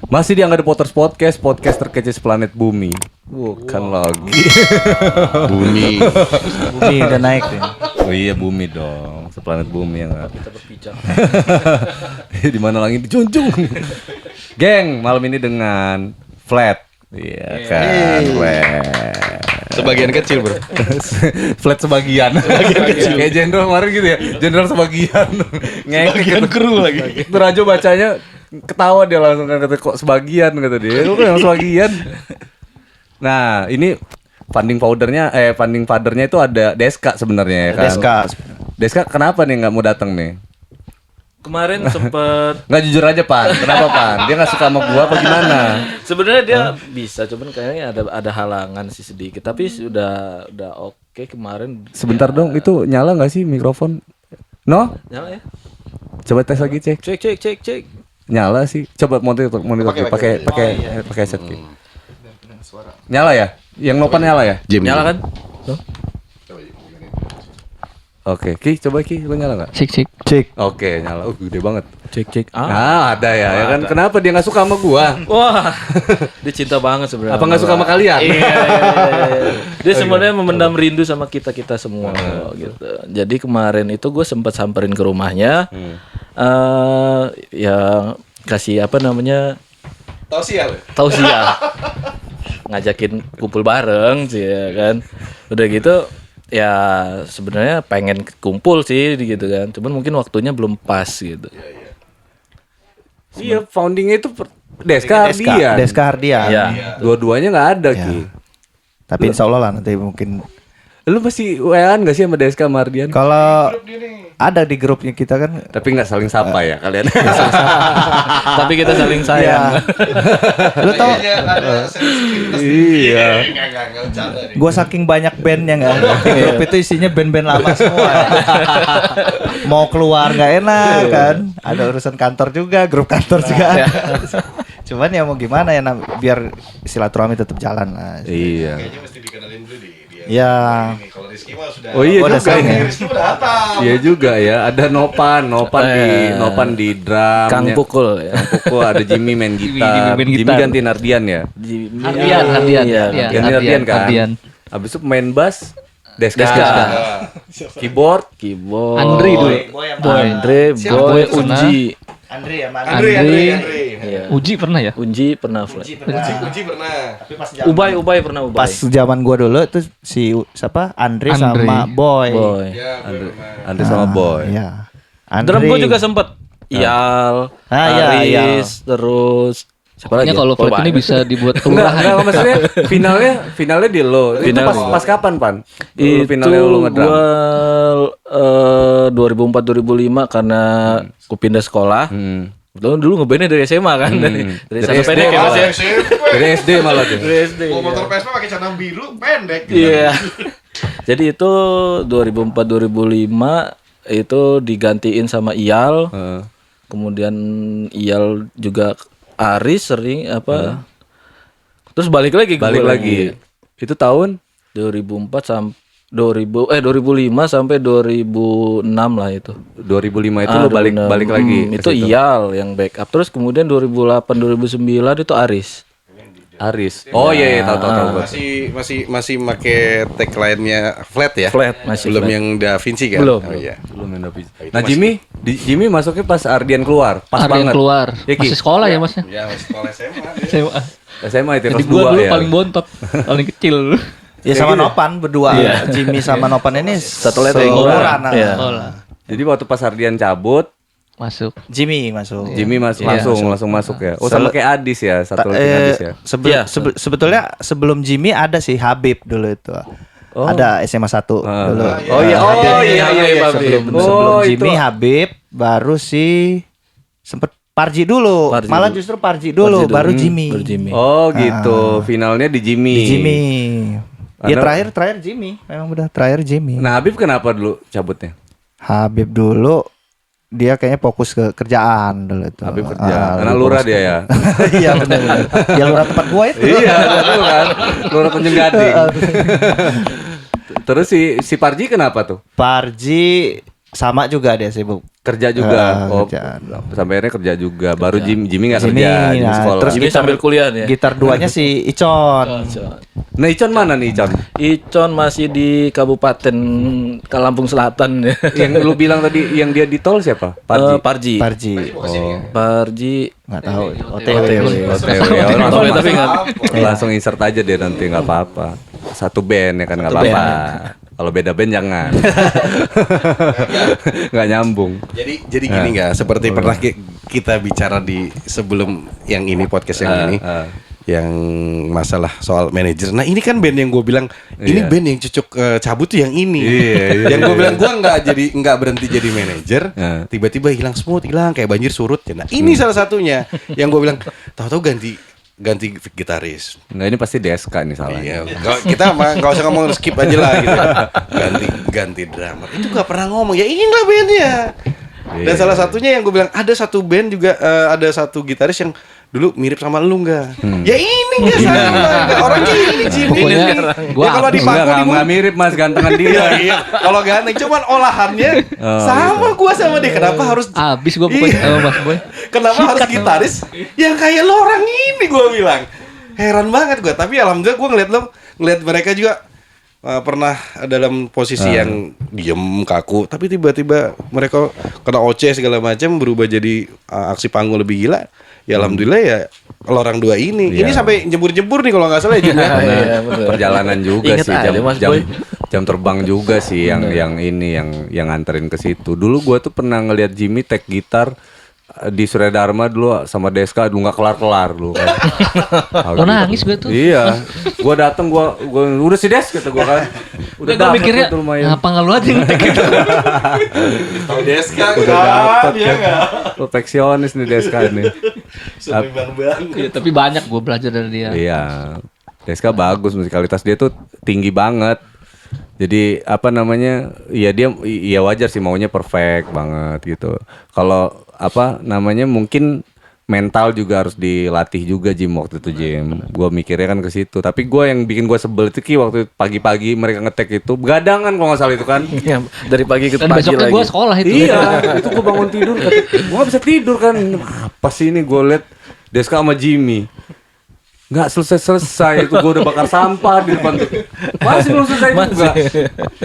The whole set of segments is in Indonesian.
Masih di Angga The Potters Podcast, podcast terkece seplanet bumi. Bukan lagi. Bumi. Bumi udah naik nih. Oh iya bumi dong, seplanet bumi yang Kita berpijak. di mana langit dijunjung. Geng, malam ini dengan Flat. Iya kan, Flat. Sebagian kecil, Bro. Flat sebagian. Kayak jenderal kemarin gitu ya. Jenderal sebagian. Sebagian kru lagi. Itu Rajo bacanya ketawa dia langsung kan kata kok sebagian kata dia. Lu kan yang sebagian. Nah, ini funding fathernya itu ada Deska sebenarnya ya kan. Deska kenapa nih nggak mau datang nih? Kemarin sempet Nggak jujur aja Pan. Kenapa Pan? Dia nggak suka sama gua apa gimana? sebenarnya dia bisa, cuman kayaknya ada halangan sih sedikit. Tapi sudah oke kemarin. Sebentar dong, itu nyala nggak sih mikrofon? No? Nyala ya? Coba tes lagi cek. Cek. Nyala sih. Coba monitor pakai headset. Nyala ya? Yang Nopan nyala ya? Nyala kan? Oke, Ki, coba Ki, lu nyala nggak? Cek. Oke, nyala. Gede banget. Cek. Ah, ada ya kan? Kenapa dia nggak suka sama gua? Wah, dia cinta banget sebenarnya. Apa nggak suka sama kalian? Iya. Dia sebenarnya memendam rindu sama kita semua gitu. Jadi kemarin itu gue sempat samperin ke rumahnya, ya kasih apa namanya tausiah, ngajakin kumpul bareng sih ya kan. Udah gitu ya sebenarnya pengen kumpul sih gitu kan. Cuman mungkin waktunya belum pas gitu. Iya, foundingnya itu Deska Hardian. Deska Hardian. Iya. Dua-duanya nggak ada Ki. Tapi insya Allah lah nanti mungkin. Lu masih WA-an nggak sih sama Deska sama Hardian? Kalau ada di grupnya kita kan. Tapi nggak saling sapa ya kalian. Tapi kita saling sayang. Lu tau? Iya. Gue saking banyak bandnya nggak. Di grup itu isinya band-band lama semua. Mau keluar nggak enak kan. Ada urusan kantor juga, grup kantor juga ada. Cuman ya mau gimana ya, biar silaturahmi tetap jalan lah. Iya. Kayaknya mesti dikenalin dulu deh. Ya. Kalau Rizky mah sudah. Oh iya udah juga sering ya. ya. Rizky udah apa? Iya juga ya. Ada Nopan di drum. Kang Pukul ya. Pukul ada Jimmy main gitar. main Jimmy gitar. gantiin Ardian ya. Ardian. Gantiin Ardian kan. Ardian. Abis itu main bass Deska. Keyboard Andri dulu. Andre, Boy, Unji. Andri ya, mana? Andri. Iya. Uji pernah ya? Unji pernah flat. Uji pernah. Tapi pas Ubay pernah Ubay. Pas zaman gua dulu itu si siapa? Andri sama Boy. Ya, Andre sama Boy. Iya. Drum gua juga sempet. Iyal, iya, Aris, terus siapa lagi? Kayaknya kalau flat ini bisa dibuat kelurahan. Enggak maksudnya finalnya di lo. Itu pas kapan Pan? Itu Finalnya lo ngedrum. Gua 2004 2005 karena gua pindah sekolah. Dulu ngebandnya dari SMA kan, dari Dari SMP SD pendek ya. malah. Mas, ya. Dari SD malah tuh. Dari SD. Mau motor Vespa pakai celana biru pendek. Iya. Jadi itu 2004 2005 itu digantiin sama Iyal. Kemudian Iyal juga Aris sering apa. Terus balik lagi. Itu tahun 2004 sampai 2005 sampai 2006 lah itu. 2005 itu lo balik lagi. Itu Iyal yang backup. Terus kemudian 2008 2009 itu Aris. Oh iya tahu. Masih make tagline-nya flat ya? Flat, masih Belum flat. yang Da Vinci kan? Belum. Oh iya. Belum main Davis. Nah Jimmy masuknya pas Ardian keluar. Pas Ardian banget. keluar. Ya, Ki? Masih sekolah ya masnya? Ya, masih sekolah SMA. SMA. SMA itu Jadi kelas gua 2 dulu ya. paling bontot, paling kecil. Ya sama Nopan berdua. Jimmy sama Nopan ini Satu level. seumuran. Iya. Sekolah. Jadi waktu pas Ardian cabut, Masuk. Jimmy masuk. Jimmy langsung masuk ya. Oh sama kayak Adis ya, satu lagi Adis ya. Iya. Sebetulnya sebelum Jimmy ada sih Habib dulu itu. Ada SMA 1 dulu. Oh iya. Sebelum Jimmy Habib baru si sempet Parji dulu. Parji Malah dulu. justru Parji dulu baru Jimmy. Oh gitu. Finalnya di Jimmy. Di Jimmy. Ya Ada- terakhir Jimmy. Memang udah terakhir Jimmy. Nah Habib kenapa dulu cabutnya? Habib dulu dia kayaknya fokus ke kerjaan dulu itu. Habib kerja. Karena lurah dia ya. Iya benar. Yang lurah tempat gua itu. Iya, betul kan. Lurah Tanjung Gading. Terus si Parji kenapa tuh? Parji sama juga dia sibuk Kerja juga. Kerjaan. Sampai akhirnya kerja juga. Baru Jimmy nggak Jimmy, kerja, Jimmy nah, sekolah. terus Jimmy sambil kuliah nih. Gitar duanya si Icon. Nah, Icon mana nih Icon? Icon masih di Kabupaten Lampung Selatan ya. Yang lu bilang tadi yang dia di tol siapa? Parji. Parji. Parji. Nggak tahu. OTW. Ya, OTW tapi nggak. langsung insert aja deh nanti nggak apa-apa. Satu band ya kan nggak apa-apa. Kalau beda band jangan. Nggak nyambung. Jadi gini nggak? Seperti pernah kita bicara di sebelum yang ini podcast yang ini, yang masalah soal manajer. Nah ini kan band yang gue bilang ini band yang cocok cabut tuh yang ini. Yang gue bilang gue nggak berhenti jadi manajer. Tiba-tiba hilang smooth, hilang kayak banjir surut. Nah ini salah satunya yang gue bilang tahu-tahu ganti gitaris. Nggak, ini pasti DSK nih salahnya. Iya, kita mah nggak usah ngomong, skip aja lah gitu. Ganti drummer. Itu nggak pernah ngomong. Ya inilah bandnya. Dan salah satunya yang gue bilang ada satu band juga ada satu gitaris yang dulu mirip sama lu nggak? Ya ini nggak sama. Orangnya ini Jimmy. Pokoknya gua Ya kalau dipaku nggak mirip mas, gantengan dia. Iya. Kalau ganteng cuman olahannya sama gua sama dia. Kenapa harus Abis gue pokoknya sama Mas Boy. Kenapa harus gitaris yang kayak lo orang ini, gue bilang. Heran banget gue. Tapi alhamdulillah gue ngeliat mereka juga pernah dalam posisi yang diem kaku. Tapi tiba-tiba mereka kena oceh segala macam, berubah jadi aksi panggung lebih gila. Ya alhamdulillah ya kalau orang dua ini. Ini sampai jebur-jebur nih kalau nggak salah ya Jim. Perjalanan juga Ingat sih aja, Mas Boy. jam terbang juga sih yang ini yang nganterin ke situ. Dulu gua tuh pernah ngelihat Jimmy take gitar di Surya Dharma dulu sama Deska, dulu nggak kelar dulu kan. Lo nangis gue tuh. Iya, gua dateng gua udah si Des kata gua kan. Udah gue mikirnya ngapa nggak lu aja ngetek gitu. Deska udah dapet kan. Perfeksionis nih Deska nih. Iya, tapi banyak gue belajar dari dia. Iya, Deska bagus, musikalitas dia tuh tinggi banget. Jadi apa namanya? Ya dia ya wajar sih maunya perfect banget gitu. Kalau apa namanya mungkin mental juga harus dilatih juga Jim waktu itu Jim. Gua mikirnya kan ke situ. Tapi gua yang bikin gua sebel itu Ki waktu pagi-pagi mereka ngetek itu begadangan kalau nggak salah itu kan. Iya, dari pagi ke Dan pagi besoknya lagi. gue sekolah itu. Iya, itu gua bangun tidur gua nggak bisa tidur kan. Apa sih ini gua liat Deska sama Jimmy. Nggak selesai itu gua udah bakar sampah di depan tuh. Masih belum selesai juga.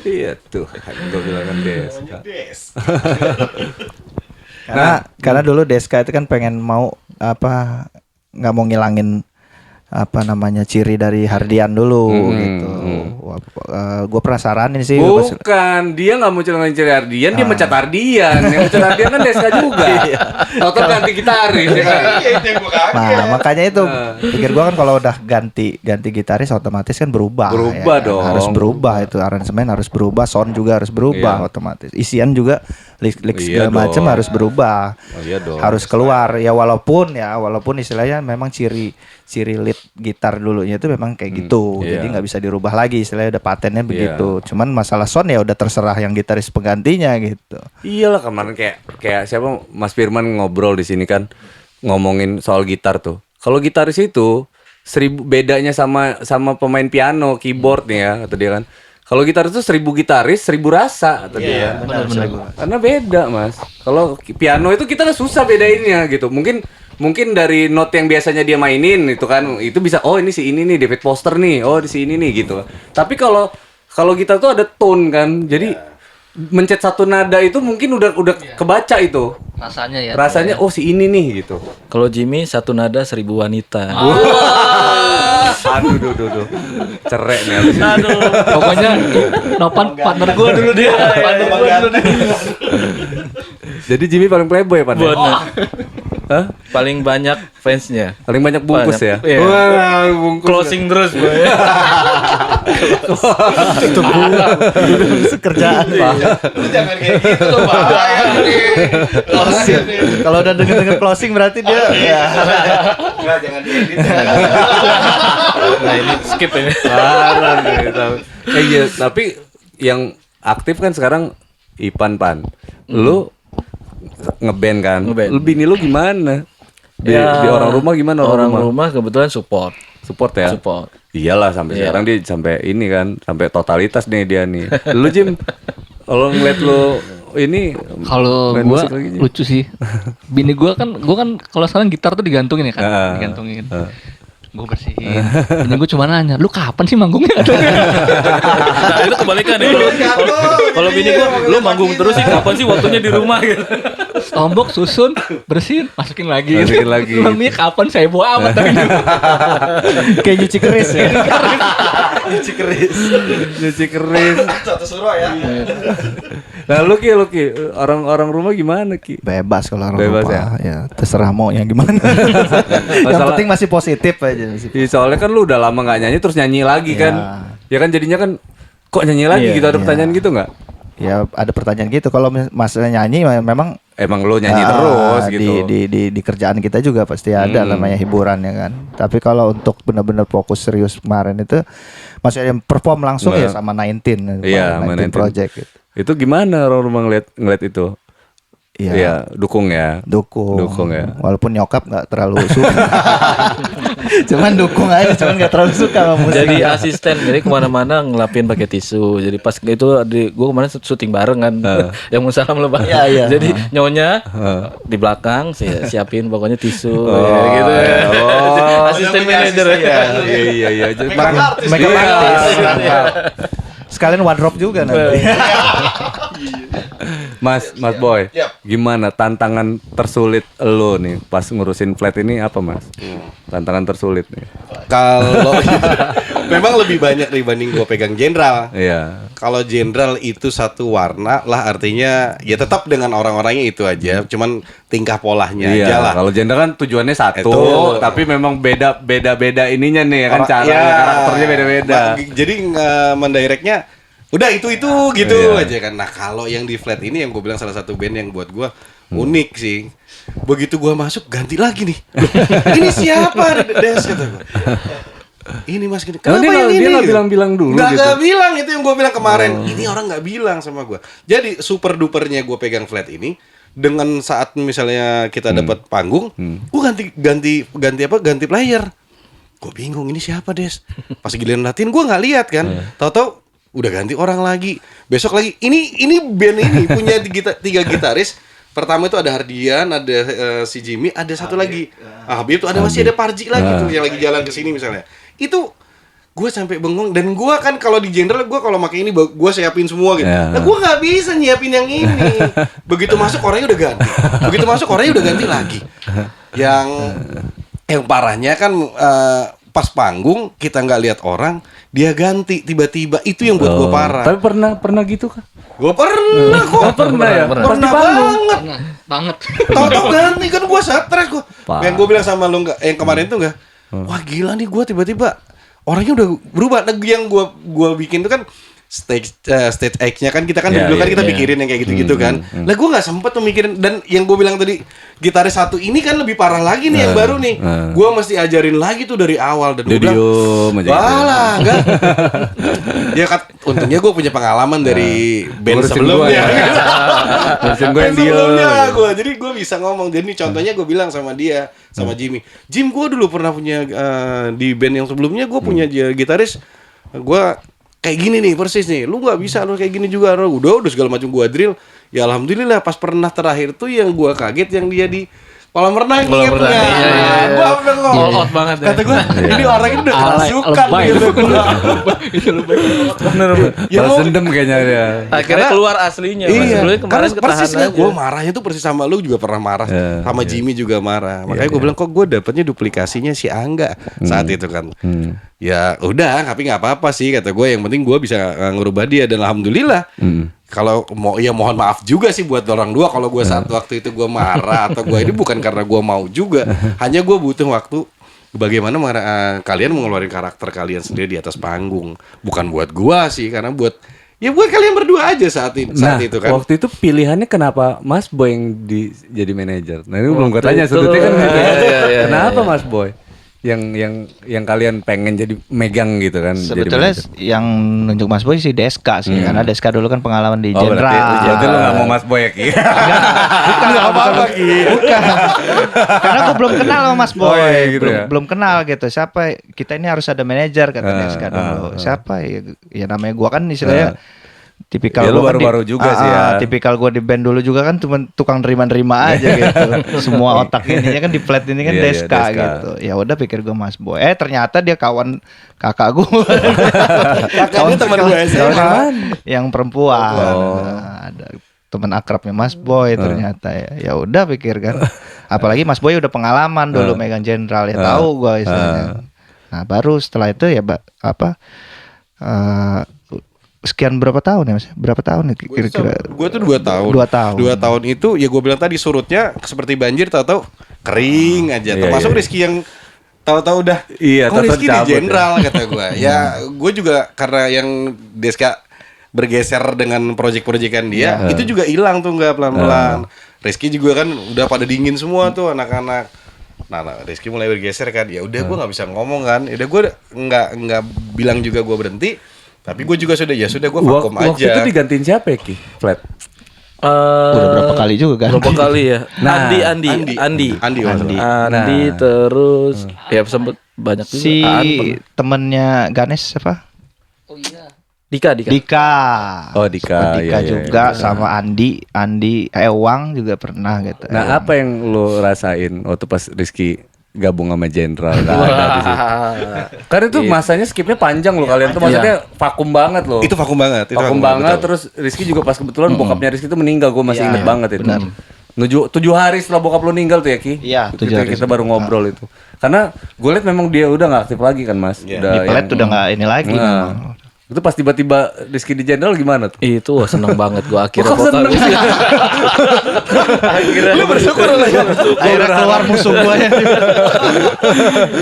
Iya tuh, gua bilang kan Deska. Karena dulu Deska itu kan pengen mau nggak mau ngilangin apa namanya ciri dari Hardian dulu gitu. Gue pernah saranin sih. Bukan, dia nggak mau ciri Ardian, dia mecat Ardian. Yang mecat Ardian kan Deska juga. Tahu-tahu ganti gitaris ya kan. Nah makanya itu pikir gue kan kalau udah ganti gitaris otomatis kan berubah. Berubah kan? dong. Harus berubah itu aransemen harus berubah, sound juga harus berubah otomatis. Isian juga lirik segala macam harus berubah. Oh, iya dong. Harus keluar ya walaupun istilahnya memang ciri lead gitar dulunya itu memang kayak gitu. Jadi nggak bisa dirubah lagi, istilahnya udah patennya begitu. Cuman masalah sound ya udah terserah yang gitaris penggantinya gitu. Iyalah kemarin kayak siapa Mas Firman ngobrol di sini kan ngomongin soal gitar tuh. Kalau gitaris itu 1000 bedanya sama pemain piano, keyboard nih ya kata dia kan. Kalau gitaris itu 1000 gitaris, 1000 rasa kata dia. Benar-benar. Karena beda mas. Kalau piano itu kita kan susah bedainnya gitu. Mungkin dari not yang biasanya dia mainin itu kan itu bisa ini si ini nih David Foster nih, di si ini nih gitu. Tapi kalau gitar tuh ada tone kan. Jadi mencet satu nada itu mungkin udah kebaca itu. Rasanya ya. Rasanya si ini nih gitu. Kalau Jimmy satu nada 1000 wanita. Aduh. Cerek nih abis ini. Pokoknya Nopan partner gue dulu dia. Jadi Jimmy paling playboy ya Pak? Benar. Hah? Paling banyak fansnya. Paling banyak bungkus ya? Iya. Wah, bungkus. Closing terus, Boy. Itu kerjaan Pak. Lu jangan kayak gitu loh, bahaya nih. Kalau udah denger closing berarti dia Enggak, jangan diedit. Nah, ini skip ini. Parah gitu. Iya, tapi yang aktif kan sekarang Ipan Pan. Lu ngeband kan? Ngeband. Lu bini lu gimana? Di orang rumah gimana? Orang rumah kebetulan support ya? Support. Iyalah sampai sekarang dia sampai ini kan, sampai totalitas nih dia nih. Lu Jim, kalau ngeliat lu ini Kalau main gua musik lagi. lucu sih. Bini gua kan kalau sekarang gitar tuh digantungin ya kan. Digantungin. Gue bersihin. Bini gua cuma nanya, "Lu kapan sih manggungnya?" Nah itu kebalikan nih. Kalau bini gua, lu manggung terus sih kapan sih waktunya di rumah gitu. Tombok, susun, bersihin, masukin lagi. Masukin lagi. Mami kapan saya bawa amat tapi Kayak nyuci keris ya. Nyuci keris. Satu suruh ya. Nah lu Ki, orang rumah gimana Ki? Bebas kalau orang Bebas rumah ya. Terserah mau yang gimana. Yang Masalah- penting masih positif aja. Iya, soalnya kan lu udah lama nggak nyanyi terus nyanyi lagi kan? Ya kan jadinya kan kok nyanyi lagi gitu, ada pertanyaan gitu nggak? Ya ada pertanyaan gitu. Kalau masalah nyanyi memang Emang lu nyanyi terus gitu? Di kerjaan kita juga pasti ada namanya hiburan ya kan. Tapi kalau untuk benar-benar fokus serius kemarin itu maksudnya perform langsung ya sama 19 Iya, sama 19 Project gitu. Itu gimana orang rumah ngeliat itu? Iya, dukung ya. Dukung ya. Walaupun nyokap nggak terlalu suka. Cuman dukung aja, cuman nggak terlalu suka sama musik. Jadi asisten, jadi kemana-mana ngelapin pakai tisu. Jadi pas itu gue kemarin syuting bareng kan, yang mau salam lebaran. Iya. Jadi nyonya di belakang siapin pokoknya tisu, gitu ya. Asisten manajer ya. Iya. Makeup artist. Sekalian wardrobe juga nanti. Mas Boy, gimana tantangan tersulit lo nih pas ngurusin flat ini apa Mas? Tantangan tersulit nih. Kalau memang lebih banyak dibanding gue pegang jenderal. Iya. Kalau jenderal itu satu warna lah, artinya ya tetap dengan orang-orangnya itu aja, cuman tingkah polanya aja Iya. lah. Kalau gender kan tujuannya satu, Itu. tapi memang beda ininya nih ya kan Orang- caranya, ya, karakternya beda-beda. Jadi mendirectnya udah itu gitu aja kan. Nah kalau yang di flat ini yang gue bilang salah satu band yang buat gue unik sih. Begitu gue masuk ganti lagi nih. Loh, ini siapa? Des kata gue. Ini Mas gini. Emang Kenapa dia yang nggak- ini? dia nggak bilang-bilang dulu gitu? Nggak bilang, itu yang gue bilang kemarin. Ini orang nggak bilang sama gue. Jadi super dupernya gue pegang flat ini dengan saat misalnya kita dapat panggung, gue ganti player. Gue bingung ini siapa Des. Pas giliran latihan gue nggak lihat kan. Tahu-tahu udah ganti orang lagi. Besok lagi. Ini band ini punya tiga gitaris. Pertama itu ada Hardian, ada si Jimmy, ada satu lagi. Habib tuh masih ada Parji lagi tuh yang lagi jalan ke sini misalnya. Itu gue sampai bengong dan gue kan kalau di general gue kalau pakai ini gue siapin semua gitu. Nah gue nggak bisa nyiapin yang ini. Begitu masuk orangnya udah ganti. Begitu masuk orangnya udah ganti lagi. Yang parahnya kan pas panggung kita nggak lihat orang, dia ganti tiba-tiba, itu yang buat gue parah. Tapi pernah gitu kan? Gue pernah kok. Pernah ya? Pernah banget. Tahu-tahu ganti kan gue stres gue. Pak. Yang gue bilang sama lu nggak, yang kemarin tuh nggak. Wah gila nih gue tiba-tiba orangnya udah berubah. Nah, yang gue bikin tuh kan stage X-nya kan kita kan dulu kan kita pikirin yang kayak gitu-gitu kan. Lah gue nggak sempet tuh mikirin, dan yang gue bilang tadi gitaris satu ini kan lebih parah lagi nih yang baru nih. Gue mesti ajarin lagi tuh dari awal dan gue bilang, "Walah, enggak." Ya kan untungnya gue punya pengalaman dari band Ngurusin sebelumnya. Ngurusin gue yang Sebelumnya gue, jadi gue bisa ngomong. Jadi contohnya gue bilang sama dia, sama Jimmy, Jim gue dulu pernah punya di band yang sebelumnya gue punya gitaris, gue kayak gini nih persis nih, lu nggak bisa lu kayak gini juga, udah segala macam gue drill. Ya alhamdulillah pas pernah terakhir tuh yang gue kaget yang dia di kolam renang. Kolam renang, iya. Gue udah ngomong, All out banget ya. kata gue ini orang ini udah kerasukan lebay. gitu. Itu lebih. Bener. Ya, Balas mau- dendam kayaknya dia. Akhirnya keluar aslinya. Mas. Iya, Sebelumnya kemarin karena persis ketahan aja. gue marahnya tuh persis sama lu juga pernah marah, sama Jimmy juga marah. Makanya gue bilang kok gue dapetnya duplikasinya si Angga saat itu kan. Ya udah, tapi nggak apa-apa sih kata gue. Yang penting gue bisa ngerubah dia dan alhamdulillah. Kalau mau ya mohon maaf juga sih buat orang dua kalau gue saat waktu itu gue marah atau gue ini bukan karena gue mau juga, hanya gue butuh waktu. Bagaimana kalian mengeluarkan karakter kalian sendiri di atas panggung, bukan buat gue sih, karena buat kalian berdua aja saat itu kan. Waktu itu pilihannya kenapa Mas Boy yang jadi manajer? Nah ini belum gue tanya sebetulnya kan. Kenapa Mas Boy yang kalian pengen jadi megang gitu kan? Sebetulnya yang nunjuk Mas Boy sih Deska sih, karena Deska dulu kan pengalaman di Berarti Jenderal. lu gak mau Mas Boy ya Ki? Bukan apa-apa Bukan. Karena gue belum kenal sama Mas Boy. Oh, iya, gitu ya. Belum kenal gitu. Siapa? Kita ini harus ada manajer kata Deska dulu. Siapa? Ya namanya gue kan istilahnya Tipikal Ya, lu gua kan baru-baru juga sih ya. Tipikal gue di band dulu juga kan cuma tukang nerima-nerima aja gitu. Semua otak ininya kan di flat ini kan Iya, iya, Deska Deska. gitu. Ya udah pikir gue Mas Boy. Ternyata dia kawan kakak gue. Kakaknya teman gue SMA. Yang perempuan. Nah, ada teman akrabnya Mas Boy ternyata ya. Ya udah pikir kan. Apalagi Mas Boy udah pengalaman dulu megang jenderal ya tahu gue istilahnya. Nah, baru setelah itu ya sekian berapa tahun ya Mas? Berapa tahun nih kira-kira? Gue tuh 2 tahun. 2 tahun. 2 tahun itu ya gue bilang tadi surutnya seperti banjir, tahu-tahu kering aja. Iya, Termasuk iya. Rizky yang tahu-tahu udah Iya, kok tetap Rizky di cabut jenderal kata gue. Ya gue juga karena yang Deska bergeser dengan proyek-proyekan dia, itu juga hilang tuh nggak pelan-pelan. Rizky juga kan udah pada dingin semua tuh anak-anak. Nah, Rizky mulai bergeser kan. Ya udah gue nggak bisa ngomong kan. Ya udah gue nggak bilang juga gue berhenti. Tapi gue juga sudah gue vakum Waktu itu aja. digantiin siapa ya Ki? Flat. Udah berapa kali juga kan? Berapa kali ya? Nah, Andi terus ya sempet banyak juga. Si Aan pernah. temennya Ganes siapa? Dika. Dika. Oh, Dika, Dika iya, iya, juga sama Andi Ewang juga pernah gitu. Nah, apa yang lu rasain waktu pas Rizky gabung sama jenderal? Nggak ada di situ. Karena itu masanya skipnya panjang loh kalian tuh, maksudnya vakum banget loh. Itu vakum banget. Vakum banget. Terus Rizky juga pas kebetulan bokapnya Rizky itu meninggal, gue masih inget banget itu. 7 hari setelah bokap lu meninggal tuh ya Ki? Iya, 7 Kita- hari Kita baru ngobrol itu. Karena gue liat memang dia udah gak aktif lagi kan Mas. Di pelet udah nggak ini lagi. Nah, memang. itu pas tiba-tiba Rizky di jenderal gimana tuh? Itu wah, seneng banget gua akhirnya Kok seneng sih? akhirnya Lu bersyukur lah ya. Akhirnya keluar musuh gue ya.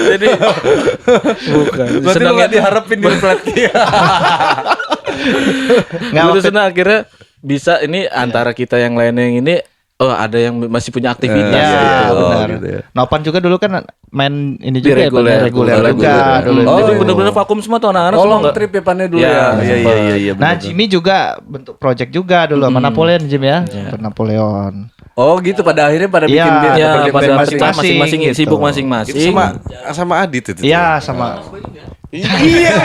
Jadi bukan. Berarti lu gak diharapin di flat Ki. Nggak, Gue waktu- senang akhirnya bisa ini antara kita yang lainnya yang ini ada yang masih punya aktivitas Ya, gitu. benar. gitu ya. Nopan juga dulu kan main ini Di juga reguler reguler juga reguler. dulu. Oh, Jadi iya. bener-bener vakum semua tuh anak-anak Oh, semua long nggak? trip ya Pannya dulu Ya, ya. Iya, sempat. iya. Nah, Jimmy juga bentuk project juga dulu sama Napoleon Jim ya. Napoleon. Oh gitu, pada akhirnya pada Iya, bikin band. ada Ya, project pada band masing-masing masing-masing sibuk gitu. masing-masing. Itu sama Adit itu. Iya, sama. Iya.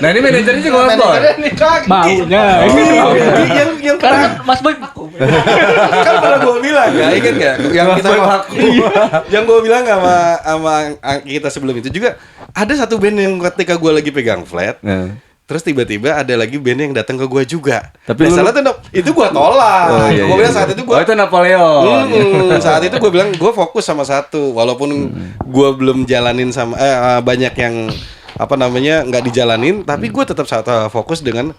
Nah ini manajernya juga Mas Boy. Maunya. Yang Karena kan Mas Boy kan pernah gue bilang gak inget gak yang kita yang gue bilang sama kita sebelum itu juga ada satu band yang ketika gue lagi pegang flat terus tiba-tiba ada lagi band yang datang ke gue juga. Tapi Nah, lu- salah tuh itu gue tolak. Oh, iya, Gue iya. bilang saat itu gue Oh itu Napoleon. saat itu gue bilang gue fokus sama satu walaupun gue belum jalanin sama banyak yang apa namanya nggak dijalanin tapi gue tetap fokus dengan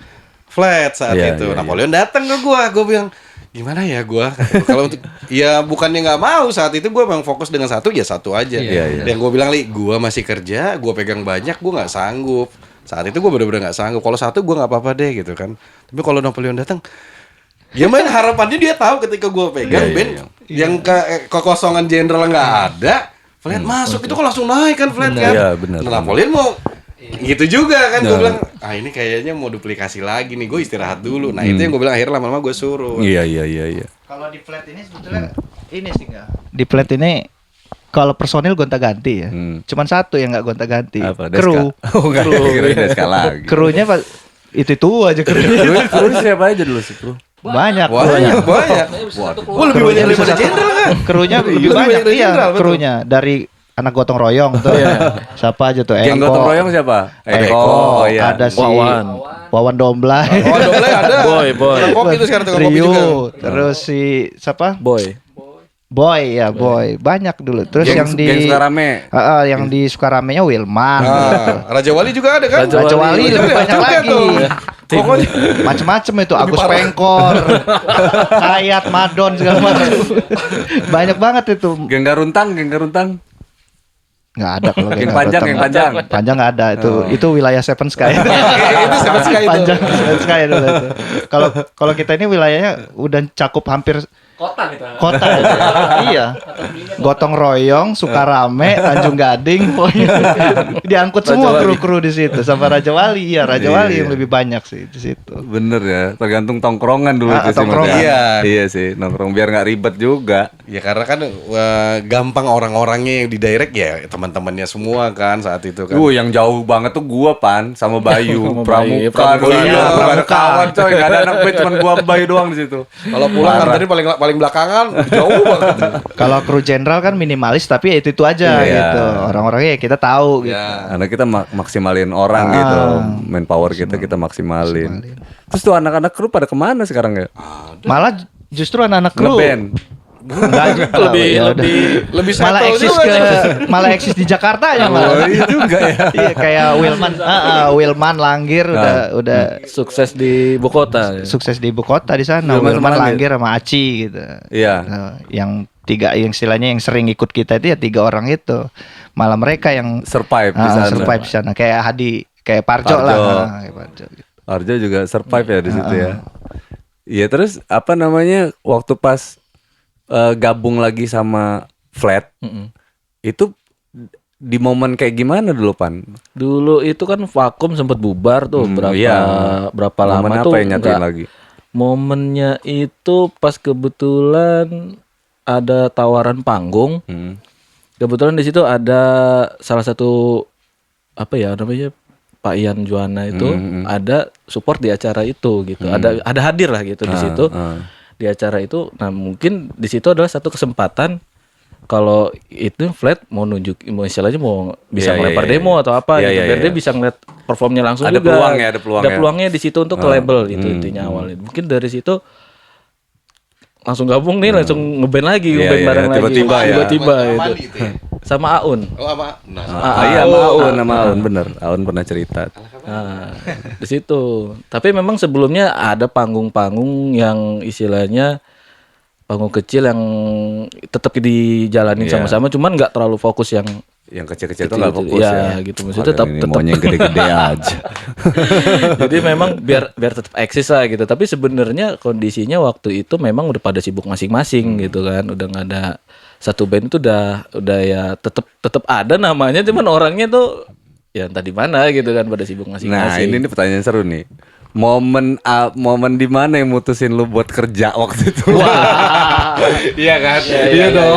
flat saat Iya, itu. iya, Napoleon datang ke gue bilang gimana ya gue kalau untuk ya bukannya nggak mau saat itu gue memang fokus dengan satu ya satu aja. Iya, iya. Yang gue bilang gue masih kerja gue pegang banyak gue nggak sanggup saat itu gue bener-bener nggak sanggup. Kalau satu gue nggak apa-apa deh gitu kan. Tapi kalau Napoleon datang ya main harapannya dia tahu ketika gue pegang Iya, band yang kekosongan jenderal nggak ada, flat masuk itu kok langsung naik kan flat kan. Iya, benar. Nah, Napoleon mau gitu juga kan gue bilang ini kayaknya mau duplikasi lagi nih gue istirahat dulu. Nah itu yang gue bilang akhirnya lama-lama gue suruh. Iya. Kalau di flat ini sebetulnya ini sih enggak. Di flat ini kalau personil gonta-ganti ya. Cuman satu yang enggak gonta-ganti. Apa? Kru. Deska? Oh enggak, kira Deska lagi. Krunya pas itu aja krunya. Kru siapa aja dulu sih kru? Banyak. Banyak. Gue lebih banyak daripada jenderal kan. Krunya lebih Lebih banyak dari iya. jenderal, betul. Krunya dari anak gotong royong tuh. Siapa aja tuh? Geng Eko. gotong royong siapa? Eko. Oh iya. Ada si Wawan. Wawan Domblay. Oh Domblay ada. Boy. Tukang kopi itu sekarang tukang kopi Rio. juga. Terus si siapa? Boy. Boy ya Boy. Banyak dulu. Terus Geng- yang di geng Sukarame. yang di Sukaramenya Wilman. Raja Wali juga ada kan? Raja Wali Itu lebih banyak juga lagi. tuh. Pokoknya Macem-macem itu Agus Pengkor, Kayat, Madon segala macam. Banyak banget itu. Geng Garuntang. Nggak ada kalau Geng kayak Panjang, Gotong. Geng Panjang. Panjang nggak ada itu wilayah Seven Sky. itu Seven Sky itu. Panjang Seven Sky dulu itu. Kalau kita ini wilayahnya udah cakup hampir Kota. Iya. Gotong royong, Sukarame, Tanjung Gading, pokoknya diangkut semua kru-kru di situ sampai Raja Wali. Iya, Raja Wali yang lebih banyak sih di situ. Bener ya, tergantung tongkrongan dulu itu sih. tongkrongan. Mas. Iya. Iya sih, nongkrong biar nggak ribet juga. Ya karena kan gampang orang-orangnya yang di direct ya teman-temannya semua kan saat itu kan. Yang jauh banget tuh gua Pan sama Bayu, Sama Pramuka. Bayu, Iya, Pramuka. gak ada kawan coy, gak ada anak band, cuman gua sama Bayu doang di situ. Kalau pulang nganterin paling belakangan jauh banget. Kalau kru jenderal kan minimalis tapi ya itu aja Iya. gitu. Orang-orangnya ya kita tahu gitu. Ya. Karena kita maksimalin orang gitu, manpower kita maksimalin. Terus tuh anak-anak kru pada kemana sekarang ya? Malah justru anak-anak kru Ngeband. enggak juga. Ya udah. Lebih malah settle eksis juga. malah eksis di Jakarta ya malah. Iya juga ya. Iya kayak Wilman Langgir udah Sukses di ibu kota. sukses di ibu kota di sana. Wilman Wilman sama Langgir sama Aci gitu. Iya. Nah, yang tiga yang istilahnya yang sering ikut kita itu ya 3 orang itu. Malah mereka yang Survive di sana. survive di sana kayak Hadi, kayak Parjo lah. Parjo. Kayak Parjo gitu. Arjo juga survive ya di situ ya. Iya, terus apa namanya waktu pas gabung lagi sama Flat, itu di momen kayak gimana dulu Pan? Dulu itu kan vakum sempat bubar tuh berapa lama Momen tuh apa yang nyatain nggak- lagi? Momennya itu pas kebetulan ada tawaran panggung. Kebetulan di situ ada salah satu apa ya namanya Pak Ian Juwana itu ada support di acara itu gitu. Ada hadir lah gitu di situ. Di acara itu, nah mungkin di situ adalah satu kesempatan kalau itu Flat mau nunjuk, mau istilahnya mau bisa Iya, ngelempar iya, demo atau apa Iya, gitu, iya, biar iya. dia bisa ngeliat performnya langsung Ada juga. peluangnya, ada peluangnya. Ada peluangnya di situ untuk ke label gitu intinya awalnya. Mungkin dari situ langsung gabung nih, langsung ngeband lagi, Iya, ngeband iya, bareng lagi. tiba-tiba ya. Tiba-tiba Sama itu. Mandi itu ya? Sama Aun. Oh apa? Nah, Iya, sama Aun bener. Aun pernah cerita. Nah, di situ. Tapi memang sebelumnya ada panggung-panggung yang istilahnya panggung kecil yang tetap dijalanin Iya. sama-sama, cuman nggak terlalu fokus yang Yang kecil-kecil tuh nggak fokus ya, ya. gitu. Maksudnya Kalian ini maunya yang gede-gede aja. Jadi memang biar tetap eksis lah gitu. Tapi sebenarnya kondisinya waktu itu memang udah pada sibuk masing-masing gitu kan. Udah nggak ada satu band itu udah ya tetap ada namanya, cuman orangnya tuh ya entah di mana gitu kan, pada sibuk Nah, masing-masing. ini pertanyaan seru nih. Momen di mana yang mutusin lu buat kerja waktu itu? Iya kan? Iya dong.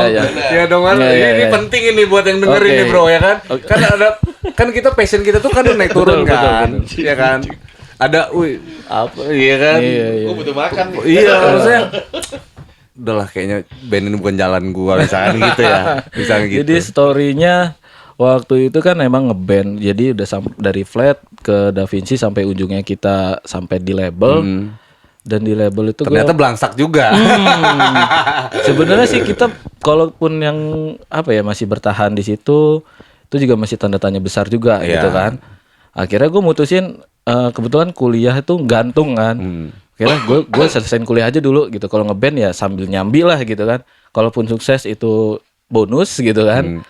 Iya dong kan. Ini penting ini buat yang dengerin Oke. nih, Bro, ya kan? Kan kan kita passion kita tuh kan naik turun kan. Iya kan? Ada apa iya kan? gue butuh makan. Iya, maksudnya udahlah kayaknya band ini bukan jalan gua misalkan gitu ya. Misalnya gitu. Jadi story-nya waktu itu kan emang ngeband. Jadi udah dari Flat ke Da Vinci sampai ujungnya kita sampai di label. Dan di label itu ternyata belangsak juga. sebenarnya sih kita kalaupun yang apa ya masih bertahan di situ, itu juga masih tanda tanya besar juga Iya. gitu kan. Akhirnya gue mutusin kebetulan kuliah itu gantung kan. Akhirnya gue selesaiin kuliah aja dulu gitu. Kalau ngeband ya sambil nyambi lah gitu kan. Kalaupun sukses itu bonus gitu kan.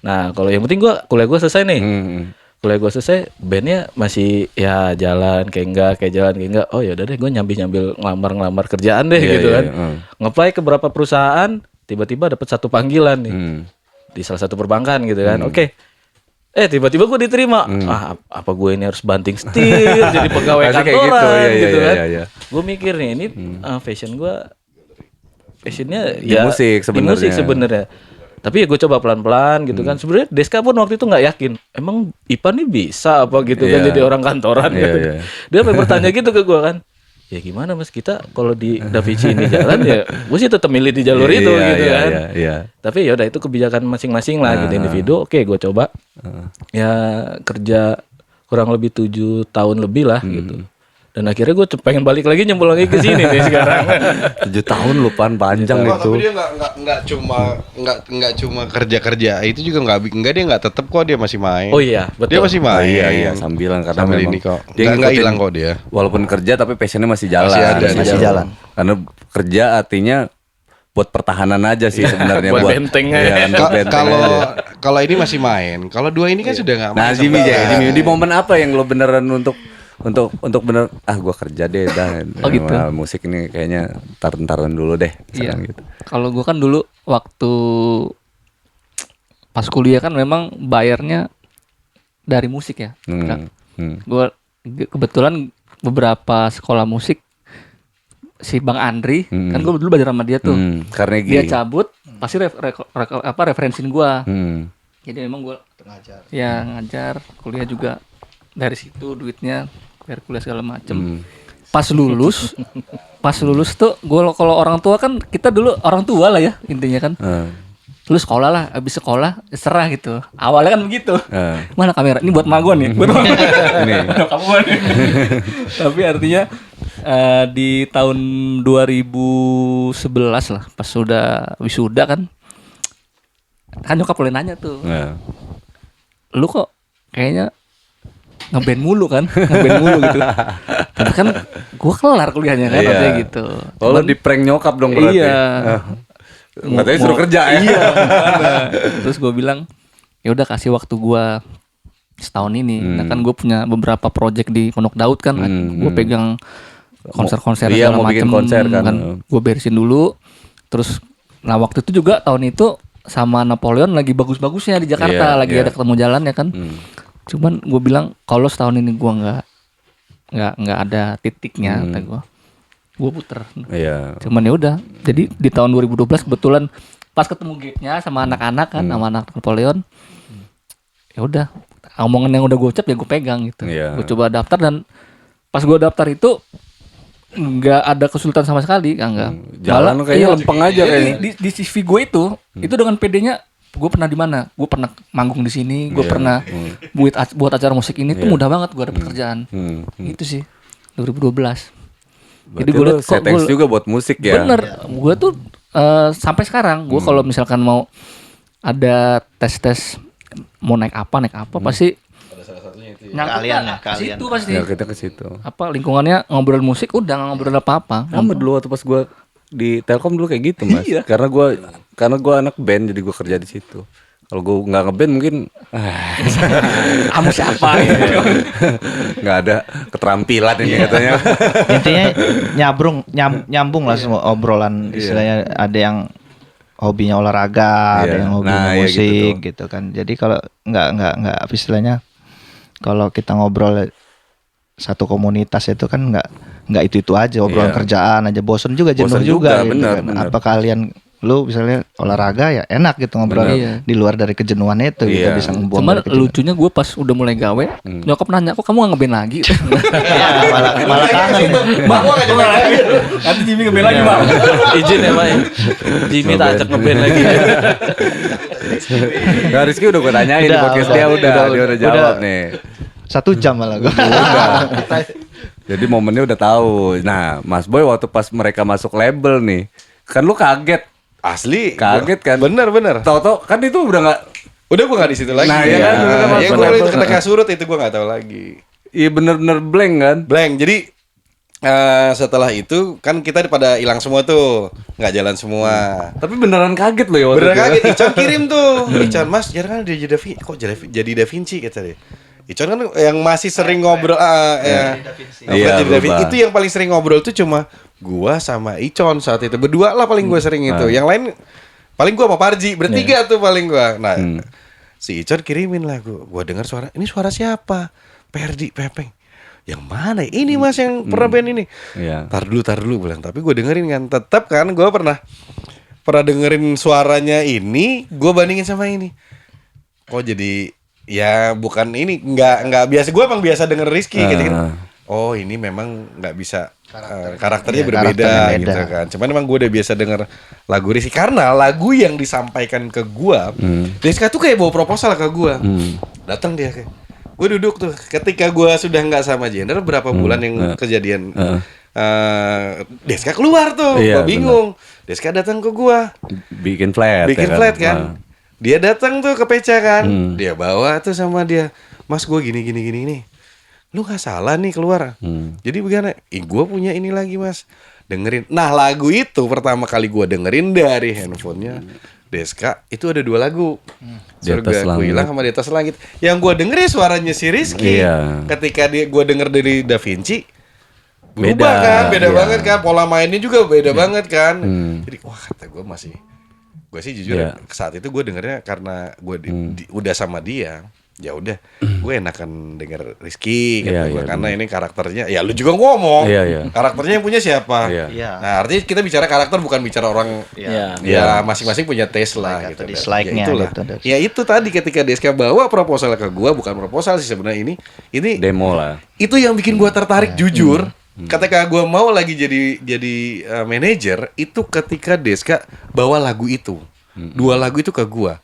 Nah kalau yang penting kuliah gue selesai nih. Kuliah gue selesai, bandnya masih ya jalan kayak enggak. Oh ya udah deh, gue nyambil ngelamar kerjaan deh Iya, gitu iya, kan. iya. Ngeplay ke beberapa perusahaan, tiba-tiba dapat satu panggilan nih di salah satu perbankan gitu kan. Oke. Tiba-tiba gue diterima. Apa gue ini harus banting setir jadi pegawai Pasti kayak kantoran gitu, iya, gitu iya, kan. iya, iya. Gue mikir nih ini passionnya Di musik sebenarnya. Tapi ya gue coba pelan-pelan gitu kan. Sebenarnya Deska pun waktu itu nggak yakin. Emang Ipan nih bisa apa gitu kan Iya. jadi orang kantoran Iya, gitu. iya. Dia sampai bertanya gitu ke gue kan. Ya gimana mas, kita kalau di Da Vinci ini jalan ya gue sih tetap milih di jalur itu Iya, gitu iya, kan. iya. Tapi ya udah itu kebijakan masing-masing lah gitu individu. Oke gue coba. Ya kerja kurang lebih 7 tahun lebih lah gitu. Dan akhirnya gue pengen balik lagi nyembul lagi ke sini nih sekarang. 7 tahun lu Pan, panjang Oh, itu. tapi dia nggak cuma kerja itu juga nggak dia nggak tetap kok, dia masih main. Oh iya, betul. Dia masih main. Iya sambilan karena Sambil memang ini kok. dia Nggak ngikutin- hilang kok dia. Walaupun kerja tapi passionnya masih jalan. Masih ada, masih jalan. Karena kerja artinya buat pertahanan aja sih sebenarnya Buat benteng aja. Iya, kan, buat benteng aja. Kalau ini masih main, kalau dua ini kan sudah nggak main. Nah, Jimmy di momen apa yang lo beneran untuk untuk bener gue kerja deh dah. Oh, gitu. Musik ini kayaknya ntar-ntaran dulu deh. Iya. Misalkan gitu. Kalau gue kan dulu waktu pas kuliah kan memang bayarnya dari musik ya. Gue kebetulan beberapa sekolah musik si Bang Andri kan gue dulu belajar sama dia tuh. Carnegie. Dia cabut pasti referensiin gue. Jadi memang gue Ngajar. ya ngajar kuliah juga dari situ duitnya biar kuliah segala macem. Pas lulus tuh gue kalau orang tua kan kita dulu orang tua lah ya intinya kan. Lu sekolah lah, abis sekolah serah gitu. Awalnya kan begitu. Mana kamera? Ini buat magon nih, buat magon. Kamu nih. Tapi artinya di tahun 2011 lah, pas sudah wisuda kan nyokap boleh nanya tuh. Lu kok kayaknya ngeband mulu kan, gitu. Tapi kan gua kelar kuliahnya kan, artinya gitu. Oh, lu di prank nyokap dong berarti. Iya. Katanya suruh kerja ya. Iya. Terus gue bilang, ya udah kasih waktu gue setahun ini. Nah kan gue punya beberapa project di Pondok Daud kan. Gue pegang konser-konser Iya, segala mau bikin macem konser kan. Gue beresin dulu. Terus, nah waktu itu juga tahun itu sama Napoleon lagi bagus-bagusnya di Jakarta. Iya, lagi iya. ada ketemu jalannya kan. Cuman gue bilang kalau setahun ini gue nggak ada titiknya, kata gue puter. Iya. Cuman ya udah. Jadi di tahun 2012 kebetulan pas ketemu gate-nya sama anak-anak kan, sama anak Napoleon. Ya udah, omongan yang udah gue ucap ya gue pegang gitu. Iya. Gue coba daftar dan pas gue daftar itu nggak ada kesulitan sama sekali, enggak. Jalan kayaknya lempeng aja kayaknya. Di CV gue itu dengan PD-nya gue pernah di mana? Gue pernah manggung di sini, gue pernah buat acara musik ini tuh mudah banget gue dapet kerjaan. Itu sih 2012. Jadi gue liat settings juga buat musik ya. Bener, gue tuh sampai sekarang gue kalau misalkan mau ada tes mau naik apa pasti Keahlian ya, ke keahlian. situ pasti. Ya kita ke situ. Apa lingkungannya ngobrol musik udah nggak ngobrol apa-apa. Sama dulu waktu pas gue di Telkom dulu kayak gitu mas. Iya. Karena gue anak band jadi gue kerja di situ. Kalau gue nggak ngeband mungkin Kamu siapa gitu. nggak ada keterampilan ini katanya. Intinya nyambung lah semua obrolan istilahnya, ada yang hobinya olahraga, ada yang hobinya ya musik gitu gitu kan. Jadi kalau nggak apa istilahnya, kalau kita ngobrol satu komunitas itu kan nggak itu aja obrolan kerjaan aja, bosen juga, jenuh Bosen juga gitu bener, kan. bener. Apa kalian lu misalnya olahraga ya enak gitu ngobrol Bener. di luar dari kejenuhan itu, kita bisa membuang Cuman dari kejenuhan. lucunya gue pas udah mulai gawe, nyokap nanya, kok kamu gak ngeband lagi? malah kangen. Bang, gue gak ngeband lagi. Nanti Jimmy ngeband lagi bang. Izin ya Pak. Jimmy tak ajak ngeband lagi. Nah, Rizky udah gue tanyain di podcast dia udah jawab nih. 1 jam malah gue. Jadi momennya udah tahu. Nah, Mas Boy waktu pas mereka masuk label nih, kan lu kaget. Asli Kaget kan? Bener. Tahu-tahu kan itu udah nggak. Udah gue gak di situ lagi. Nah, iya kan, udah Yang masuk gue level. itu ketika surut itu gue gak tahu lagi. Iya bener-bener blank kan? Blank. Jadi setelah itu kan kita pada hilang semua tuh, nggak jalan semua. Tapi beneran kaget loh ya waktu Beneran itu. kaget. Ican kirim tuh. Ican, Mas, jarang kan dia jadi Da Vinci kata dia. Ican kan yang masih sering ngobrol Iya, jadi Da Vinci. berubah. Itu yang paling sering ngobrol tuh cuma gua sama Icon saat itu. Berdua lah paling gua sering itu. Yang lain paling gua sama Parji, bertiga tuh paling gua. Nah, si Icon kirimin lah gua dengar suara. Ini suara siapa? Perdi, Pepeng. Yang mana? Ini Mas yang pernah band ini. Iya. Tar dulu bilang. Tapi gue dengerin kan, tetap kan gue pernah dengerin suaranya ini, gue bandingin sama ini. Kok jadi ya bukan ini, nggak biasa. Gue emang biasa denger Rizky gitu kan. Oh ini memang nggak bisa karakternya Iya, berbeda karakternya beda. gitu kan. Cuman emang gue udah biasa denger lagu Rizky karena lagu yang disampaikan ke gue, Rizky tuh kayak bawa proposal ke gue. Datang dia kayak, gue duduk tuh. Ketika gue sudah nggak sama Jender berapa bulan yang kejadian, Deska keluar tuh, Iya, gue bingung. Deska datang ke gue, Bikin flat. bikin ya flat kan. Dia datang tuh ke Peca kan, dia bawa tuh sama dia, Mas gue gini nih, lu nggak salah nih keluar. Jadi bagaimana? Gue punya ini lagi Mas, dengerin. Nah lagu itu pertama kali gue dengerin dari handphonenya Deska itu ada 2 lagu. Di Atas Surga Ku Langit. Hilang sama Di Atas Langit. Yang gue denger ya suaranya si Rizky. Iya. Ketika gue denger dari Da Vinci, Beda, berubah kan, beda iya. banget kan, pola mainnya juga beda banget kan. Jadi wah kata gue sih jujur Iya. saat itu gue dengernya karena gue udah sama dia. Ya udah, gue enakan denger Rizky kata Iya, gue, iya, karena ini karakternya. Ya lu juga ngomong, Iya, iya. karakternya yang punya siapa? Iya. Iya. Nah artinya kita bicara karakter bukan bicara orang. Iya. Ya masing-masing punya taste lah Like gitu. atau Dan dislike-nya ya itulah. gitu. Ya itu tadi ketika Deska bawa proposal ke gua, bukan proposal sih sebenarnya ini Demo lah. itu yang bikin gua tertarik jujur. Ketika gua mau lagi jadi manajer itu ketika Deska bawa lagu itu. 2 lagu itu ke gua.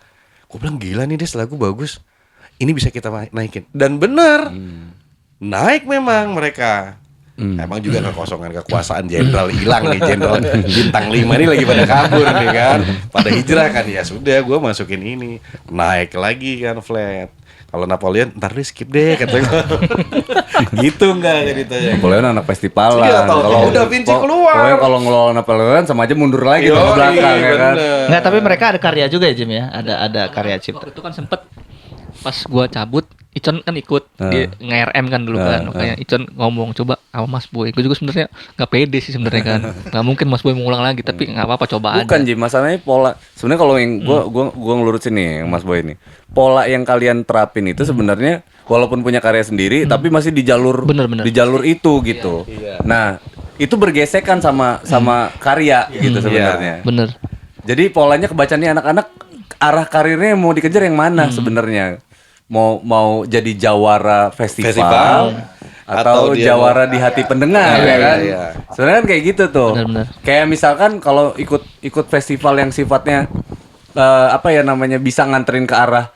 Gua bilang gila nih Des, lagu bagus. Ini bisa kita naikin. Dan benar. Naik memang mereka. Emang juga kekosongan kekuasaan jenderal hilang nih, jenderal bintang 5 ini lagi pada kabur nih kan, pada hijrah kan, ya sudah gue masukin ini, naik lagi kan flat. Kalau Napoleon ntar deh skip deh kata gue. Gitu enggak ceritanya. Napoleon anak festivalan. Iya, tahu-tahu udah Vinci keluar. Pokoknya kalau ngelola Napoleon sama aja mundur lagi tuh ke Yoi, belakang ya kan. bener. Enggak, tapi mereka ada karya juga ya Jim ya. Ada karya cipta. Waktu itu kan sempet pas gua cabut, Icon kan ikut dia nge-RM kan dulu kan, makanya Icon ngomong coba sama Mas Boy. Gue juga sebenarnya nggak pede sih sebenarnya kan, nggak mungkin Mas Boy mengulang lagi, tapi nggak apa-apa coba Bukan aja. Jim, masalahnya pola. Sebenarnya kalau yang gua ngelurusin nih yang Mas Boy ini. Pola yang kalian terapin itu sebenarnya walaupun punya karya sendiri tapi masih di jalur Bener-bener. di jalur itu gitu. Nah, itu bergesekan sama karya gitu sebenarnya. Bener. Jadi polanya kebaca nih anak-anak arah karirnya yang mau dikejar yang mana sebenarnya? Mau jadi jawara festival atau Atau dia jawara di hati pendengar ya kan? iya. Sebenarnya kan kayak gitu tuh. Benar-benar. Kayak misalkan kalau ikut festival yang sifatnya apa ya namanya bisa nganterin ke arah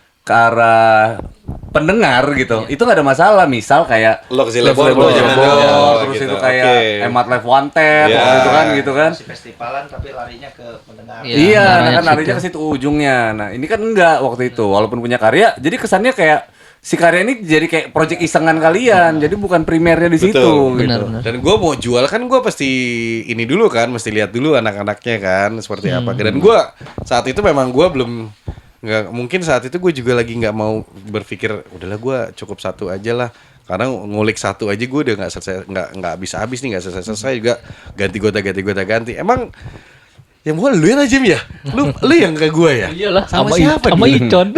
pendengar gitu. Itu nggak ada masalah. Misal kayak Lok Lok Zilebor, Zilebor, terus gitu. itu kayak Oke. Emat Live Wanted Iya. gitu kan. Festivalan tapi larinya ke pendengar. Iya, Iya, nah larinya kan ke larinya ke situ ujungnya. Nah, ini kan enggak waktu itu. Walaupun punya karya, jadi kesannya kayak si karya ini jadi kayak project isengan kalian. Jadi bukan primernya di situ Betul. gitu. Benar-benar. Dan gue mau jual kan gue pasti ini dulu kan, mesti lihat dulu anak-anaknya kan seperti apa. Dan gue saat itu memang gue belum nggak mungkin saat itu gue juga lagi nggak mau berpikir udahlah gue cukup satu aja lah, karena ngulik satu aja gue udah nggak selesai, nggak habis nih, nggak selesai juga ganti emang yang mau lu ya Jim ya, lu yang ke gue ya. Iyalah, Sama siapa sama dulu? Icon.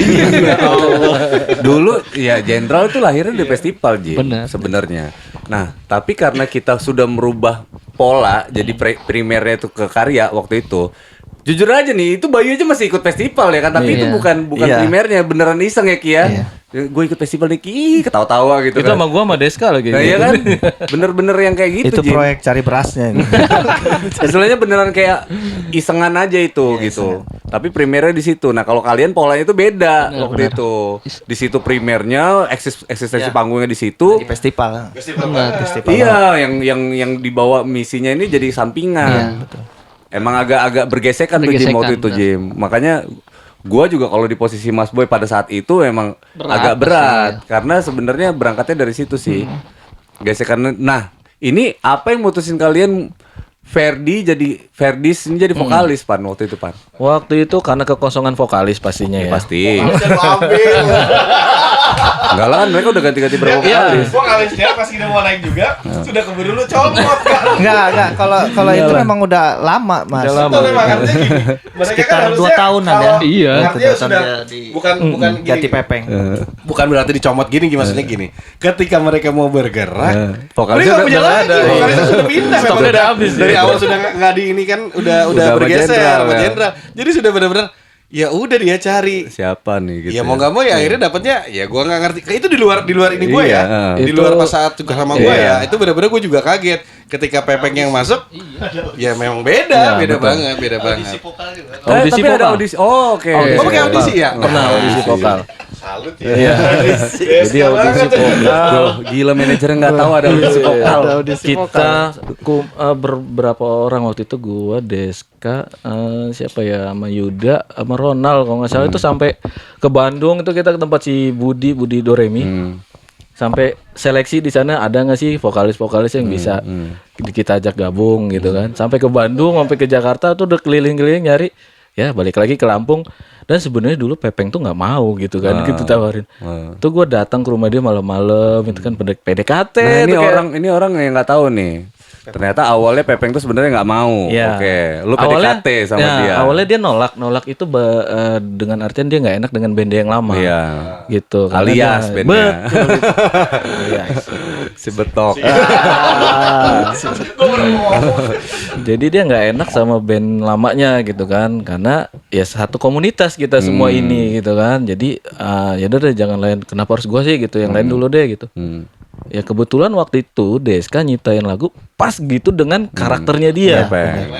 Dulu ya Jenderal itu lahirnya di festival Jim Benar. sebenarnya. Nah, tapi karena kita sudah merubah pola jadi primernya itu ke karya waktu itu. Jujur aja nih, itu Bayu aja masih ikut festival ya kan, tapi itu Iya. bukan Iya. primernya, beneran iseng ya Ki ya. Gue ikut festival nih Ki, ketawa-tawa gitu Itu kan. sama gua sama Deska lagi. Nah, iya kan? Bener-bener yang kayak gitu, Itu Jim. proyek cari berasnya ini. Istilahnya beneran kayak isengan aja itu gitu. Tapi primernya di situ. Nah, kalau kalian polanya itu beda waktu itu. Di situ primernya eksistensi panggungnya di situ. Di festival. Festival. Iya, yang dibawa misinya ini jadi sampingan. Emang agak bergesekan tuh Jim waktu itu benar. Jim. Makanya gua juga kalau di posisi Mas Boy pada saat itu emang agak berat karena sebenarnya berangkatnya dari situ sih. Gesekan. Nah, ini apa yang mutusin kalian Ferdis ini jadi vokalis Pan waktu itu Pan? Waktu itu karena kekosongan vokalis pastinya ya. Pasti. Enggak lah kan mereka udah ganti-ganti berapa vokalis. Gue kalisnya pas kita mau naik juga sudah keburu lu comot kan. Enggak. Kalau itu memang udah lama, Mas. Udah lama. Itu memang artinya gini. Mereka Sekitar kan 2 harusnya tahunan kalau ya. Iya. Artinya sudah Dia di- bukan gini. ganti pepeng. Bukan berarti dicomot gini, maksudnya gini. Ketika mereka mau bergerak, Vokalisnya mereka punya udah lagi, ada. vokalisnya sudah pindah. Stoknya memang. udah habis, Dari ya. awal sudah nggak di ini kan, udah sama bergeser Jenderal, sama ya. Jenderal. Jadi sudah benar-benar ya udah dia cari. Siapa nih gitu. Ya mau nggak mau ya akhirnya dapatnya ya gua nggak ngerti. Itu di luar ini gua Iya, ya. Di itu- luar pas saat tugas sama gua Iya. ya. Itu benar-benar gua juga kaget ketika Pepeng yang masuk. Ya memang beda banget. Audisi tapi ada vokal. audisi. Oh, oke. Oh, pakai audisi ya? Pernah audisi vokal. Salut Iya. Jadi audisi vokal. Gila manajernya nggak tahu ada audisi vokal. Kita beberapa orang waktu itu gua, Deska, siapa ya, sama Yuda, sama Ronald kalau nggak salah itu sampai ke Bandung itu kita ke tempat si Budi Doremi. Sampai seleksi di sana ada nggak sih vokalis-vokalis yang bisa kita ajak gabung gitu kan. Sampai ke Bandung, sampai ke Jakarta tuh udah keliling-keliling nyari. ya balik lagi ke Lampung. Dan sebenarnya dulu Pepeng tuh nggak mau gitu kan, gitu tawarin. Tuh gue datang ke rumah dia malam-malam, itu kan PDKT. Nah, tuh kayak- ini orang yang nggak tahu nih. Ternyata awalnya Pepeng tuh sebenarnya nggak mau. Iya. Oke, lu PDKT sama ya, dia. Awalnya dia nolak itu dengan artian dia nggak enak dengan band yang lama. Iya. Gitu. Karena Alias dia- bandnya. Betul, gitu. Alias. Si Betok. Jadi dia nggak enak sama band lamanya gitu kan, karena ya satu komunitas kita semua ini gitu kan. Jadi ya udah deh, jangan lain. Kenapa harus gua sih gitu? Yang lain dulu deh gitu. Ya kebetulan waktu itu Deska nyiptain lagu pas gitu dengan karakternya dia. Pepeng.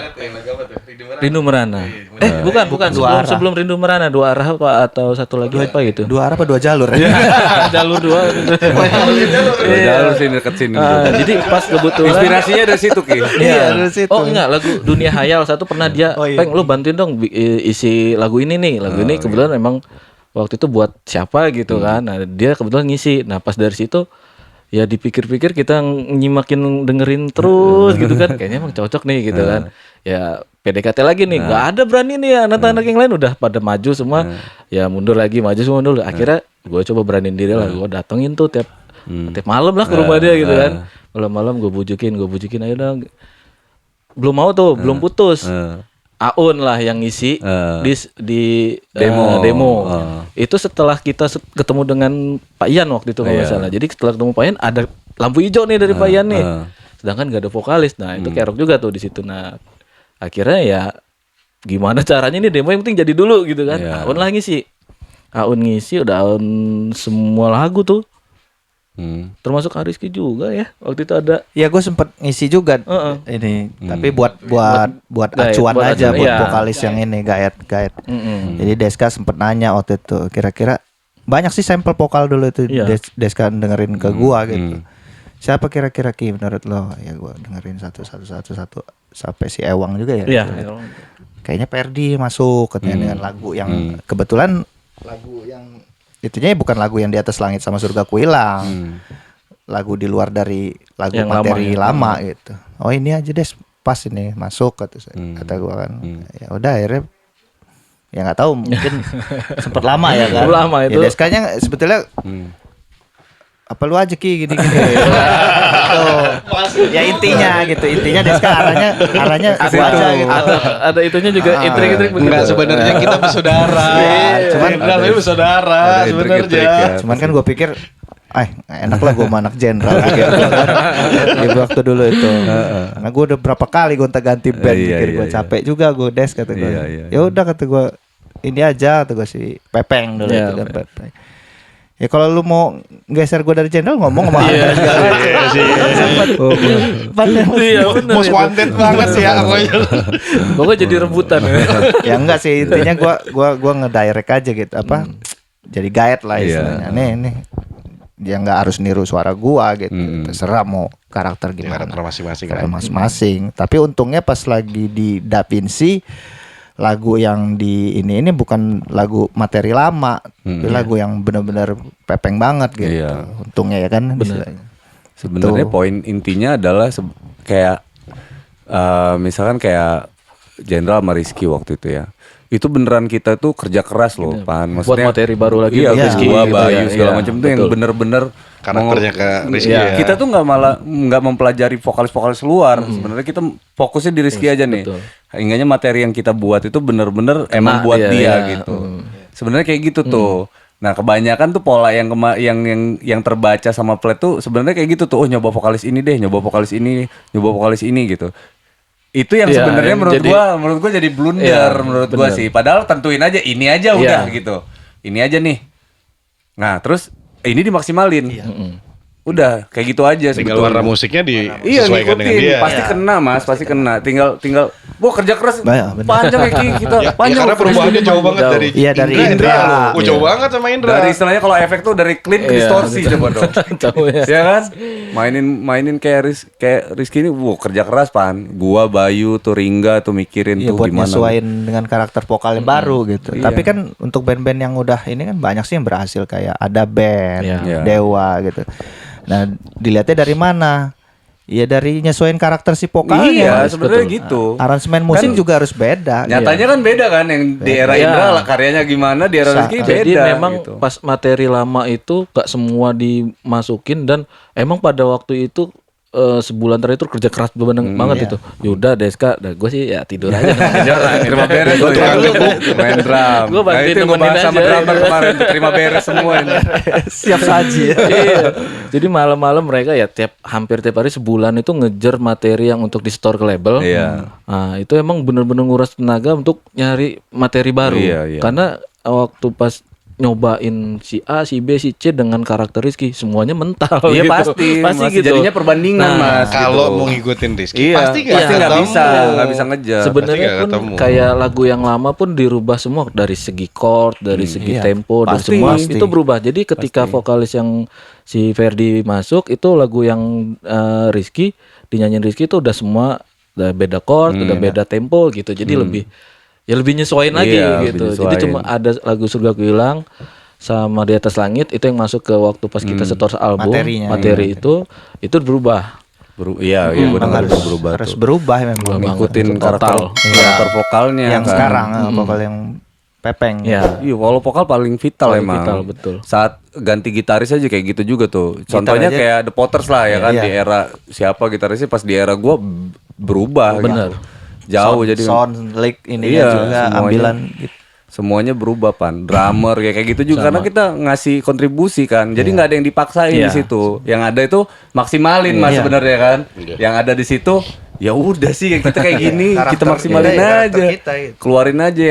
Rindu Merana. Bukan sebelum Rindu Merana, dua arah apa atau satu lagi apa gitu. 2 arah apa 2 jalur? Jalur dua. Jalur sini deket sini. Jadi pas kebetulan Inspirasinya dari situ Ki. Iya, dari situ. Oh enggak, lagu Dunia Hayal satu pernah dia, Peng lu bantuin dong isi lagu ini nih. Lagu ini kebetulan emang waktu itu buat siapa gitu kan. Nah, dia kebetulan ngisi. Nah, pas dari situ ya dipikir-pikir kita nyimakin dengerin terus gitu kan. Kayaknya emang cocok nih gitu kan. Ya PDKT lagi nih, nggak ada berani nih anak-anak yang lain udah pada maju semua. Ya mundur lagi, maju semua dulu. Akhirnya gue coba beraniin diri lah, gue datengin tuh tiap malam lah ke rumah dia gitu kan. Malam-malam gue bujukin ayo dong. Belum mau tuh, belum putus. Aun lah yang ngisi di demo. Itu setelah kita ketemu dengan Pak Ian waktu itu kalau nggak salah. Jadi setelah ketemu Pak Ian ada lampu hijau nih dari Pak Ian nih. Sedangkan gak ada vokalis. Nah itu kerok juga tuh di situ. Nah akhirnya ya gimana caranya nih demo yang penting jadi dulu gitu kan. Aun lah ngisi. Aun ngisi udah Aun semua lagu tuh. Termasuk Ariski juga ya. Waktu itu ada. Ya gue sempet ngisi juga ini, tapi buat Gaet, acuan buat aja acuan, buat iya. vokalis yang ini gaet. Jadi Deska sempet nanya waktu itu, kira-kira banyak sih sampel vokal dulu itu Iya. Deska dengerin ke gua gitu. Siapa kira-kira Ki menurut lo? Ya gua dengerin satu sampai si Ewang juga ya. Iya. Kayaknya Perdi masuk katanya dengan lagu yang kebetulan lagu yang itunya bukan lagu yang Di Atas Langit sama Surga Ku Hilang. Lagu di luar dari lagu Yang materi lama, lama gitu. Oh ini aja deh pas ini masuk kata gua kan. Ya udah akhirnya ya nggak tahu mungkin sempat lama ya kan. Lama itu. Ya Deskanya sebetulnya apa lu aja Ki gini. Ya intinya Deska arahnya aku aja gitu. Ada itunya juga intrik-intrik begitu. Enggak, sebenarnya kita bersaudara. Cuman Ini bersaudara sebenarnya. Cuman kan gue pikir enak lah gue anak jenderal gitu kan. Di waktu dulu itu. Karena gue udah berapa kali gonta-ganti band, pikir gue capek juga gue Des kata gue. Ya udah kata gue ini aja kata gue si Pepeng dulu itu kan Pepeng. Ya kalau lu mau geser gue dari jenderal ngomong sama Anda segala Iya bener. Most wanted banget sih ya pokoknya. Pokoknya jadi rebutan. Ya enggak sih, intinya gua ngedirect aja gitu apa. Jadi guide lah istilahnya. Nih dia nggak harus niru suara gua gitu. Terserah mau karakter gimana. Karakter masing-masing Karakter kan. masing-masing. Tapi untungnya pas lagi di Da Vinci lagu yang di ini bukan lagu materi lama, tapi lagu yang benar-benar Pepeng banget gitu. Iya. Untungnya ya kan. istilahnya. Sebenarnya Tuh. poin intinya adalah kayak misalkan kayak Jenderal sama Rizky waktu itu ya. Itu beneran kita tuh kerja keras loh, Pan. Buat materi baru lagi. Iya, Rizky gua, gitu Bayu ya. segala Iya, macam tuh yang betul. bener-bener Karakternya ke Rizky Iya, ya. kita tuh nggak mempelajari vokalis luar. Sebenarnya kita fokusnya di Rizky aja nih. betul. Hingganya materi yang kita buat itu bener-bener emang buat dia, dia iya. gitu. Sebenarnya kayak gitu tuh. Nah, kebanyakan tuh pola yang terbaca sama Plet tuh sebenarnya kayak gitu tuh. Oh, nyoba vokalis ini deh, nyoba vokalis ini gitu. Itu yang Iya, sebenarnya yang menurut gua jadi blunder Iya, menurut gua bener. sih. Padahal tentuin aja ini aja udah Iya. gitu. Ini aja nih. Nah, terus ini dimaksimalin. Udah kayak gitu aja Tinggal sebetulnya. warna musiknya Iya, disesuaikan dengan ngikutin. dia. Pasti kena, Mas, pasti kena. Tinggal gua kerja keras Nah, bener. panjang ya Ki, kita Ya, panjang. karena perubahannya jauh banget dari Iya, dari Indra. lu. Jauh banget sama Indra. Dari istilahnya kalau efek tuh dari clean ke Iya, distorsi betul. coba dong. Tahu ya. Ya kan? Mainin kayak Rizky ini kerja keras, Pan. Gua, Bayu, tuh Ringga tuh mikirin Iya tuh buat gimana. nyesuaiin dengan karakter vokal yang baru gitu. Tapi kan untuk band-band yang udah ini kan banyak sih yang berhasil kayak ada band, Iya. Iya. Dewa gitu. Nah dilihatnya dari mana? Ya dari nyesuaiin karakter si vokalnya. Iya, sebenarnya gitu. Aransemen musik juga harus beda. Nyatanya kan beda kan, yang di era Iya. Indra lah karyanya gimana, di era Rizky beda. Jadi memang gitu. pas materi lama itu gak semua dimasukin dan emang pada waktu itu sebulan terakhir itu kerja keras banget itu. Yaudah Deska, gue sih ya tidur aja. Terima beres tuh ya. Main drum. Gua bantuin Nah, itu yang gue nemenin bahas sama aja. drummer kemarin tuh, terima beres semua ini. Siap saji. Iya. Jadi malam-malam mereka ya hampir tiap hari sebulan itu ngejar materi yang untuk di store ke label. Iya. Nah, itu emang bener-bener nguras tenaga untuk nyari materi baru. Iya, iya. Karena waktu pas nyobain si A, si B, si C dengan karakter Rizky semuanya mental Iya gitu. pasti gitu. jadinya perbandingan Nah, mas. Kalau gitu. mau ngikutin Rizky Iya, pasti pasti nggak ketemu. bisa ngejar. Sebenarnya Pasti nggak pun ketemu. kayak lagu yang lama pun dirubah semua dari segi chord, dari segi tempo, dari Pasti, semua pasti. itu berubah. Jadi ketika vokalis yang si Ferdi masuk itu lagu yang Rizky dinyanyiin Rizky itu udah semua udah beda chord, udah beda tempo gitu. Jadi lebih nyesuaiin lagi Iya, lebih gitu. Jadi nyesuaiin. cuma ada lagu Surgaku Hilang sama Di Atas Langit itu yang masuk ke waktu pas kita setor album Materinya, materi itu berubah. Iya, iya benar harus berubah harus tuh. berubah memang. Ngikutin Total. karakter vokalnya Yang kan. sekarang vokal yang Pepeng. Ya. Iya, kalau vokal paling vital Paling emang. vital, betul. Saat ganti gitaris aja kayak gitu juga tuh. Contohnya aja. kayak The Potters lah ya kan Iya. di era siapa gitarisnya pas di era gua berubah. Bener. Gitu. Jauh jadi sound lick ininya Iya, juga semuanya. ambilan gitu. semuanya berubah pan. Drummer kayak gitu juga karena kita ngasih kontribusi kan. Jadi nggak ada yang dipaksain di Iya. situ. Yang ada itu maksimalin mas sebenarnya kan. Yang ada di situ ya udah sih yang kita kayak gini kita Karakter maksimalin kita, karakter aja. kita, gitu. Keluarin aja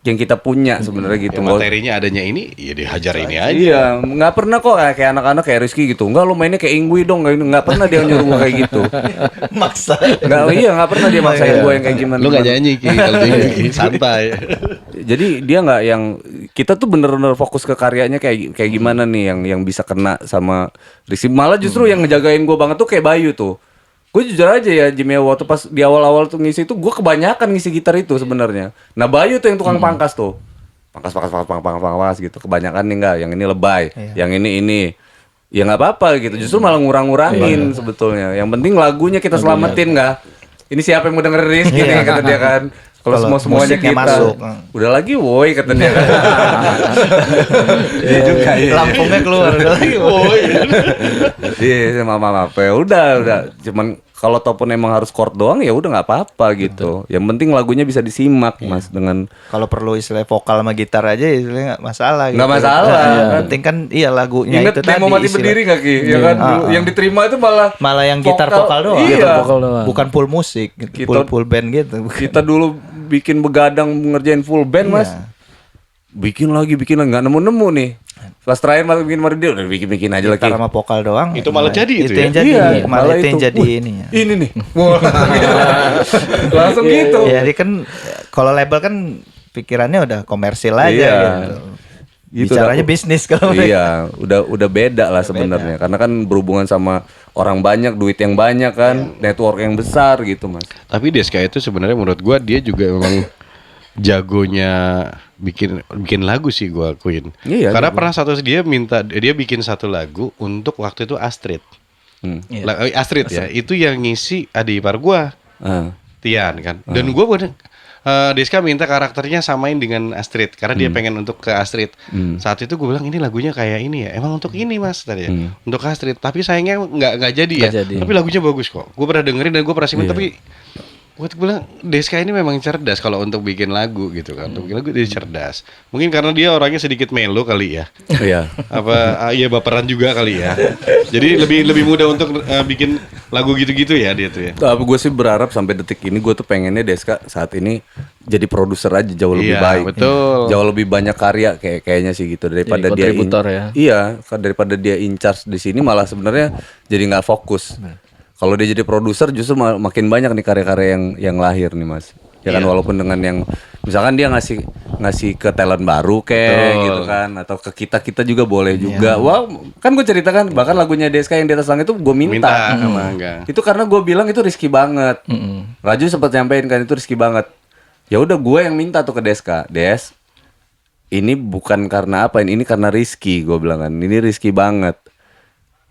yang kita punya sebenarnya gitu. Ya, Nggak- materinya adanya ini, ya dihajar ini aja. Iya, nggak pernah kok kayak anak-anak kayak Rizky gitu. Enggak, lu mainnya kayak Ingui dong. Nggak pernah dia nyuruh gua kayak gitu. Maksa. Nggak pernah dia maksain gua yang kayak gimana. Lu nggak nyanyi Ki, kalau dia Ki, santai. Jadi dia nggak yang kita tuh bener-bener fokus ke karyanya kayak gimana nih yang bisa kena sama Rizky. Malah justru yang ngejagain gua banget tuh kayak Bayu tuh. Gue jujur aja ya Jimmy waktu pas di awal-awal tuh ngisi itu gue kebanyakan ngisi gitar itu sebenarnya. Nah Bayu tuh yang tukang pangkas tuh. Pangkas gitu. Kebanyakan nih enggak, yang ini lebay, yang ini. Ya nggak apa-apa gitu. Justru malah ngurang-ngurangin sebetulnya. Yang penting lagunya kita selamatin nggak. Ini siapa yang mau denger Rizky nih kata dia kan. Kalau semuanya musiknya kita masuk. udah lagi woi kata dia kan. Iya juga ya. Lampungnya keluar udah lagi. Iya, maaf ya udah. Cuman kalau ataupun emang harus chord doang ya udah nggak apa-apa gitu. Yang penting lagunya bisa disimak mas dengan Kalau perlu istilah vokal sama gitar aja istilahnya nggak masalah gitu. Nggak masalah, Yang kan. penting kan iya lagunya inget itu demo tadi mati istilah. berdiri nggak Ki? Ya kan dulu yang diterima itu malah Malah yang gitar vokal doang. Iya. Gitar vokal doang. Bukan full musik, gitu. Kita- full band gitu. Kita dulu bikin begadang ngerjain full band mas. Bikin lagi nggak nemu nih. Pas terakhir malah bikin dia udah bikin aja lagi. Gitar sama vokal doang. Itu malah jadi itu ya? yang jadi. Iya, malah itu yang itu. jadi Wih, ini ya. Ini nih. Langsung gitu. Ya, jadi kan kalau label kan pikirannya udah komersil aja Iya. gitu. Gitu Bicaranya dah. bisnis kalau mereka. Iya, udah beda lah sebenarnya. Karena kan berhubungan sama orang banyak, duit yang banyak kan, network yang besar gitu, Mas. Tapi Deska itu sebenarnya menurut gua dia juga memang jagonya bikin lagu sih gua akuin. Iya, Karena jago. pernah dia bikin satu lagu untuk waktu itu Astrid. Astrid ya, itu yang ngisi adik ipar gua, Ah. Tian kan. Dan gua bener Deska minta karakternya samain dengan Astrid karena dia pengen untuk ke Astrid. Saat itu gue bilang ini lagunya kayak ini ya. Emang untuk ini Mas tadi ya. Untuk Astrid. Tapi sayangnya nggak jadi ya. Nggak jadi. Tapi lagunya bagus kok. Gue pernah dengerin dan gue pernah simak tapi gue bilang Deska ini memang cerdas kalau untuk bikin lagu gitu kan. Untuk bikin lagu dia cerdas. Mungkin karena dia orangnya sedikit melo kali ya. Iya. Iya baperan juga kali ya. Jadi lebih mudah untuk bikin lagu gitu-gitu ya dia tuh ya. Tapi gue sih berharap sampai detik ini gue tuh pengennya Deska saat ini jadi produser aja jauh lebih Iya, baik. betul. Jauh lebih banyak karya kayaknya sih gitu daripada Jadi dia kontributor ya. Iya, daripada dia in charge di sini malah sebenarnya jadi nggak fokus. Kalau dia jadi produser justru makin banyak nih karya-karya yang lahir nih Mas. Ya kan walaupun dengan yang misalkan dia ngasih ke talent baru kayak gitu kan atau ke kita juga boleh juga. Wah, kan gue ceritakan bahkan lagunya Deska yang Di Atas Langit itu gue minta. Sama enggak. Itu karena gue bilang itu risky banget. Raju sempat nyampein kan itu risky banget. Ya udah gue yang minta tuh ke Deska, Des. Ini bukan karena apa, ini karena risky gue bilang kan. Ini risky banget.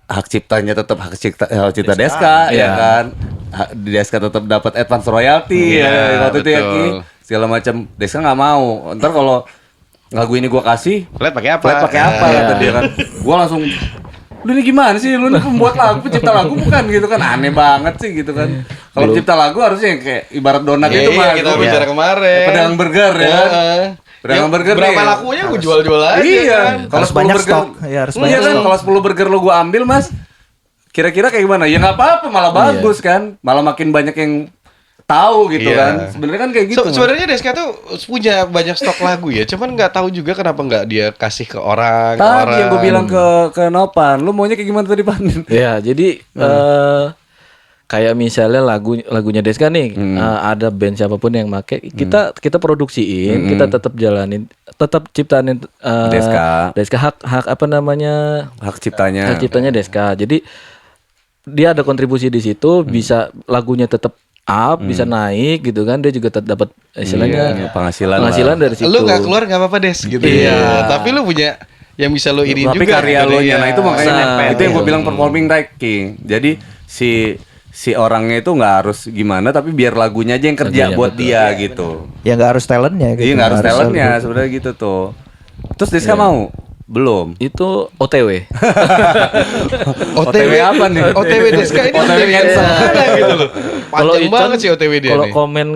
hak ciptanya tetap hak cipta Deska ya kan. Deska tetap dapat advance royalty ya waktu itu ya Ki. Segala macam Deska nggak mau. Ntar kalau lagu ini gua kasih, Flat pakai apa? kata dia kan. Gua langsung lu ini gimana sih? Lu ini pembuat lagu, pencipta lagu bukan gitu kan. Aneh banget sih gitu kan. Kalau pencipta lagu harusnya yang kayak ibarat donat itu mah. Kita bicara kemarin. Pedagang burger ya kan. Pedagang burger berapa nih. lakunya gue jual-jual aja. Iya. Kan? Kalau Harus banyak stok. Ya, harus banyak kan stok. kalau 10 burger lo gua ambil Mas, kira-kira kayak gimana? Ya nggak apa-apa, malah bagus kan. Malah makin banyak yang tahu gitu kan. Sebenarnya kan kayak gitu. Sebenarnya Deska tuh punya banyak stok lagu ya, cuman nggak tahu juga kenapa nggak dia kasih ke orang. Tadi yang gue bilang ke Nopan, lu maunya kayak gimana tadi Pan? Ya, jadi kayak misalnya lagunya Deska nih, ada band siapapun yang make, kita produksiin, kita tetap jalanin, tetap ciptain Deska hak apa namanya? hak ciptanya. Hak ciptanya Deska. Jadi dia ada kontribusi di situ, bisa lagunya tetap up, bisa naik gitu kan. Dia juga tetap dapat istilahnya penghasilan dari situ. Lu nggak keluar nggak apa-apa Des gitu. Iya. Tapi lu punya yang bisa lu ini Tapi juga. karya lo nya, nah itu makanya itu yang gue Iya. bilang performing ranking. Jadi si orangnya itu nggak harus gimana, tapi biar lagunya aja yang kerja Lagunya, buat betul. dia gitu. Ya nggak harus talentnya gitu. Iya nggak harus talentnya harus- sebenarnya gitu tuh. Terus Deska mau? Belum. Itu OTW. OTW apa nih? OTW Deska ini OTW OTW cancel. mana gitu loh. Panjang Ican, banget sih OTW dia Kalau nih. komen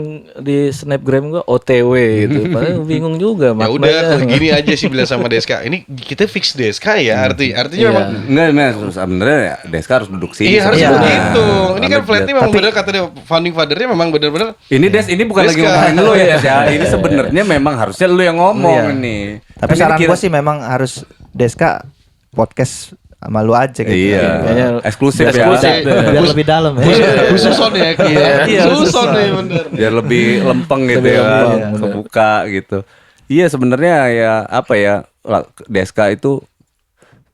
di snapgram gua OTW gitu. Padahal bingung juga Ya udah maknanya. gini aja sih bilang sama Deska. Ini kita fix Deska ya artinya Iya. memang Enggak, sebenarnya ya, Deska harus duduk sini. iya harus Iya. begitu. Ini kan Ambil Flatty jet. memang bener kata dia founding father-nya memang bener-bener Ini ini bukan lagi Deska. ngomongin lu ya, Des ya. Ini sebenarnya memang harusnya lu yang ngomong Iya. ini. Tapi Kan saran ini gue sih memang harus Deska podcast sama lu aja gitu. Iya, Kayaknya eksklusif ya. Biar lebih dalam ya. khusus on ya khusus on ya bener. Biar lebih lempeng gitu Lebih ya, lempeng, kan, bener. kebuka gitu. Iya sebenarnya ya apa ya, Deska itu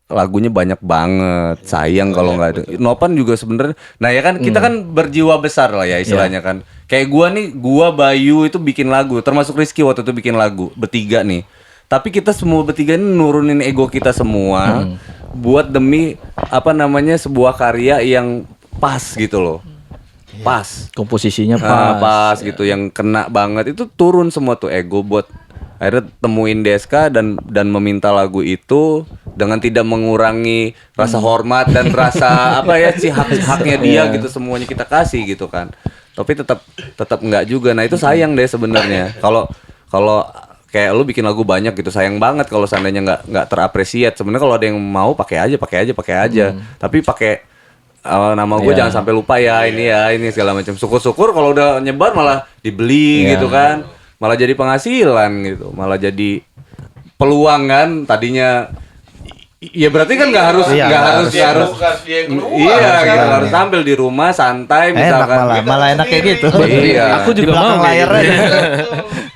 lagunya banyak banget. Sayang kalau nggak ada. Nopan juga sebenarnya. Nah ya kan kita kan berjiwa besar lah ya istilahnya kan. Kayak gua Bayu itu bikin lagu, termasuk Rizky waktu itu bikin lagu bertiga nih. Tapi kita semua bertiga ini nurunin ego kita semua buat demi apa namanya sebuah karya yang pas gitu loh. Pas. Komposisinya Pas gitu yang kena banget itu turun semua tuh ego buat akhirnya temuin Deska dan meminta lagu itu dengan tidak mengurangi rasa hormat dan rasa apa ya sih haknya dia gitu semuanya kita kasih gitu kan. Tapi tetap enggak juga. Nah itu sayang deh sebenarnya. Kalau kayak lu bikin lagu banyak gitu sayang banget kalau seandainya nggak terapresiat. Sebenarnya kalau ada yang mau pakai aja. Tapi pakai nama gue jangan sampai lupa ya ini segala macam. Syukur-syukur kalau udah nyebar malah dibeli gitu kan. Malah jadi penghasilan gitu. Malah jadi peluang kan tadinya. Ya berarti kan nggak harus Iya, harus dia gitu, harus tampil di rumah santai Enak misalkan. malah enak kayak gitu. Iya. Aku juga Di belakang mau layar kayak gitu. aja.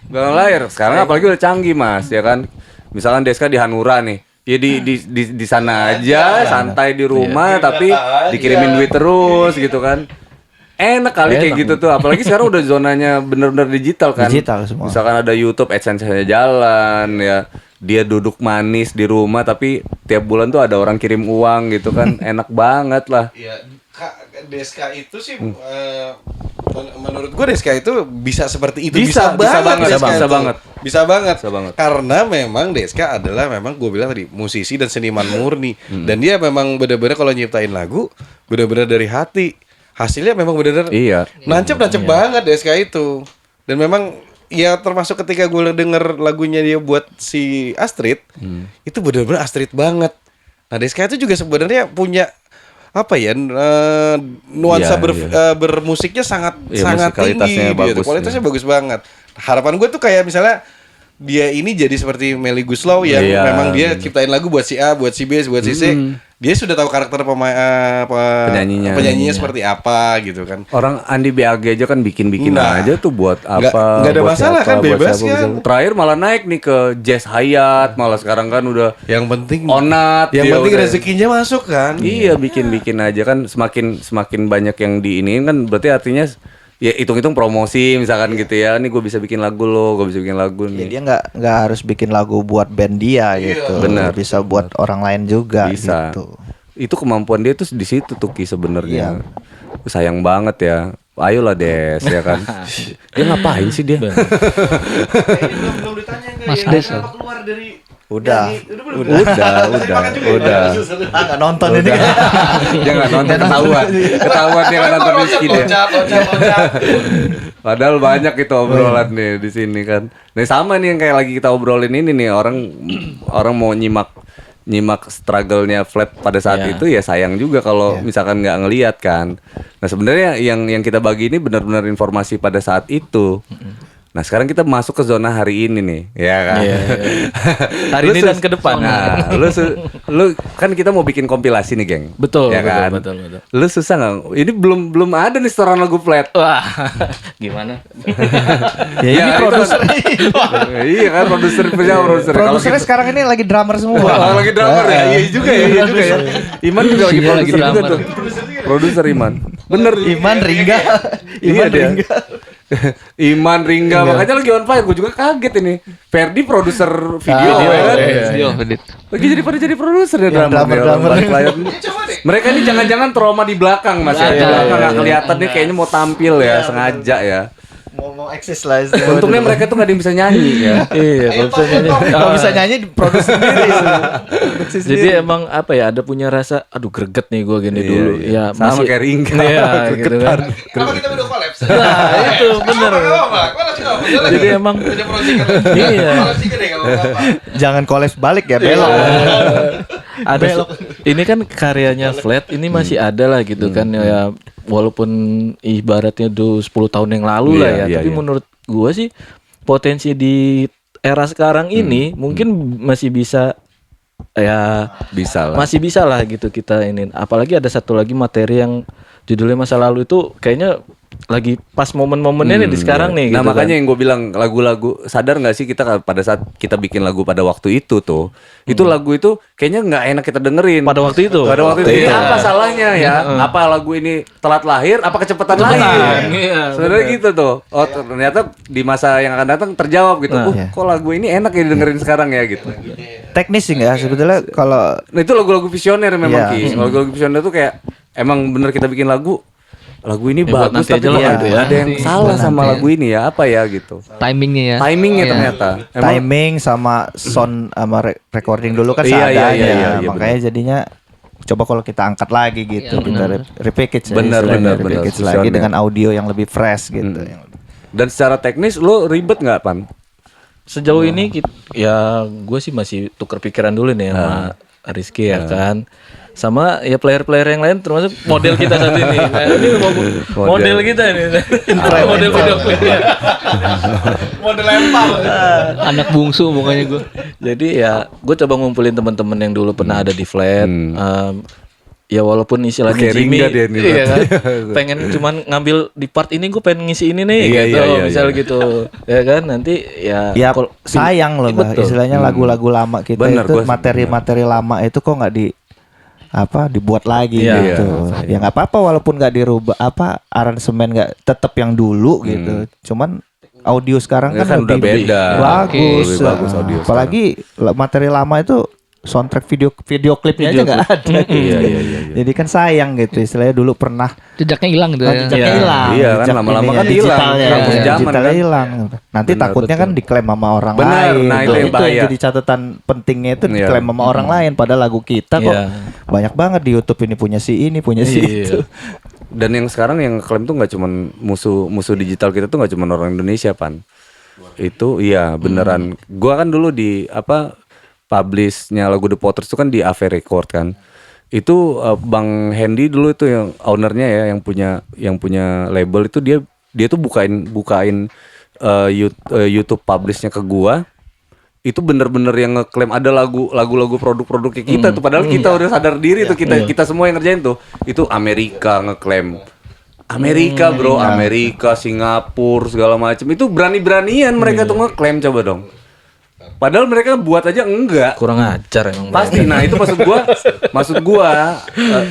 Belakang layar. Sekarang apalagi udah canggih Mas, ya kan. Misalkan Deska di Hanura nih. Ya di sana aja, santai di rumah tapi dikirimin duit terus gitu kan. Enak kali kayak gitu tuh. Apalagi sekarang udah zonanya bener-bener digital kan. Digital semua. Misalkan ada YouTube AdSense-nya jalan ya. Dia duduk manis di rumah tapi tiap bulan tuh ada orang kirim uang gitu kan. Enak banget lah. Ya, Deska itu sih menurut gue Deska itu bisa seperti itu. Bisa banget, Deska bisa itu. banget. Bisa banget. Bisa banget. Karena memang Deska adalah memang gue bilang tadi musisi dan seniman murni. Dan dia memang benar-benar kalau nyiptain lagu benar-benar dari hati. Hasilnya memang benar-benar Iya. nancep banget Deska itu. Dan memang ya termasuk ketika gue denger lagunya dia buat si Astrid, itu benar-benar Astrid banget. Nah Deska itu juga sebenarnya punya apa ya nuansa bermusiknya sangat Iya, sangat musikalitasnya tinggi, bagus, gitu. Kualitasnya ya. bagus banget. Harapan gue tuh kayak misalnya dia ini jadi seperti Melly Guslow yang Iya, memang dia ciptain lagu buat si A, buat si B, buat si C. Dia sudah tahu karakter penyanyinya seperti apa gitu kan. Orang Andi BAG aja kan bikin Nah, aja tuh buat nggak apa? ada buat masalah siapa, kan, buat bebas siapa, kan. bisa. Terakhir malah naik nih ke Jazz Hayat, malah sekarang kan udah Yang penting Onat. yang dia penting udah- rezekinya masuk kan. Iya, bikin aja kan semakin banyak yang diiniin kan berarti artinya ya hitung-hitung promosi misalkan gitu ya. Nih gue bisa bikin lagu lo, gue bisa bikin lagu Ya, nih. dia nggak harus bikin lagu buat band dia gitu. Benar. Bisa buat orang lain juga Bisa. gitu. itu kemampuan dia tuh di situ tuh Ki sebenarnya. Sayang banget ya. Ayolah Des ya kan. Dia ngapain sih dia? belum ditanya Mas Des. keluar dari Udah. Udah. Nggak nonton ini. Dia nggak nonton ketahuan dia nggak nonton Rizky dia. Padahal banyak itu obrolan nih di sini kan. Nah sama nih yang kayak lagi kita obrolin ini nih orang mau nyimak struggle-nya Flat pada saat itu ya sayang juga kalau misalkan nggak ngelihat kan. Nah sebenarnya yang kita bagi ini benar-benar informasi pada saat itu. Nah sekarang kita masuk ke zona hari ini nih, ya kan? Hari ini dan ke depan. Nah, lu kan kita mau bikin kompilasi nih, geng. Betul, ya kan? betul. Lu susah nggak? Ini belum ada nih setoran lagu Flat. Wah, gimana? Ya ini produser. Iya kan produser. Produsernya sekarang ini lagi drummer semua. Lagi drummer ya? Iya juga ya. Iman juga lagi produser juga tuh. Produser Iman. Bener. Iman Ringga. Iya dia. Iman Ringga makanya lagi on fire. Gue juga kaget ini. Ferdi produser video ya kan? Video edit. Lagi jadi produser ya drummer. Mereka ini jangan-jangan trauma di belakang Mas ya. Di belakang nggak kelihatan nih kayaknya mau tampil ya sengaja ya. Mau eksis lah. Untungnya mereka tuh nggak ada yang bisa nyanyi ya. Iya, Kalau bisa nyanyi produksi sendiri. Jadi emang apa ya? Ada punya rasa, aduh greget nih gue gini dulu. Ya Sama kayak Ringga. Iya, gitu kan. Kenapa kita udah collapse? Nah, itu bener. Jadi emang iya. Jangan kolaps balik ya belok. Ada ini kan karyanya Flat ini masih ada lah gitu kan ya, walaupun ibaratnya 10 tahun yang lalu lah ya, tapi menurut gua sih potensi di era sekarang ini mungkin masih bisa ya, masih bisa lah gitu kita ini. Apalagi ada satu lagi materi yang judulnya masa lalu itu kayaknya lagi pas momen-momennya nih di sekarang nih. Nah gitu makanya kan. yang gue bilang lagu-lagu, sadar nggak sih kita pada saat kita bikin lagu pada waktu itu tuh, itu lagu itu kayaknya nggak enak kita dengerin. Pada waktu itu. Ini apa salahnya ya? Apa lagu ini telat lahir? Apa kecepatan lahir? Iya, Sebenarnya gitu tuh. Oh ternyata di masa yang akan datang terjawab gitu. Kok lagu ini enak ya didengerin sekarang ya gitu. Teknis sih nggak sebetulnya kalau Nah itu lagu-lagu visioner memang Ki. Lagu-lagu visioner tuh kayak emang bener kita bikin lagu ini buat bagus nanti tapi aja lah kok gitu ya. ada yang salah sama lagu ini ya apa ya gitu. Timingnya ya. Timingnya ternyata. Emang timing sama sound sama recording dulu kan Iya, seadanya. iya, Makanya jadinya coba kalau kita angkat lagi gitu, kita repackage ya, Benar, istilahnya, benar, repackage benar. lagi Visioner. dengan audio yang lebih fresh gitu. dan secara teknis lo ribet nggak Pan? Sejauh ini ya gue sih masih tuker pikiran dulu nih sama Rizky ya kan. Sama ya player-player yang lain termasuk model kita saat ini. Nah, ini model kita ini. Model video klipnya. Model lempar. Anak bungsu pokoknya gue. Jadi ya gue coba ngumpulin teman-teman yang dulu pernah ada di Flat. Ya walaupun istilahnya Kayak Jimmy Ringga dia nih, iya kan, pengen cuman ngambil di part ini gue pengen ngisi ini nih gitu misal gitu ya kan nanti ya sayang loh Mbak, istilahnya lagu-lagu lama kita Bener, itu materi-materi lama itu kok nggak dibuat lagi gitu. Ya nggak apa-apa walaupun nggak dirubah aransemen nggak tetap yang dulu gitu. Cuman audio sekarang Ya kan kan udah lebih beda. bagus. Lebih bagus audio Apalagi materi lama itu soundtrack video klipnya aja nggak ada. Iya. Jadi kan sayang gitu istilahnya dulu pernah Jejaknya hilang gitu ya. jejaknya hilang. Iya kan, Jejak lama-lama ininya, kan hilang. digitalnya, Hapus zaman digitalnya kan. hilang. Nanti Benar, takutnya kan diklaim sama orang Benar, lain. nah, itu yang bahaya. jadi catatan pentingnya itu Iya. diklaim sama orang lain. Padahal lagu kita kok Iya. banyak banget di YouTube ini punya si itu. Dan yang sekarang yang klaim tuh nggak cuman musuh digital kita tuh nggak cuman orang Indonesia Pan. Itu iya beneran. Gua kan dulu di publishnya lagu The Potters itu kan di AV Record kan. Itu Bang Hendy dulu itu yang ownernya ya yang punya label itu dia tuh bukain YouTube publishnya ke gua. Itu bener-bener yang ngeklaim ada lagu-lagu produk-produknya kita tuh padahal kita udah sadar diri tuh kita semua yang ngerjain tuh. Itu Amerika ngeklaim. Amerika bro, Amerika, Singapura segala macam. Itu berani-beranian mereka tuh ngeklaim coba dong. Padahal mereka buat aja enggak. Kurang ajar emang. Pasti. Nah, itu maksud gua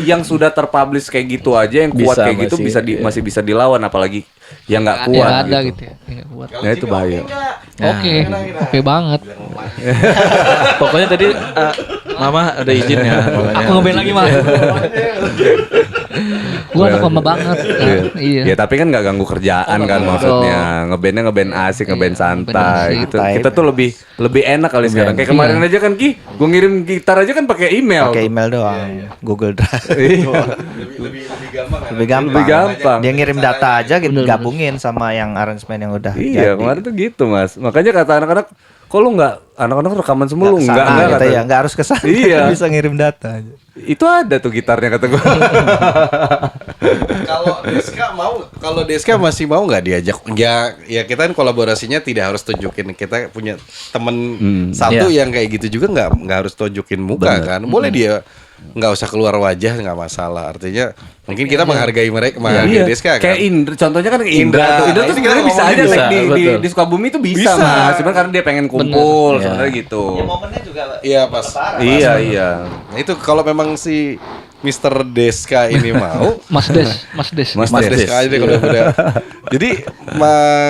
yang sudah terpublish kayak gitu aja yang kuat Bisa, kayak gitu masih bisa dilawan, apalagi yang nggak kuat Ya ada gitu. gitu ya. Yang nggak kuat. Nah, itu bahaya. Oke banget. Pokoknya tadi Mama ada izin ya. Aku ngeband lagi mah. Gua anak mama banget. Iya. Ya tapi kan nggak ganggu kerjaan kan maksudnya. Ngebandnya ngeband asik, ngeband santai gitu. Kita tuh lebih enak kali sekarang. Kayak kemarin aja kan Ki, gua ngirim gitar aja kan pakai email. Pakai email doang. Google Drive. Lebih gampang. Dia ngirim data aja gitu, gabungin sama yang aransemen yang udah Iya, jadi. kemarin tuh gitu, Mas. Makanya kata anak-anak, kok lu anak-anak rekaman semua lu enggak gitu kata. ya, enggak harus ke sana. Iya. Bisa ngirim data aja. Itu ada tuh gitarnya kata gua. Kalau Deska masih mau nggak diajak? Ya kita kan kolaborasinya tidak harus tunjukin, kita punya temen satu yang kayak gitu juga nggak harus tunjukin muka kan, boleh dia nggak usah keluar wajah, nggak masalah. Artinya mungkin kita menghargai mereka, menghargai Deska kan. Kayak Indra, contohnya kan kayak Indra tuh. Indra tuh Ini sebenarnya kita bisa aja ngomongin like bisa, di Sukabumi itu bisa, Bisa. Mas. Cuman karena dia pengen kumpul Bener. sebenarnya gitu. Momennya juga Iya pas. Iya. Nah itu kalau memang si Mr. Deska ini mau, Mas Des. Mas Mas Des. Deska aja deh kalau udah. Jadi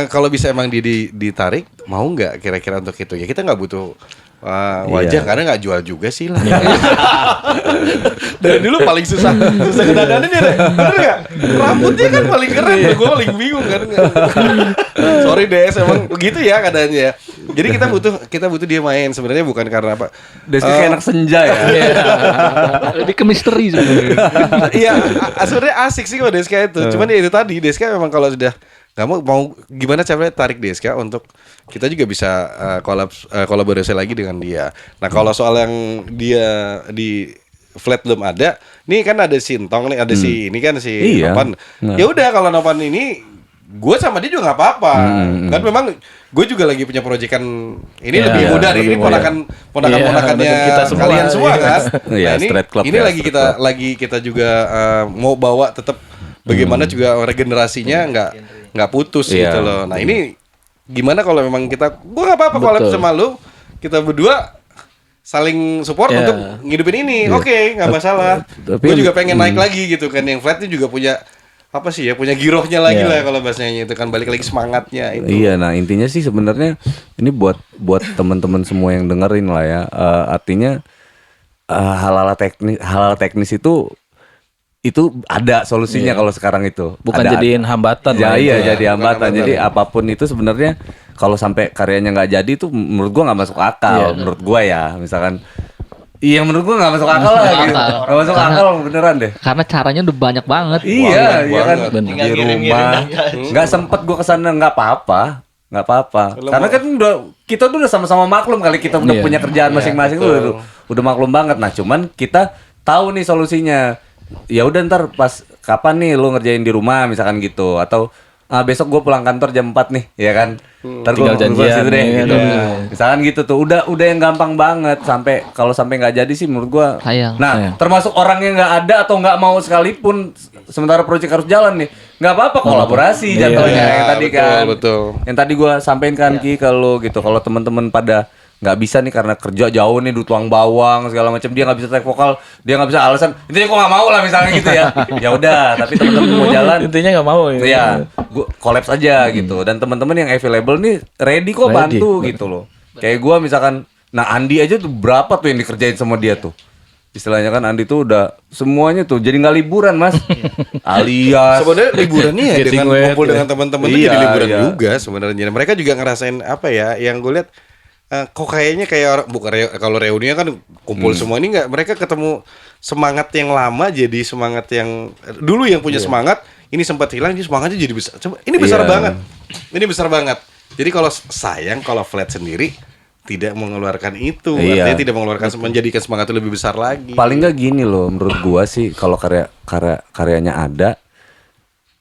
kalau bisa emang ditarik, mau nggak kira-kira untuk itu? Ya kita nggak butuh wajah karena nggak jual juga sih lah. Dari dulu paling susah kedandannya dia deh. Bener nggak? Rambutnya kan paling keren, gue paling bingung kan. Sorry Des, emang begitu ya keadaannya. Jadi kita butuh dia main sebenarnya bukan karena apa. Deska kayak anak senja ya. Lebih ke misteri sebenarnya. Iya, sebenarnya asik sih kalau Deska itu. Cuman ya itu tadi, Deska memang kalau sudah nggak mau gimana caranya tarik Deska untuk kita juga bisa kolaborasi lagi dengan dia. Nah kalau soal yang dia di flat belum ada, nih kan ada si Entong nih, ada si ini kan si Iya. Nopan. Ya udah kalau Nopan ini gue sama dia juga nggak apa-apa. Kan memang gue juga lagi punya proyekan ini Ya, lebih mudah nih, lebih ini mudah. ponakan-ponakannya Kita semua. kalian semua kan. Iya, Nah, Straight Club ini ya, lagi Straight kita juga mau bawa tetap bagaimana juga regenerasinya nggak putus Iya. gitu loh. Nah ini gimana kalau memang gue nggak apa-apa kalau Betul. sama lu, kita berdua saling support Ya. untuk ngidupin ini. Oke, nggak masalah. Tapi- Gue juga pengen naik lagi gitu kan. Yang flat itu juga punya apa sih ya, punya girohnya lagi lah kalau bahasanya itu kan, balik lagi semangatnya itu. Iya, nah intinya sih sebenarnya ini buat teman-teman semua yang dengerin lah ya. Artinya hal-hal teknis itu ada solusinya kalau sekarang itu. Bukan Ada- jadiin hambatan Ya lah iya itu. jadi hambatan. Jadi apapun itu sebenarnya kalau sampai karyanya nggak jadi itu menurut gua nggak masuk akal. Menurut gua ya, misalkan. Iya menurut gua nggak masuk akal lah. Masuk Gitu. akal. Nggak masuk akal beneran deh. Karena caranya udah banyak banget. Iya, iya kan Bener. di rumah. Nggak sempet gua kesana nggak apa-apa. Karena kan kita tuh udah sama-sama maklum kali, kita udah Iya. punya kerjaan masing-masing tuh udah maklum banget. Nah, cuman kita tahu nih solusinya. Ya udah ntar pas kapan nih lu ngerjain di rumah misalkan gitu, atau besok gue pulang kantor jam 4 nih, ya kan? Ntar gue Tinggal janjian situ deh, nih, gitu. kan. Misalkan gitu tuh, udah yang gampang banget. Kalau sampai nggak jadi sih menurut gue. Sayang. Nah, termasuk orang yang nggak ada atau nggak mau sekalipun, sementara proyek harus jalan nih, nggak apa-apa kolaborasi jatuhnya Iya, yang tadi betul, kan. betul. Yang tadi gue sampein kan Ki kalau gitu, kalau teman-teman pada nggak bisa nih karena kerja jauh nih di tuang bawang segala macam, dia nggak bisa take vokal, dia nggak bisa alasan intinya gue nggak mau lah misalnya gitu ya. Ya udah, tapi teman-teman mau jalan Intinya nggak mau ya. ya gue kolaps aja gitu, dan teman-teman yang available nih ready kok Ready. bantu gitu loh. Kayak gue misalkan, nah Andi aja tuh berapa tuh yang dikerjain sama dia tuh, istilahnya kan Andi tuh udah semuanya tuh jadi nggak liburan mas. Alias Sebenarnya liburannya ya Getting dengan wet, kumpul ya. dengan teman-teman tuh Iya, jadi liburan iya. juga sebenarnya. Mereka juga ngerasain apa ya? Yang gue lihat kok kayaknya kayak orang bukan kalau reuninya kan kumpul semua, ini nggak, mereka ketemu semangat yang lama jadi semangat yang dulu yang punya semangat ini sempat hilang, jadi semangatnya jadi besar. Coba ini besar Iya. banget. Ini besar banget. Jadi kalau sayang kalau flat sendiri tidak mengeluarkan itu, Iya. artinya tidak mengeluarkan menjadikan semangat itu lebih besar lagi. paling nggak gini loh menurut gua sih, kalau karyanya ada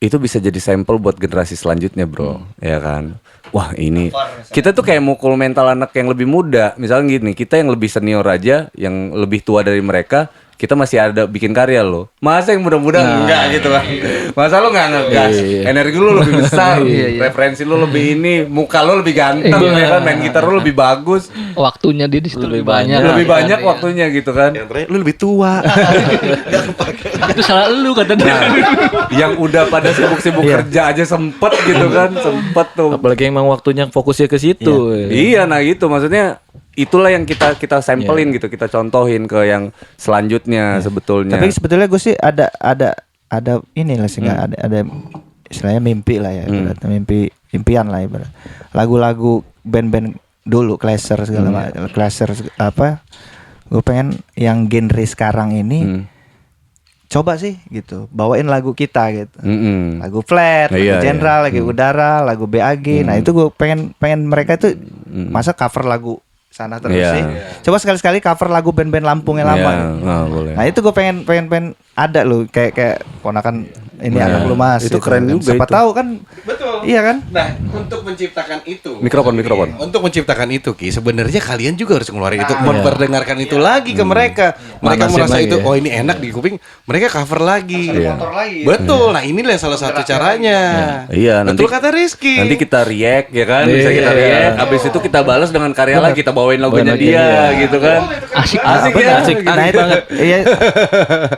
itu bisa jadi sampel buat generasi selanjutnya bro, ya kan. wah ini kita tuh kayak mukul mental anak yang lebih muda. Misalnya gini, kita yang lebih senior aja, yang lebih tua dari mereka, kita masih ada bikin karya loh. Masa yang muda-muda enggak gitu kan? Masa lo nggak ngegas? Energi lo lebih besar, referensi lo lebih ini, muka lo lebih ganteng, ya kan? Main gitar lo lebih bagus, Waktunya dia di situ lebih banyak. lebih banyak waktunya gitu kan? Yang terakhir, lu lebih tua. Itu salah lu kata dia. Yang udah pada sibuk-sibuk kerja aja sempet gitu kan? Sempet tuh. Apalagi emang waktunya fokusnya ke situ. Iya, nah gitu maksudnya. Itulah yang kita sampelin gitu, kita contohin ke yang selanjutnya sebetulnya. Tapi sebetulnya gue sih ada ini lah sih nggak ada istilahnya mimpi lah ya, ibaratnya impian lah ibarat. Lagu-lagu band-band dulu Clasher segala macam, Clasher apa? Gue pengen yang genre sekarang ini coba sih gitu, bawain lagu kita gitu. Lagu Flat, lagu General, lagu Udara, lagu BAG. Nah, itu gue pengen mereka tuh masa cover lagu sana terus sih. Coba sekali-sekali cover lagu band-band Lampung yang lama. Boleh. Nah, itu gue pengen ada loh kayak ponakan ini anak lu Mas. Itu gitu keren kan. juga Siapa itu. tahu kan. Betul. Iya kan? Nah, untuk menciptakan itu. Mikrofon. Untuk menciptakan itu, Ki, sebenarnya kalian juga harus ngeluarin itu, memperdengarkan itu lagi ke mereka. Mereka Manasin merasa lagi itu, ya. oh ini enak di kuping, mereka cover lagi. Motor lagi. Betul. Nah, inilah salah satu caranya. Iya, nanti Betul kata Rizky. Nanti kita react ya kan, bisa kita react. Habis itu kita balas dengan karya lagi, kita bawain lagunya dia gitu kan. Asik ya. asik Nah, itu banget. Iya.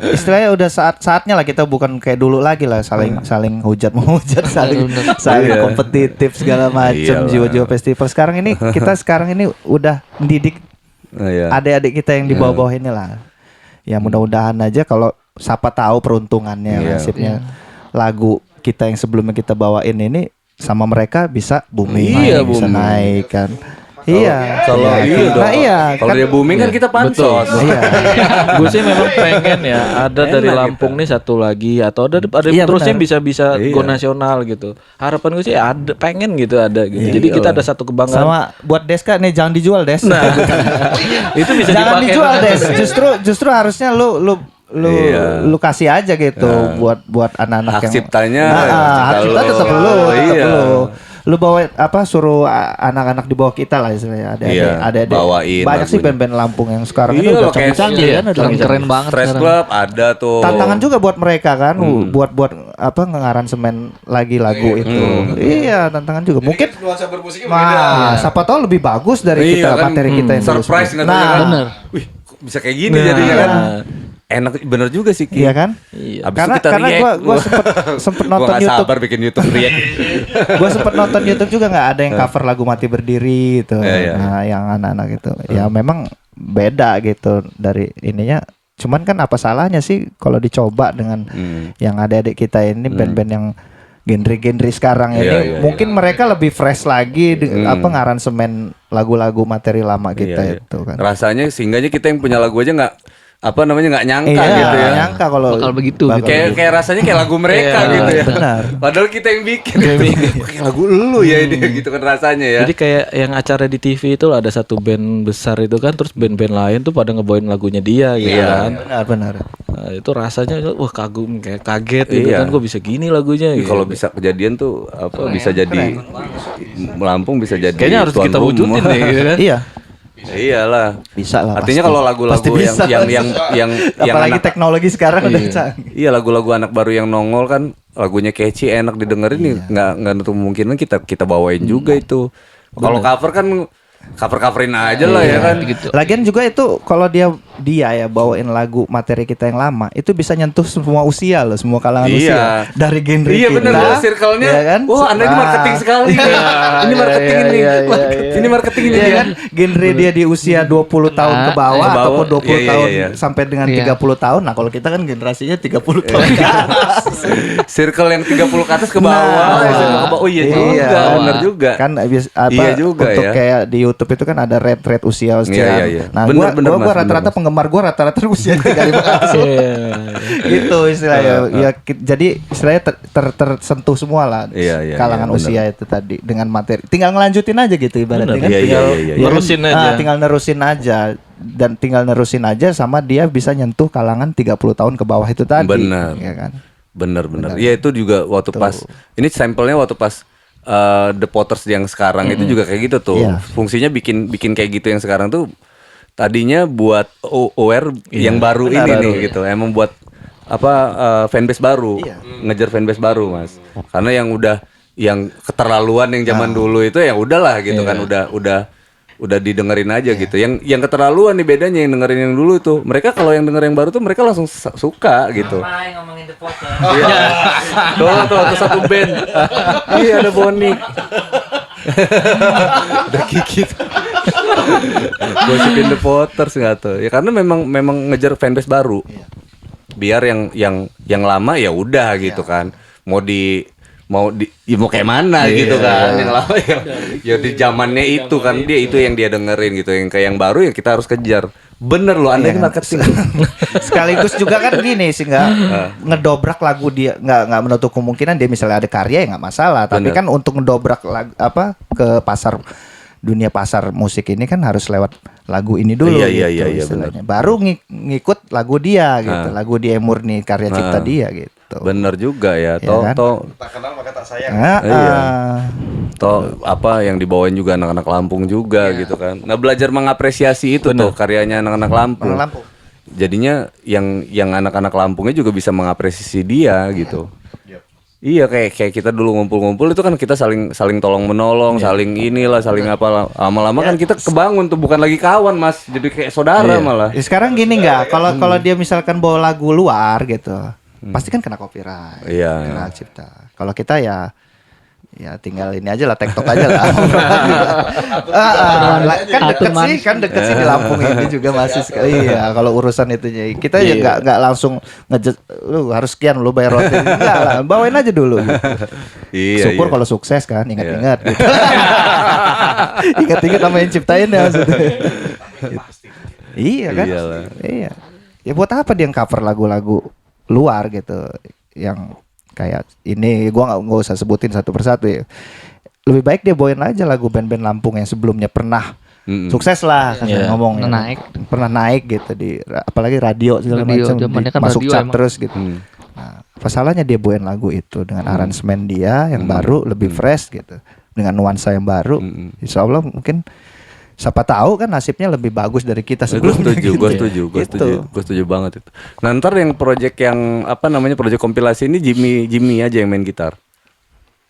Istilahnya udah saatnya lah kita bukan kayak dulu lagi lah saling hujat menghujat, saling kompetitif segala macam, Iyalah. jiwa-jiwa festival. Sekarang ini udah mendidik adik-adik kita yang di bawah-bawah inilah. Ya mudah-mudahan aja kalau siapa tahu peruntungannya nasibnya lagu kita yang sebelumnya kita bawain ini sama mereka bisa booming, bisa naik kan. Kalau iya dong. Nah, iya. Kalau Kan- dia booming kan kita pansos. Iya. Gue sih memang pengen ya ada dari Enak Lampung nih satu lagi atau ada Iya, terusnya benar. bisa go nasional gitu. Harapan gue sih ada pengen gitu ada gitu. Jadi kita ada satu kebanggaan. Sama buat Deska nih jangan dijual Des. Itu bisa jangan dipakai. dijual Des. Justru harusnya lu kasih aja gitu buat anak-anak Hak yang ciptanya, hak cipta lu. tetap lu. Iya. Lu bawa suruh anak-anak di bawah kita lah istilahnya ada bawain banyak sih lagunya. band-band Lampung yang sekarang Iya ini udah loh, kayak canggih kan udah Keren banget Stress sekarang. Club ada tuh. tantangan juga buat mereka kan buat ngearansemen lagi lagu itu. Iya, tantangan juga. Mungkin nuansa bermusiknya siapa tahu lebih bagus dari kita kan, materi kita yang surprise dulu. katanya kan. Bener. Wih, kok bisa kayak gini jadinya kan. Enak bener juga sih Ki. Iya kan? Iya. Abis Karena itu kita react. gua sempet Gua nonton nggak YouTube. sabar bikin YouTube react. Gue sempet nonton YouTube juga nggak ada yang cover lagu Mati Berdiri gitu. Iya. Nah, yang anak-anak itu ya memang beda gitu dari ininya. Cuman kan apa salahnya sih kalau dicoba dengan yang adik-adik kita ini band-band yang genre-genre sekarang ini Iya, mungkin mereka lebih fresh lagi ngaransemen lagu-lagu materi lama kita itu kan. Rasanya sehingganya kita yang punya lagu aja nggak nggak nyangka gitu ya. Nggak nyangka kalau Bakal begitu, gitu. Kayak rasanya kayak lagu mereka gitu ya. benar. Padahal kita yang bikin. Kayak lagu lu ya ini gitu kan rasanya ya. Jadi kayak yang acara di TV itu ada satu band besar itu kan, terus band-band lain tuh pada ngebawain lagunya dia gitu kan. Benar. Nah, itu rasanya wah kagum kayak kaget gitu Iya. kan, kok bisa gini lagunya gitu. Kalau bisa kejadian tuh bisa jadi Lampung bisa jadi Kayaknya harus tuan kita rumah. wujudin nih gitu kan. Iya, Iyalah. bisa lah. Artinya pasti. kalau lagu-lagu Pasti bisa. yang apalagi anak, teknologi sekarang udah canggih. iya lagu-lagu anak baru yang nongol kan lagunya catchy enak didengerin nih nggak nutup kemungkinan kita bawain juga itu. Kalau cover kan coverin aja lah ya kan. Gitu. Lagian juga itu kalau dia ya bawain lagu materi kita yang lama itu bisa nyentuh semua usia loh, semua kalangan Iya. usia dari genre Iya kita. bener loh, circle-nya. ya kan? Wah, Anda ini marketing sekali. Ini marketing ini. Ini marketing ini Iya ya kan? Genre dia di usia 20 tahun ke bawah Ke bawah. ataupun 20 Iya, tahun iya. sampai dengan Iya. 30 tahun. Nah, kalau kita kan generasinya 30 tahun ke atas. Circle yang 30 ke atas ke bawah. Nah, SMA ke bawah. Oh iya juga, bener juga. Kan Iya juga untuk ya. kayak di YouTube itu kan ada rate usia. Iya, iya. Nah, Bener, gua Mas, rata-rata bener, Mas. penggemar gua rata-rata usia 35 ke atas. Gitu istilahnya. Ya jadi istilahnya tersentuh semua lah Iya, kalangan iya, bener. usia itu tadi dengan materi. Tinggal ngelanjutin aja gitu ibaratnya kan. Iya, iya, Tinggal iya, iya. ya kan? Nerusin aja. Tinggal nerusin aja dan tinggal nerusin aja sama dia bisa nyentuh kalangan 30 tahun ke bawah itu tadi. Benar. Ya kan. Bener. Iya itu juga waktu pas ini sampelnya waktu pas The Potters yang sekarang itu juga kayak gitu tuh. Iya. Fungsinya bikin kayak gitu yang sekarang tuh tadinya buat aware yang baru ini nih gitu. Emang buat fanbase baru, ngejar fanbase baru, Mas. Karena yang keterlaluan yang zaman dulu itu ya udahlah gitu kan, udah didengerin aja gitu. Yang keterlaluan nih bedanya yang dengerin yang dulu tuh. Mereka kalau yang denger yang baru tuh mereka langsung suka gitu. ngomongin The Potters. Iya. Tuh ke satu band. Iya ada Bonik. Ada Kiki. Gosipin The Potters nggak tuh? Ya karena memang ngejar fanbase baru. Biar yang lama ya udah gitu kan. Mau kayak mana gitu kan. Yang lama ya di zamannya itu kan itu yang dia dengerin gitu. Yang kayak yang baru yang kita harus kejar. Bener loh, Anda ini marketing. Sekaligus juga kan gini sih nggak ngedobrak lagu dia, nggak menutup kemungkinan dia misalnya ada karya ya nggak masalah. Tapi Bener. kan untuk ngedobrak ke dunia pasar musik ini kan harus lewat lagu ini dulu. Iya, gitu, iya, istilahnya. Baru ngikut lagu dia gitu, lagu dia murni karya cipta dia gitu. Bener juga ya. Iya kan? Tak kenal maka tak sayang. Iya. Toh yang dibawain juga anak-anak Lampung juga gitu kan. Nah belajar mengapresiasi itu tuh karyanya anak-anak Lampung. Orang Lampung. Jadinya yang anak-anak Lampungnya juga bisa mengapresiasi dia gitu. Iya kayak kita dulu ngumpul-ngumpul itu kan kita saling tolong menolong, saling saling apa lama-lama kan kita kebangun tuh bukan lagi kawan Mas, jadi kayak saudara malah. Ya, sekarang gini nggak, kalau dia misalkan bawa lagu luar gitu, pasti kan kena copyright, Iya. kena hak cipta. Kalau kita ya tinggal ini aja lah, TikTok aja lah. Kan deket sih di Lampung ini juga masih sekali. Iya, kalau urusan itunya kita ya nggak langsung lu harus sekian lu bayar roti. Enggak lah, bawain aja dulu. Gitu. Iya. Syukur kalau sukses kan, ingat-ingat. Gitu. Ingat-ingat sama yang ciptain ya maksudnya. Iya kan? Iyalah. Iya. Ya buat apa dia cover lagu-lagu luar gitu yang kayak ini gua nggak usah sebutin satu persatu ya. Lebih baik dia bawain aja lagu band-band Lampung yang sebelumnya pernah sukses lah kan ngomong pernah naik gitu di apalagi radio segala macam zamannya kan masuk radio chart emang. terus gitu. Nah, apa salahnya dia bawain lagu itu dengan aransemen dia yang baru lebih fresh gitu dengan nuansa yang baru. Insya Allah mungkin siapa tahu kan nasibnya lebih bagus dari kita sebelumnya. Gue setuju banget itu. Nah ntar yang project yang project kompilasi ini Jimmy aja yang main gitar.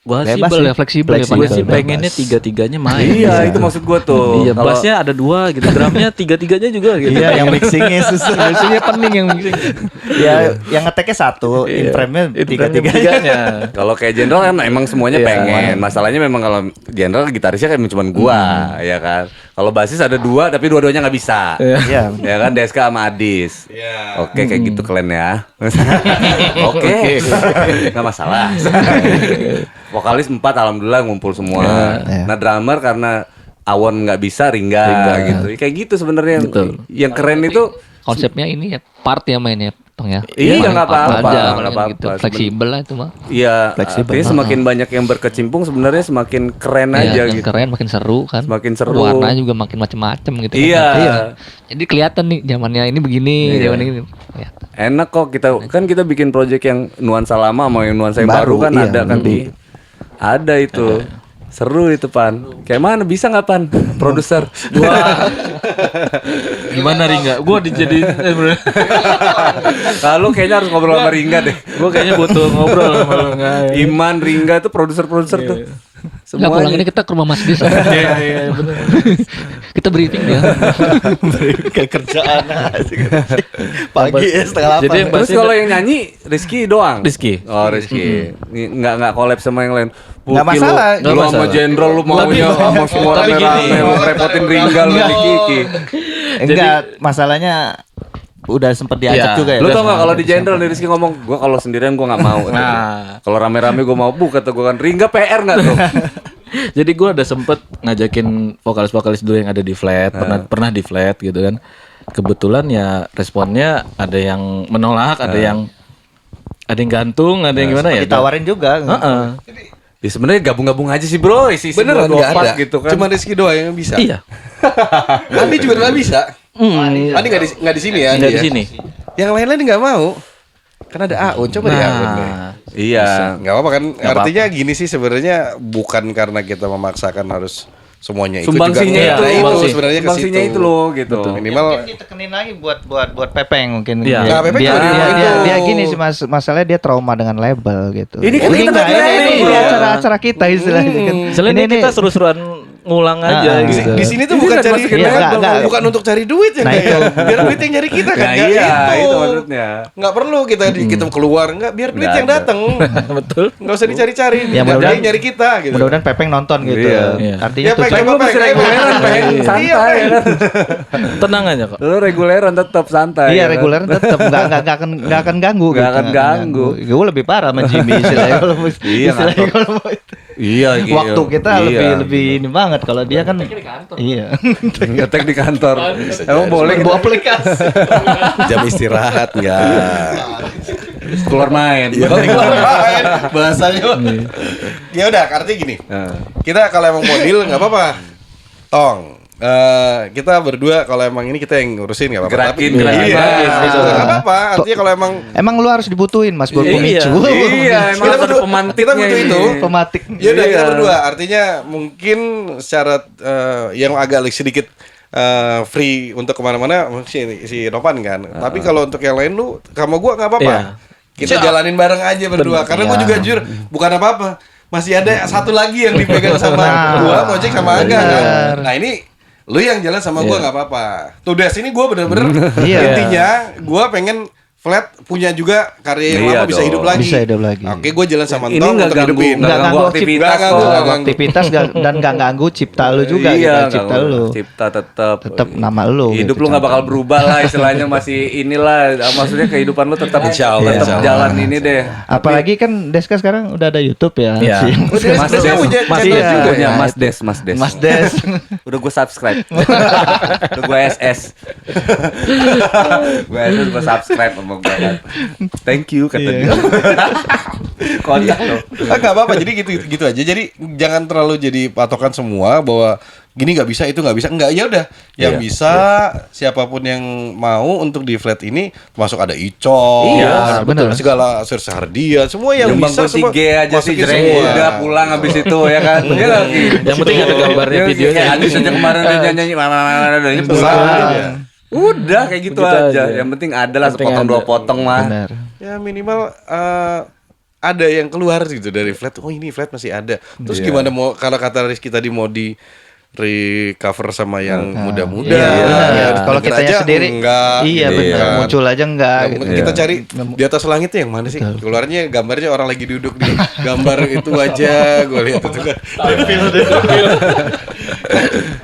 Fleksibel ya. Gue sih pengennya tiga-tiganya main. Iya itu maksud gue tuh. Iya, bassnya ada 2 gitu, drumnya tiga-tiganya juga gitu. Iya, yang mixingnya susah. Biasanya pening yang mixing. Ya, yang ngeteknya satu, in frame-nya tiga-tiganya. Kalau kayak Jenderal kan emang semuanya pengen. Masalahnya memang kalau Jenderal gitarisnya kan cuma gua, ya kan. Kalau basis ada 2 tapi dua-duanya nggak bisa. Iya. Ya kan Deska sama Adis. Oke kayak gitu kalian ya. Oke. Nggak masalah. Vokalis 4 alhamdulillah ngumpul semua. Nah drummer karena Awon nggak bisa Ringga gitu. Kayak gitu sebenarnya. Yang keren itu Konsepnya ini ya part ya mainnya Tong ya. Iya Main nggak part apa-apa, aja, nggak paling apa-apa. gitu. Fleksibel lah itu mah. Iya, artinya semakin banyak yang berkecimpung sebenarnya semakin keren aja Iya, gitu. keren makin seru kan. Semakin seru. Warnanya juga makin macem-macem gitu. Iya. Kan. Jadi kelihatan nih zamannya ini begini, zaman ini. Ya. Enak kok kita bikin project yang nuansa lama sama yang nuansa yang baru kan iya, ada kan ada itu. Seru itu Pan. Kayak mana bisa nggak Pan? Produser. Gimana Ringga? Gue dijadiin Kalau kayaknya harus ngobrol sama Ringga deh. gue kayaknya butuh ngobrol sama Ringga. Iman Ringga itu produser-produser tuh. Enggak, pulang ini kita ke rumah Mas Dis. Iya benar. Kita briefing dia. Kerjaan pagi ya setengah 8. Jadi yang Terus kalau yang nyanyi Rizky doang. Rizky. Oh Rizky. Nggak collab sama yang lain. Nggak masalah. Lu sama Jenderal lu maunya sama semua rame-rame mau ngerepotin Ringga lu di Kiki. Enggak, masalahnya udah sempet diajak Iya. juga ya. Lu tau gak kalau di Jenderal nih Rizky ngomong, gua kalau sendirian gua nggak mau. Nah. Kalau rame-rame gua mau kata gua kan Ringga PR nggak tuh? Jadi gue udah sempet ngajakin vokalis-vokalis dulu yang ada di flat, pernah di flat gitu kan. Kebetulan ya responnya ada yang menolak, ada yang gantung, ada yang gimana ya? Ditawarin juga. Heeh. Ya sebenarnya gabung-gabung aja sih bro, isi Beneran dua nggak part ada. gitu kan. Cuma Rizky doang yang bisa. Iya. Andi juga nggak bisa. Andi nggak di sini ya. Nggak Andi di ya? sini. Yang lain-lain nggak mau. Kan ada Aun, coba deh Aun deh. Iya. Nggak apa-apa kan? Artinya gini sih sebenarnya bukan karena kita memaksakan harus semuanya ikut Sumbangsinya juga. itu, Nah, sumbangsi. sebenarnya ke Sumbangsinya situ. itu loh gitu. Minimal ditekenin lagi buat Pepeng mungkin. Iya. Nah, Pepeng dia, juga dia, itu. dia gini sih mas, masalahnya dia trauma dengan label gitu. Ini kan kita enggak, nggak ini label. acara-acara kita istilahnya kan. Selain ini kita seru-seruan ngulang aja di, gitu. di sini tuh Ini bukan nggak cari masukin label, bukan, kali. bukan untuk cari duit ya, Nah, nggak itu. ya? Biar duit yang nyari kita kan. Nah, nggak iya, gitu. itu maksudnya. Nggak perlu kita kita keluar, nggak biar duit Nggak yang ada. datang. Betul. Nggak usah dicari-cari. Ya, Biar mudah-mudahan- dia yang nyari kita gitu. Mudah-mudahan Pepeng nonton gitu. Iya. Iya. Artinya Ya, tuh Peng, Lu coba, masih Peng. reguleran, Peng. Iya, Santai Peng. ya kan. Tenang aja kok. Lu reguleran tetap santai. Iya ya kan? reguler tetap nggak akan ganggu. Nggak akan ganggu. Gue lebih parah sama Jimmy istilahnya kalau mau- Iya, istilahnya ngatur. kalau mau itu. Iya, gitu. Waktu kita Iya. lebih ini banget kalau dia kan. Iya. Ngetek di kantor. Emang boleh Bawa kita aplikasi. Jam istirahat ya. keluar main. Bahasanya. Ya udah, artinya gini. Nah. Kita kalau emang mau deal nggak apa-apa. Tong. Kita berdua kalau emang ini kita yang ngurusin nggak apa-apa. Gerakin, Tapi- gerakin. Iya, Iya. nggak apa-apa. Artinya kalau emang Emang lu harus dibutuhin mas buat Iya. pemicu. Iya, emang Kita harus ada butuh- pemantiknya kita butuh ini. itu. Pematik. ya udah kita Iya. berdua. Artinya mungkin secara yang agak sedikit free untuk kemana-mana si Novan kan. Tapi kalau untuk yang lain lu sama gua nggak apa-apa. Iya. Kita jalanin bareng aja berdua. Karena gua juga jujur bukan apa-apa. Masih ada satu lagi yang dipegang sama gua, Project sama Aga kan. Nah ini lu yang jalan sama gua nggak apa-apa. Tugas ini gua bener-bener Iya. intinya gua pengen Flat punya juga karya yang Iya lama bisa dong. hidup lagi. Bisa hidup lagi. Oke, gue jalan sama Ini Tong nggak untuk ganggu, hidupin. Nggak ganggu aktivitas Nggak ganggu, kok. nggak ganggu. aktivitas dan nggak ganggu cipta lu juga Iya, gitu. nggak Cipta ganggu. lu. Cipta tetap. Tetap nama lu Hidup gitu, lu nggak bakal berubah lah istilahnya masih inilah. Maksudnya kehidupan lu tetap Insya Allah, tetap insya Allah. jalan ini deh. Apalagi kan Deska sekarang udah ada YouTube ya. Iya. Si- Mas Des Des punya Mas channel Des juga punya ya. Mas Des Mas Des. Mas Des. Udah gue subscribe. Udah gue SS. Gue SS gue subscribe sama gue kan. Thank you kata dia. Kontak lo. Nggak apa-apa, jadi gitu aja. Jadi jangan terlalu jadi patokan semua bahwa gini nggak bisa, itu nggak bisa. Nggak, ya udah. Yang Iya, bisa siapapun yang mau untuk di flat ini, termasuk ada Icok, Iya, betul. segala Sir Hardia, semua yang Nyumbang bisa gue 3 aja sih masukin jreng. semua. Udah pulang habis itu ya kan. Iya lagi. Yang penting ada gambarnya, videonya. Kayak Adis aja kemarin dia nyanyi ini pulang. Udah kayak gitu Begitu aja. aja. Yang penting ada lah Yang penting sepotong ada. dua potong mah. Benar. Ya minimal ada yang keluar gitu dari flat. Oh ini flat masih ada. Terus Iya. gimana mau kalau kata Rizky tadi mau di recover sama yang muda-muda. Iya, benar. Ya, Kalau denger kitanya aja sendiri enggak. iya gitu benar, kan. muncul aja enggak Nggak gitu. mungkin kita cari di atas langitnya yang mana sih? Keluarnya gambarnya orang lagi duduk di gambar itu aja. Gue lihat itu kan.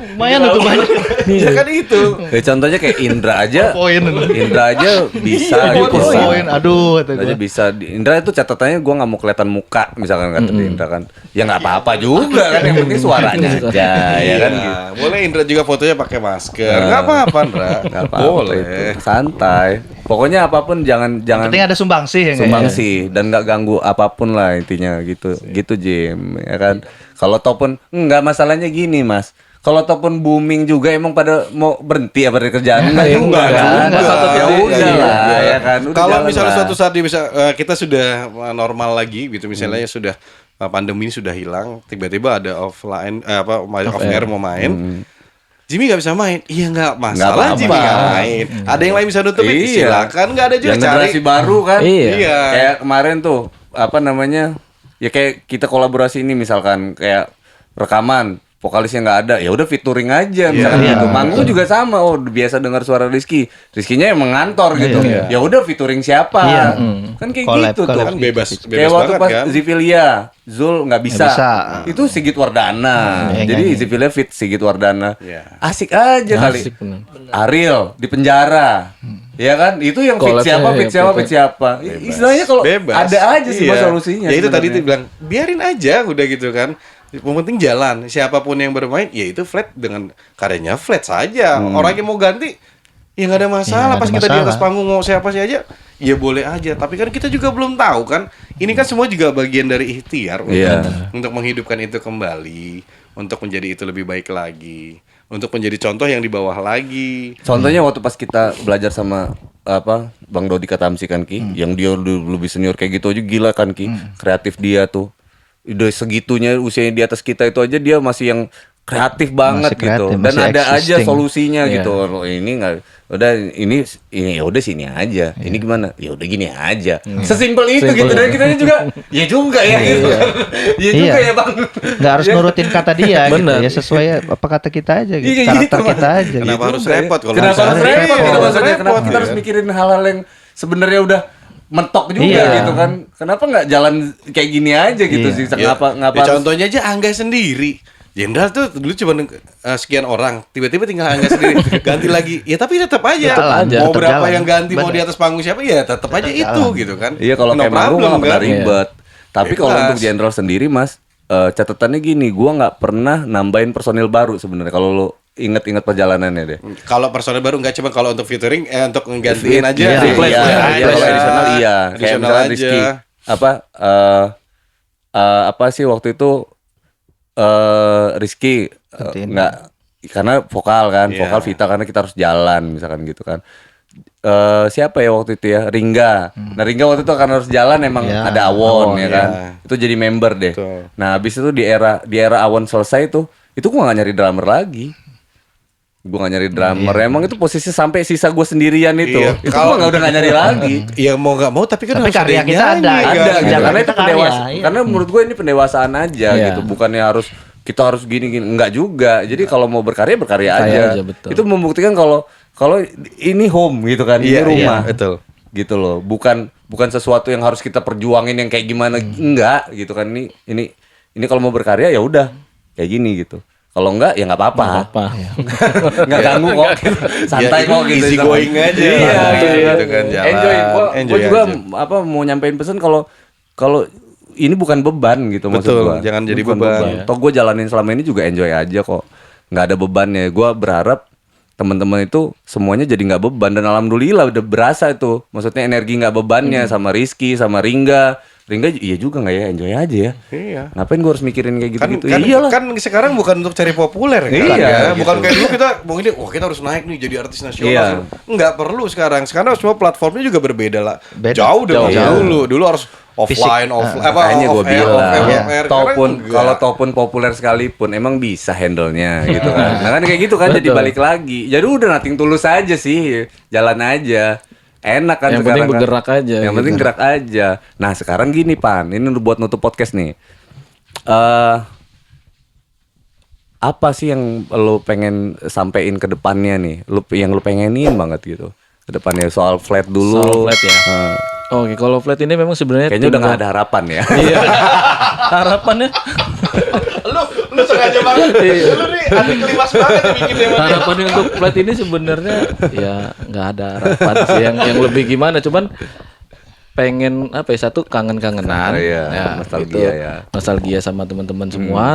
Lumayan tuh banyak. Ya kan itu. Kayak contohnya kayak Indra aja. Poin. Indra aja bisa gitu. Poin. Aduh kata Indra aja gua. bisa. Indra itu catatannya gue nggak mau kelihatan muka misalkan kata di Indra kan. Ya nggak apa-apa juga kan. Yang penting suaranya aja ya kan. Gitu. Iya, boleh Indra juga fotonya pakai masker. Enggak apa-apa, Indra. Nggak apa-apa Boleh. itu. Santai. Pokoknya apapun jangan Penting ada sumbangsih ya. sumbang sih dan nggak ganggu apapun lah intinya gitu gitu Jim ya kan. Kalau ataupun nggak masalahnya gini Mas. Kalau ataupun booming juga emang pada mau berhenti apa dari kerjaan enggak juga kan. Ya udah lah ya kan. Udah Kalau jalan misalnya lah. suatu saat dia bisa kita sudah normal lagi gitu misalnya sudah pandemi ini sudah hilang, tiba-tiba ada offline off air mau main. Jimmy nggak bisa main, iya nggak masalah. apa-apa. Jimmy nggak main. Ada yang lain bisa nutupin, Iya. silakan. Nggak ada juga yang cari. generasi baru kan. Iya. Kayak kemarin tuh apa namanya? Ya kayak kita kolaborasi ini misalkan kayak rekaman vokalisnya nggak ada, ya udah featuring aja misalkan gitu. Manggung juga sama. Oh, biasa dengar suara Rizky. Rizkynya emang ngantor gitu. Ya udah featuring siapa? Iya. Kan kayak Collab, gitu collab. tuh. Kan bebas Kayak waktu banget pas kan. Zivilia, Zul nggak bisa. Nggak bisa. Itu Sigit Wardana. Iya, Jadi nyanyi. Zivilia fit Sigit Wardana. Iya. Asik aja kali. Asik bener. Ariel di penjara. Ya kan? Itu yang fit Collabnya siapa, ya, fit siapa, fit. fit siapa. Istilahnya kalau Bebas. ada aja sih Iya. solusinya. Ya itu tadi sebenarnya. tuh bilang biarin aja udah gitu kan. Yang penting jalan. Siapapun yang bermain, ya itu flat dengan karyanya flat saja. Orang yang mau ganti, ya nggak ada masalah. nggak ada Pas kita di atas masalah. panggung mau siapa sih aja, ya boleh aja. Tapi kan kita juga belum tahu kan. Ini kan semua juga bagian dari ikhtiar Iya. untuk menghidupkan itu kembali, untuk menjadi itu lebih baik lagi, untuk menjadi contoh yang di bawah lagi. Contohnya waktu pas kita belajar sama Bang Dodi Katamsi kan Ki, yang dia lebih senior kayak gitu aja gila kan Ki. Kreatif dia tuh. Udah segitunya usianya di atas kita itu aja dia masih yang kreatif banget Masih kreatif, gitu. Dan masih ada aja existing. solusinya Iya. gitu. Oh, ini enggak udah ini ya udah sini aja. Ini gimana? Ya udah gini aja. Sesimpel itu gitu dan kita juga ya juga ya gitu. Ya juga Iya. ya Bang. Nggak harus nurutin kata dia gitu. Bener. Ya sesuai apa kata kita aja gitu. Iya, Karakter gitu, kita aja Kenapa gitu. harus repot kalau Kenapa harus misalnya repot? Gitu maksudnya. Kenapa repot, kita harus ya? mikirin hal-hal yang sebenarnya udah mentok juga Iya. gitu kan? Kenapa nggak jalan kayak gini aja gitu Iya. sih? Ya, Ngapa ya harus- contohnya aja Angga sendiri. Jenderal tuh dulu cuma sekian orang, tiba-tiba tinggal Angga sendiri, ganti lagi. Ya tapi tetap aja. Tetap aja, Mau tetap berapa jalan. yang ganti, mau Bener. di atas panggung siapa ya tetap aja itu gitu kan. Iya kalau No kayak manggung problem, nggak pernah kan? ribet. Tapi kalau Bebas. untuk jenderal sendiri Mas, catatannya gini, gua nggak pernah nambahin personil baru sebenarnya. Kalau lo inget-inget perjalanannya deh. Kalau personel baru nggak cuma kalau untuk featuring, untuk nggantiin aja. Iya, replace iya, aja. iya, kalau additional iya. Kayak Additional misalnya aja. Rizky apa sih waktu itu Rizky Gantiin. nggak karena vokal kan, Iya. vokal Vita karena kita harus jalan misalkan gitu kan. Siapa ya waktu itu ya? Ringga. Nah Ringga waktu itu karena harus jalan emang Iya, ada Awon ya kan. iya. Itu jadi member deh. Betul. Nah habis itu di era Awon selesai tuh, itu gua nggak nyari drummer lagi. Gue gak nyari drummer, emang itu posisi sampai sisa gue sendirian itu. Iya. Itu Kalau- gue udah gak nyari lagi. Ya mau nggak mau tapi kan Tapi harus karya yang kita nyanyi, ada, kan? Ada Iya, gitu. iya. Karena itu Kita karya, pendewasaan. iya. Karena menurut gue ini pendewasaan aja Iya. gitu. Bukannya kita harus gini-gini, enggak juga. Jadi kalau mau berkarya Berkarya aja. aja, betul. Itu membuktikan kalau ini home gitu kan, Iya, ini rumah. iya, betul. Gitu loh. Bukan sesuatu yang harus kita perjuangin yang kayak gimana, enggak gitu kan. Ini kalau mau berkarya ya udah kayak gini gitu. Kalau enggak ya nggak apa-apa. Apa? Nggak ganggu kok. Santai Ya, kok gitu. easy sama- going aja. Iya, Gitu kan, jalan. Enjoy. Gua Enjoy juga aja. mau nyampein pesan kalau ini bukan beban gitu maksud Betul, gua. jangan Ini jadi bukan beban. Toh gue jalanin selama ini juga enjoy aja kok. Nggak ada bebannya. Gua berharap teman-teman itu semuanya jadi nggak beban dan alhamdulillah udah berasa itu. Maksudnya energi nggak bebannya sama Rizky sama Ringga. Ringga iya juga nggak ya, enjoy aja ya. Iya. Ngapain gue harus mikirin kayak Kan, gitu-gitu? kan, Iyalah. kan sekarang bukan untuk cari populer kan Iya, ya. gitu. Bukan kayak dulu kita mau ini, wah kita harus naik nih jadi artis nasional. Iya. Nggak perlu sekarang. Sekarang semua platformnya juga berbeda lah. Beda. Jauh dari Jauh. dulu harus offline, Makanya gue bilang, Taupun kalau taupun populer sekalipun emang bisa handle-nya gitu kan. Nah kan kayak gitu kan jadi Betul. balik lagi. Jadi udah nothing tulus aja sih, jalan aja. Enak kan Yang sekarang penting kan. bergerak aja, Yang gitu. penting gerak aja. Nah sekarang gini Pan, ini buat nutup podcast nih. Apa sih yang lo pengen sampein ke depannya nih? Yang lo pengenin banget gitu. Ke depannya soal flat dulu. Soal flat ya? Eh, Oke, kalau flat ini memang sebenarnya kayaknya udah tinggal- gak ada harapan ya. Iya. Harapannya lu sengaja banget. Lu nih anti klimaks banget bikinnya. harapannya untuk flat ini sebenarnya ya nggak ada harapan sih yang lebih gimana, cuman pengen apa ya, satu kangen-kangenan Iya, ya, nostalgia gitu. ya. Nostalgia sama teman-teman semua.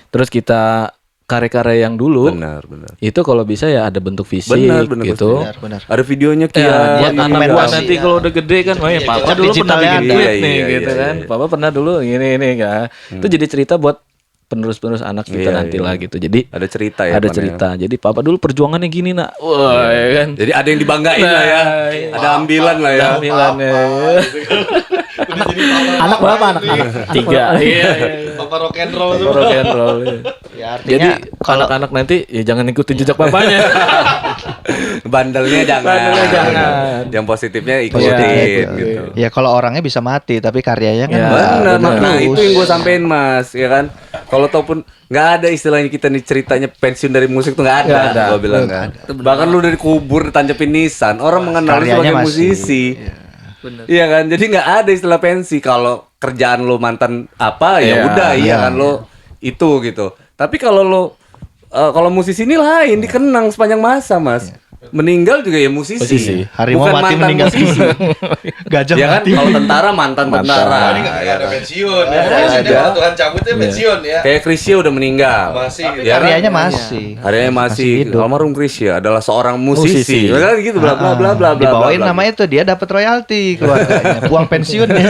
Terus kita karya-karya yang dulu Benar. itu kalau bisa ya ada bentuk fisik Benar, gitu. Benar. Ada videonya Ya, Kia. buat anak gua dokumentasi, nanti ya. kalau udah gede kan, wah ya, papa jejak dulu pernah digitalnya bikin ada. duit Iya, nih iya, gitu iya, kan. iya. Papa pernah dulu ini kan. Itu jadi cerita buat penerus-penerus anak kita Iya, nanti iya. lah gitu. Jadi Ada cerita ya. ada Pan, ya? cerita. Jadi papa dulu perjuangannya gini nak. Wah ya kan. Jadi ada yang dibanggain lah ya. iya. Ada ambilan lah ya. Tampilannya. Anak berapa anak? 3. Iya. Papa rock and roll tuh. Rock and roll. iya. Ya, Jadi artinya kalau anak nanti ya jangan ikutin jejak papanya. Bandelnya jangan. Bandelnya jangan. Yang positifnya Iya, ikutin gitu. ya kalau orangnya bisa mati tapi karyanya kan Ya, Benar, benar. nah itu yang gue sampein Mas, ya kan. Kalau ataupun nggak ada istilahnya kita nih ceritanya pensiun dari musik tuh nggak ada. Nggak ada. Gue bilang kan. Bahkan lu dari kubur ditancepin nisan, orang mengenal lu karyanya sebagai masih. musisi. Iya kan, jadi nggak ada istilah pensi. Kalau kerjaan lu mantan apa ya Iya, udah, iya iya. kan lo itu gitu. Tapi kalau lo kalau musisi ini lain, dikenang sepanjang masa Mas. Meninggal juga ya musisi. Musisi. Harimau Bukan mati mantan meninggal. musisi. Gajah Ya kan, mati. kalau tentara mantan tentara. Ini nggak ada pensiun ya. Ada. Maksudnya kalau Tuhan cabutnya pensiun ya. Kayak Krisya udah meninggal. Masih gitu. Ya kan? Karyanya masih. Karyanya masih hidup. almarhum Krisya adalah seorang Musisi. musisi. Ya kan gitu bla bla bla bla bla. Dibawain bla, bla. nama itu dia dapat royalti keluarganya. Uang pensiun dia.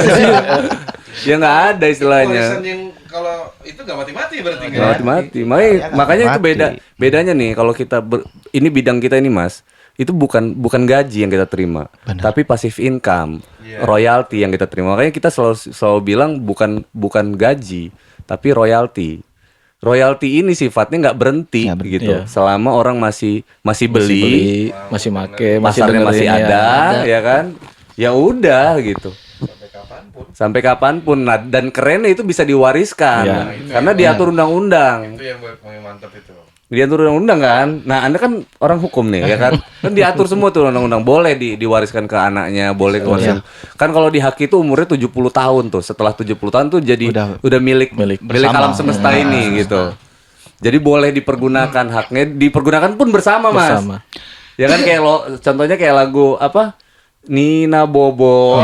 Ya nggak ada Warisan istilahnya. yang kalau itu nggak mati-mati berarti Nggak kan? mati-mati. Makanya itu mati. bedanya nih kalau kita ini bidang kita ini Mas. itu bukan gaji yang kita terima, tapi passive income, royalti yang kita terima. Makanya kita selalu bilang bukan gaji, tapi royalti. Royalti ini sifatnya nggak berhenti gitu. Selama orang masih beli, masih make, masih pasarnya masih dengerin, ada, ya kan? Ya udah gitu. Sampai kapanpun. Nah, dan kerennya itu bisa diwariskan karena diatur undang-undang. Itu yang mantap itu. Diatur undang-undang kan. Nah, Anda kan orang hukum nih ya kan. Kan diatur semua tuh undang-undang. Boleh diwariskan ke anaknya, boleh diwariskan. Kan kalau di hak itu umurnya 70 tahun tuh. Setelah 70 tahun tuh jadi udah milik alam semesta ini gitu. Jadi boleh dipergunakan haknya, dipergunakan pun bersama, Mas. Ya kan kayak contohnya kayak lagu apa? Nina Bobo,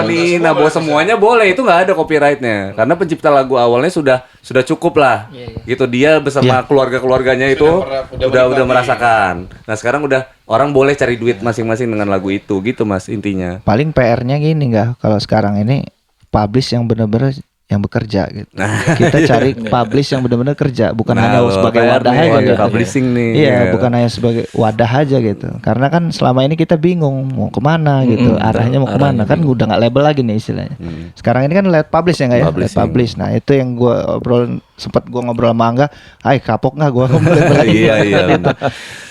Nina Bobo semuanya boleh, itu nggak ada copyrightnya karena pencipta lagu awalnya sudah cukup lah, gitu dia bersama keluarganya itu udah merasakan. Nah sekarang udah orang boleh cari duit masing-masing dengan lagu itu, gitu Mas intinya. Paling PR-nya gini nggak, kalau sekarang ini publish yang benar-benar yang bekerja gitu. Kita cari publish yang benar-benar kerja, bukan hanya sebagai wadah aja gitu. Publishing nih. Iya, bukan hanya sebagai wadah aja gitu. Karena kan selama ini kita bingung mau kemana gitu, arahnya mau kemana kan udah nggak label lagi nih istilahnya. Sekarang ini kan lewat publish ya nggak ya? Lewat publish. Nah itu yang gue sempat gue ngobrol sama Angga, kapok nggak gue ngomong label lagi. Iya.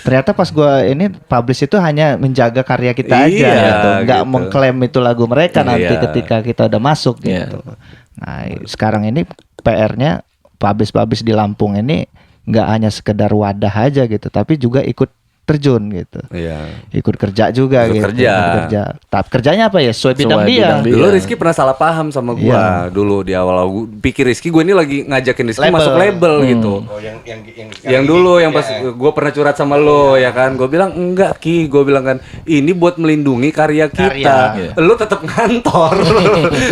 Ternyata pas gue ini publish itu hanya menjaga karya kita aja gitu, nggak mengklaim itu lagu mereka nanti ketika kita udah masuk gitu. Nah sekarang ini PR-nya publish di Lampung ini nggak hanya sekedar wadah aja gitu, tapi juga ikut terjun gitu. Ikut kerja juga gitu. Kerja. Tapi kerjanya apa ya? Sesuai bidang dia. Dulu Rizky pernah salah paham sama gua. Dulu di awal gua pikir Rizky, gua ini lagi ngajakin Rizky masuk label gitu. Oh, yang dulu yang pas gua pernah curhat sama lo ya kan. Gua bilang enggak Ki, gua bilang kan ini buat melindungi karya kita. Lu tetap ngantor.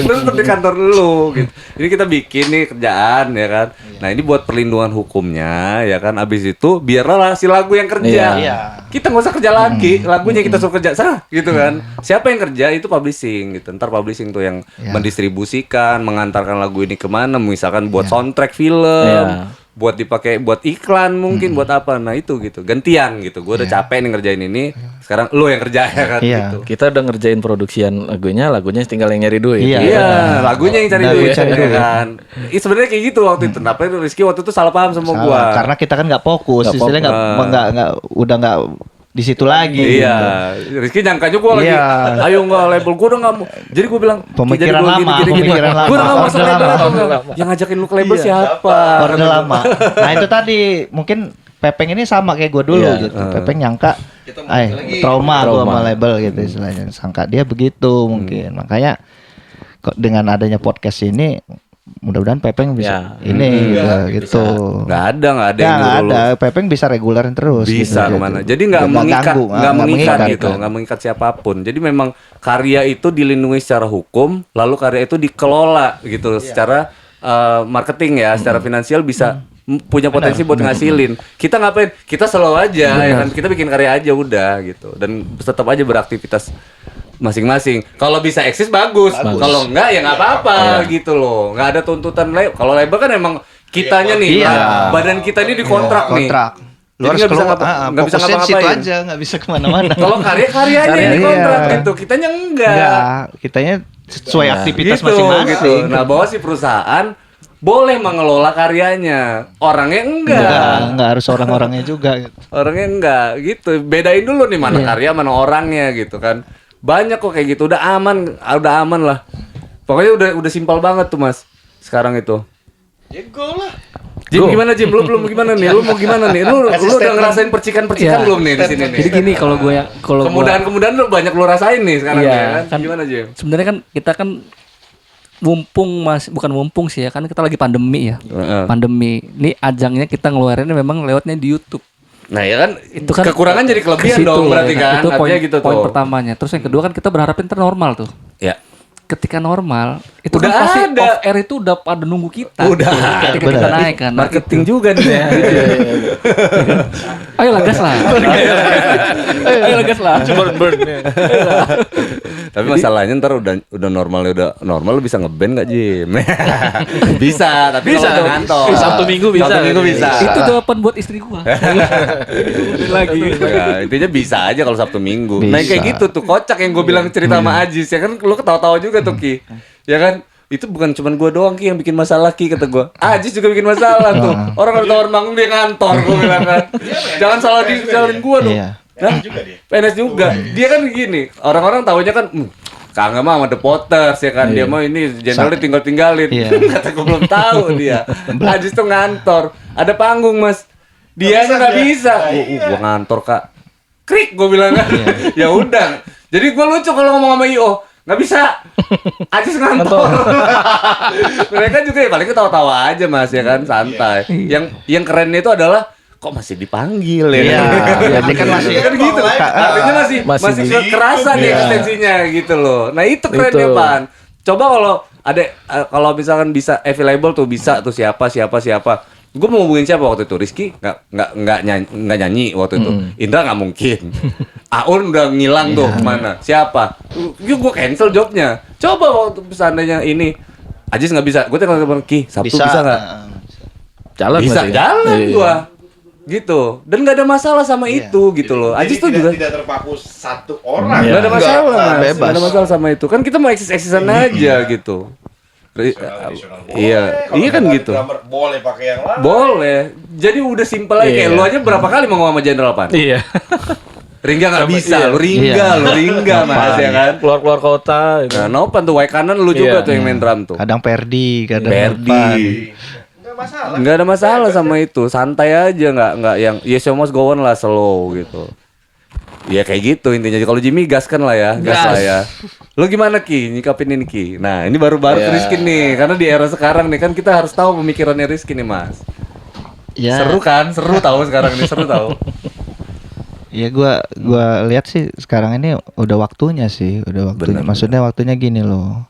Lu tetap di kantor lu gitu. Ini kita bikin nih kerjaan ya kan. Nah, ini buat perlindungan hukumnya ya kan. Abis itu biarlah si lagu yang kerja. Kita nggak usah kerja lagi, lagunya kita suruh kerja gitu kan. Siapa yang kerja itu publishing gitu. Ntar publishing tuh yang mendistribusikan, mengantarkan lagu ini kemana, misalkan buat soundtrack film, buat dipakai buat iklan mungkin, buat apa. Nah itu gitu, gantian gitu. Gue udah capek nih ngerjain ini, sekarang lo yang kerja ya kan gitu. Kita udah ngerjain produksian lagunya tinggal yang nyari duit. Iya, lagunya yang cari duit kan. Sebenarnya kayak gitu waktu itu. Tapi Rizky waktu itu salah paham sama gua. Karena kita kan nggak fokus, istilahnya udah nggak di situ lagi. Iya, Rizky nyangka juga gua lagi. Ayo nggak label, gua udah nggak mau. Jadi gua bilang pemikiran lama. Gua udah nggak mau masuk label. Yang ngajakin lu ke label siapa? Orde lama. Nah itu tadi mungkin Pepeng ini sama kayak gue dulu gitu. Pepeng nyangka, trauma gue sama label gitu istilahnya. Sangka dia begitu mungkin. Makanya kok dengan adanya podcast ini, mudah-mudahan Pepeng bisa gitu. Nggak ada yang ada. Pepeng bisa reguler terus. Bisa gitu, kemana? Jadi nggak mengikat gitu, nggak mengikat siapapun. Jadi memang karya itu dilindungi secara hukum, lalu karya itu dikelola gitu secara marketing ya, secara finansial bisa punya potensi buat ngasilin. Kita ngapain? Kita slow aja ya kan. Kita bikin karya aja udah gitu. Dan tetap aja beraktivitas masing-masing. Kalau bisa eksis bagus. Kalau enggak ya nggak apa-apa gitu loh. Nggak ada tuntutan label. Kalau label kan emang kitanya nih, badan kita ini dikontrak nih. Lu harus nggak bisa ngapa-ngapain aja, nggak bisa kemana-mana. Kalau karyanya yang dikontrak gitu, kitanya enggak. Kitanya sesuai aktivitas masing-masing. Gitu. Nah, bahwa si perusahaan boleh mengelola karyanya, orangnya enggak harus orang-orangnya juga gitu. Orangnya enggak gitu. Bedain dulu nih mana karya mana orangnya gitu kan. Banyak kok kayak gitu. Udah aman lah. Pokoknya udah simpel banget tuh Mas. Sekarang itu. Ya go lah. Jim gimana Jim? Lu belum gimana nih? Lu mau gimana nih? Lu udah ngerasain percikan-percikan belum nih di sini nih? Jadi gini kalau kemudahan lu banyak lu rasain nih sekarang ya kan. Gimana Jim? Sebenarnya kan kita kan bukan mumpung sih ya, kan kita lagi pandemi ya. Pandemi. Ini ajangnya kita ngeluarinnya memang lewatnya di YouTube. Nah ya kan, itu kan kekurangan jadi kelebihan dong berarti kan. Itu poin gitu poin pertamanya. Terus yang kedua kan kita berharapin normal tuh. Ya. Ketika normal, itu udah kan pasti ada. Off air itu udah pada nunggu kita. Udah. Ketika kita naik kan. Marketing juga nih ya. Ayo lah gas lah. Ayo lah gas lah. Burn. Tapi masalahnya ntar udah normalnya udah lu bisa ngeband nggak Jim? Bisa, tapi Bisa. kalau udah ngantor. Sabtu Minggu bisa. Sabtu Minggu bisa. Itu jawaban buat istri gua. Lagi. Ya, intinya bisa aja kalau Sabtu Minggu. Nah Bisa. kayak gitu tuh kocak yang gue bilang cerita sama Ajis ya kan lu ketawa-tawa juga tuh Ki. Ya kan? Itu bukan cuman gue doang Ki yang bikin masalah Ki kata gue. Ajis juga bikin masalah tuh. Orang ada tawar manggung dia ngantor gue bilang kan. Jangan salah disalahin gue dong. Iya. Hah? PNS juga. Dia kan gini, orang-orang taunya kan Kagak mah sama The Potters ya kan. Dia mah ini generalnya tinggal-tinggalin. Kata gue belum tahu dia. Ajis tuh ngantor. Ada panggung Mas. Dia nggak bisa. Gua ngantor Kak. Krik gue bilang kan. Ya udah. Jadi gue lucu kalau ngomong sama IO. Nggak bisa. Ajis ngantor. Mereka juga ya paling ketawa-tawa aja Mas ya kan, santai. Yang kerennya itu adalah kok masih dipanggil ya. Iya, jadi kan masih kan gitu. Artinya masih kerasa nih eksistensinya gitu loh. Nah, itu kerennya Pan. Coba kalau misalkan bisa available tuh bisa tuh siapa. Gue mau ngomongin siapa waktu itu? Rizky nggak nyanyi waktu itu. Indra nggak mungkin. Aun udah ngilang tuh kemana? Siapa? Gue cancel jobnya. Coba waktu seandainya ini Ajis nggak bisa. Gue tanya ke Ki, Sabtu bisa nggak? Jalan Bisa masih. jalan gua. Gitu. Dan nggak ada masalah sama itu gitu loh. Ajis tuh juga tidak terpaku satu orang. nggak ada masalah Mas. bebas. Nggak ada masalah sama itu. Kan kita mau eksis-eksisan aja gitu. Iya kan gitu. Boleh pakai yang lain. Boleh. Jadi udah simpel aja kayak lu aja berapa kali mau ngomong sama Jenderal Pan? Iya. Ringga nggak bisa, lu ringga Mas ya kan. Keluar kota. Gitu. Nah, Nopan tuh kanan lu juga tuh yang main drum tuh. Kadang Perdi, kadang Perdi. Nggak ada masalah sama itu, santai aja, nggak yang yes you must go on lah, slow gitu. Ya kayak gitu intinya. Kalau Jimmy gas kan lah ya, gas lah ya. Lu gimana Ki nyikapin ini Ki? Nah ini baru Rizky nih, karena di era sekarang nih kan kita harus tahu pemikirannya Rizky nih Mas. Ya. Seru kan, seru tahu sekarang ini seru tahu. Ya gua lihat sih sekarang ini udah waktunya sih, udah waktunya. Bener, Maksudnya waktunya gini loh.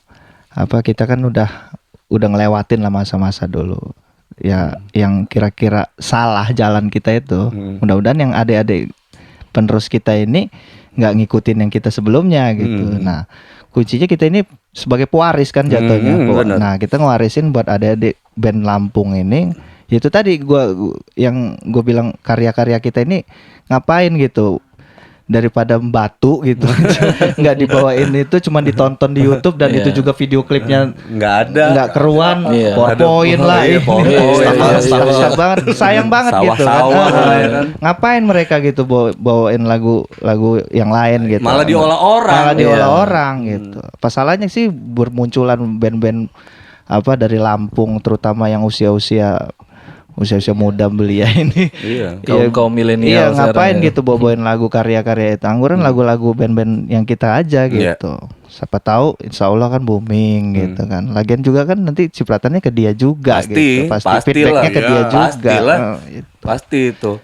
Apa kita kan udah ngelewatin lah masa-masa dulu. Ya yang kira-kira salah jalan kita itu. Mudah-mudahan yang adik-adik penerus kita ini nggak ngikutin yang kita sebelumnya gitu. Nah, kuncinya kita ini sebagai pewaris kan jatuhnya. Nah, kita ngewarisin buat adik-adik band Lampung ini. Itu tadi yang gue bilang karya-karya kita ini ngapain gitu, daripada batu gitu nggak dibawain itu cuma ditonton di YouTube dan itu juga video klipnya nggak keruan, PowerPoint lah ini susah banget, sayang banget gitu kan. Ngapain mereka gitu bawain lagu yang lain gitu, Malah diolah orang gitu. Pasalnya sih bermunculan band-band dari Lampung terutama yang usia muda belia ini. Kaum milenial. Iya, ngapain gitu bawain lagu karya-karya itu. Angguran lagu-lagu band-band yang kita aja gitu. Siapa tahu insya Allah kan booming gitu kan. Lagian juga kan nanti cipratannya ke dia juga gitu. Pasti feedbacknya ke dia juga. Pasti itu.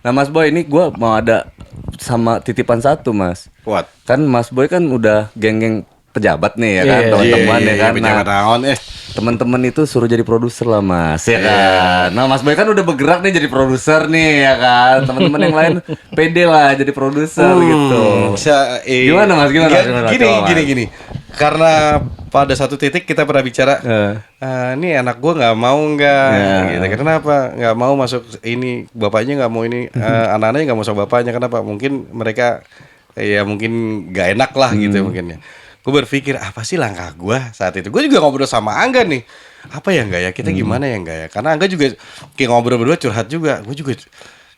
Nah Mas Boy ini gue mau ada sama titipan satu Mas. What? Kan Mas Boy kan udah geng-geng pejabat nih ya kan, teman-teman ya kan. Teman-teman itu suruh jadi produser lah Mas ya kan. Nah Mas Boy kan udah bergerak nih jadi produser nih ya kan. Teman-teman yang lain pede lah jadi produser gitu. Gimana Mas? Gini. Karena pada satu titik kita pernah bicara, ini anak gua nggak mau gitu. Kenapa nggak mau masuk ini? Bapaknya nggak mau ini, anak-anaknya nggak mau sama bapaknya. Kenapa? Mungkin mereka mungkin nggak enak lah gitu mungkin ya. Gue berpikir apa sih langkah gue saat itu. Gue juga ngobrol sama Angga nih. Apa ya enggak ya? Kita gimana ya enggak ya? Karena Angga juga kayak ngobrol berdua curhat juga. Gue juga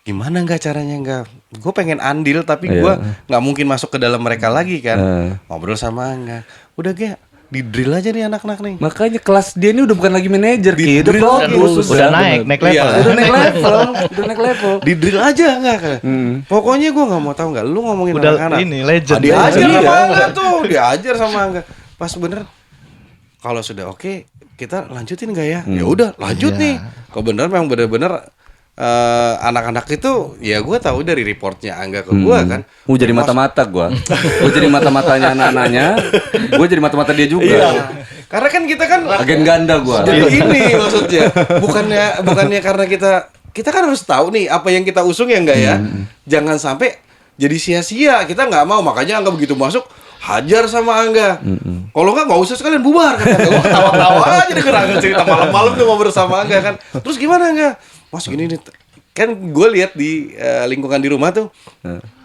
gimana enggak caranya enggak? Gue pengen andil tapi gue nggak mungkin masuk ke dalam mereka lagi kan. Ngobrol sama Angga. Udah kayak di drill aja nih anak-anak nih. Makanya kelas dia ini udah bukan lagi manajer Di gitu. Udah naik level. Udah naik level. Di drill aja enggak kan? Pokoknya gue nggak mau tahu nggak. Lu ngomongin Udah anak-anak. ini legend. Diajar sama Angga tuh. Diajar sama Angga. Pas bener. Kalau sudah oke, kita lanjutin nggak ya? Ya udah lanjut nih. Kalau bener memang bener-bener anak-anak itu ya gue tahu dari reportnya Angga ke gue kan. Gue jadi mata-mata gue. Gue jadi mata-matanya anak-anaknya. Gue jadi mata-mata dia juga. Iya. Karena kan kita kan Agen ganda gue. jadi ini maksudnya. Bukannya karena kita kan harus tahu nih apa yang kita usung ya enggak ya. Jangan sampai jadi sia-sia. Kita nggak mau, makanya Angga begitu masuk, hajar sama Angga. Kalau nggak usah sekalian bubar kata gue. Ketawa-tawa aja denger Angga cerita malam-malam tuh ngobrol sama Angga kan. Terus gimana Angga? Mas gini nih, kan gue lihat di lingkungan di rumah tuh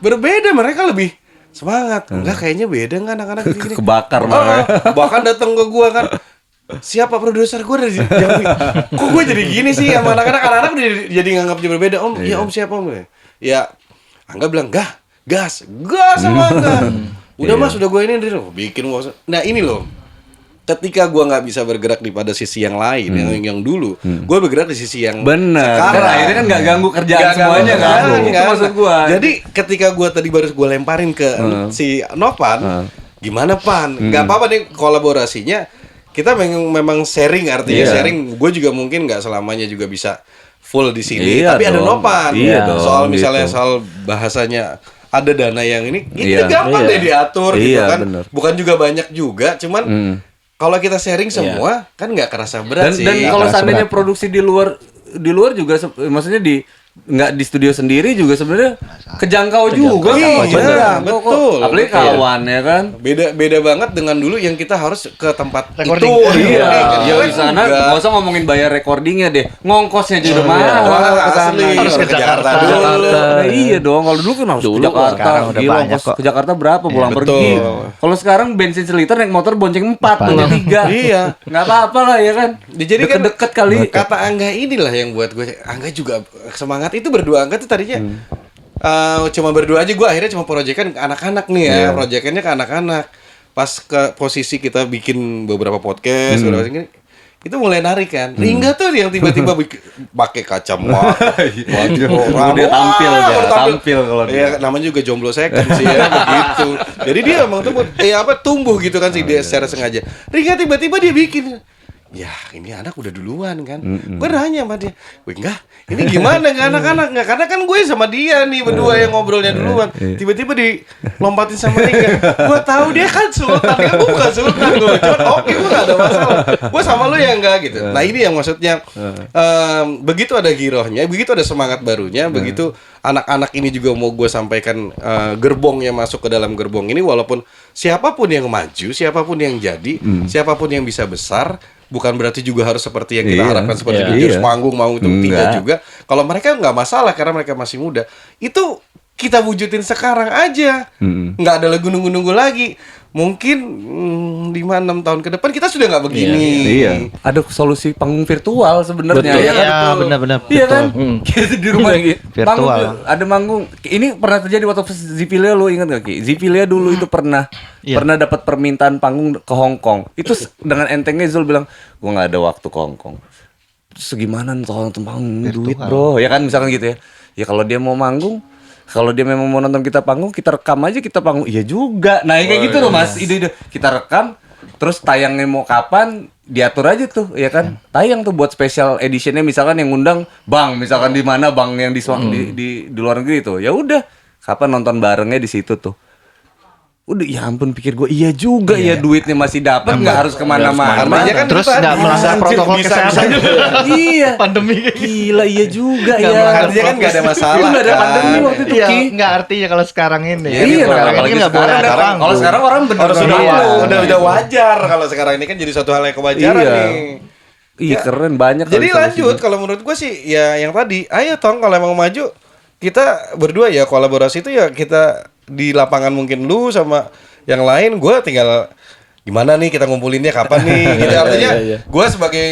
berbeda, mereka lebih semangat. Enggak, kayaknya beda nggak anak-anak gini. Kebakar malah. Bahkan datang ke gue kan, siapa produser gue dari jauh. Kok gue jadi gini sih sama anak-anak udah jadi nganggapnya berbeda. Om, iya Om siapa Om? Ya, Angga bilang gas sama Angga. Udah Mas, udah gue ini bikin gue. Nah ini loh, ketika gue nggak bisa bergerak di pada sisi yang lain, yang dulu, gue bergerak di sisi yang Bener. sekarang. Dan akhirnya kan nggak ganggu kerjaan semuanya kan. Itu maksud gue. Jadi ketika gue tadi baru gue lemparin ke si Novan, gimana Pan? Nggak apa-apa nih kolaborasinya. Kita memang sharing, artinya sharing. Gue juga mungkin nggak selamanya juga bisa full di sini. Iya tapi ada dong. Novan. Iya dong, Soal misalnya gitu. soal bahasanya ada dana yang ini Iya. gampang deh diatur gitu Iya, kan. bener. Bukan juga banyak juga, cuman kalau kita sharing semua kan nggak kerasa berat sih. Dan kalau seandainya produksi di luar juga maksudnya nggak di studio sendiri juga sebenarnya kejangkau juga kan. Iya, betul. Apalagi kawan ya kan. Beda banget dengan dulu yang kita harus ke tempat Recording. itu. Iya, Kan ya keren di sana juga. nggak usah ngomongin bayar recordingnya deh, ngongkosnya juga udah mahal. Wah, ke sana. asli. Harus ke Jakarta dulu. Nah, iya dong, kalau dulu kan harus ke Jakarta. sekarang udah Gila, banyak ongkos kok. ke Jakarta berapa pulang betul. pergi. Kalau sekarang bensin seliter naik motor bonceng 4, bonceng 3. Iya. Nggak apa-apa lah ya kan. Jadi kan Deket-deket kali. kata Angga inilah yang buat gue. Angga juga semangat itu berdua. Angga tuh tadinya cuma berdua aja, gue akhirnya cuma proyekan ke anak-anak nih ya. Proyekannya ke anak-anak. Pas ke posisi kita bikin beberapa podcast, beberapa ini, itu mulai narik kan. Ringga tuh yang tiba-tiba pakai kacamata. Dia tampil kalau dia. Ya, namanya juga jomblo second sih ya, begitu. Jadi dia emang tuh tumbuh gitu kan sih dia secara sengaja. Ringga tiba-tiba dia bikin. Ya ini anak udah duluan kan. Gue nanya sama dia, wih enggak, ini gimana nggak anak-anak nggak? Karena kan gue sama dia nih berdua yang ngobrolnya duluan. Tiba-tiba dilompatin sama Ringga. Gue tahu dia kan sultan, kan gue bukan sultan gue. Cuman oke, gue nggak ada masalah. Gue sama lo ya enggak gitu. Nah ini yang maksudnya begitu ada girohnya, begitu ada semangat barunya, begitu anak-anak ini juga mau gue sampaikan gerbongnya masuk ke dalam gerbong ini, walaupun siapapun yang maju, siapapun yang jadi, siapapun yang bisa besar. Bukan berarti juga harus seperti yang kita harapkan seperti itu harus manggung mau itu tidak juga. Kalau mereka nggak masalah karena mereka masih muda, itu kita wujudin sekarang aja. Nggak ada lagu nunggu-nunggu lagi. Mungkin 5-6 tahun ke depan kita sudah nggak begini. Iya. Ada solusi panggung virtual sebenarnya. Betul. Ya kan? Iya, benar-benar. Iya kan? Betul. Kita di rumah Virtual. manggung, ada manggung. Ini pernah terjadi waktu Zipilia, lu ingat gak Ki? Zipilia dulu itu pernah dapat permintaan panggung ke Hong Kong. Itu dengan entengnya Zul bilang, gua nggak ada waktu ke Hong Kong. Terus gimana nih soal panggung duit bro? Ya kan misalkan gitu ya. Ya kalau dia mau manggung, kalau dia memang mau nonton kita panggung, kita rekam aja kita panggung. Iya juga. Nah kayak gitu loh Mas. Ide-ide kita rekam, terus tayangnya mau kapan diatur aja tuh, ya kan? Tayang tuh buat special editionnya, misalkan yang ngundang Bang, misalkan di mana Bang yang di luar negeri tuh. Ya udah, kapan nonton barengnya di situ tuh. Udah, ya ampun, pikir gue iya juga ya, duitnya masih dapat, nggak harus kemana-mana. Artinya kan Terus tadi, nggak melanggar protokol kesehatan. Iya, Pandemi. gila iya juga Nggak ya. Artinya kan nggak ada masalah. Nggak ada kan. pandemi waktu itu Iya, Ki. nggak artinya kalau sekarang ini. Iya, sekarang apalagi ini nggak boleh sekarang ada kan. panggung. Kalau sekarang orang bener Harus bener udah wajar kalau sekarang ini kan jadi suatu hal yang kewajaran Iya. nih. Iya keren banyak. Jadi kali lanjut, solusinya. kalau menurut gue sih ya yang tadi, ayo Tong kalau emang mau maju kita berdua ya kolaborasi itu ya kita di lapangan mungkin lu sama yang lain, gue tinggal gimana nih kita ngumpulinnya kapan nih gitu. Artinya gue sebagai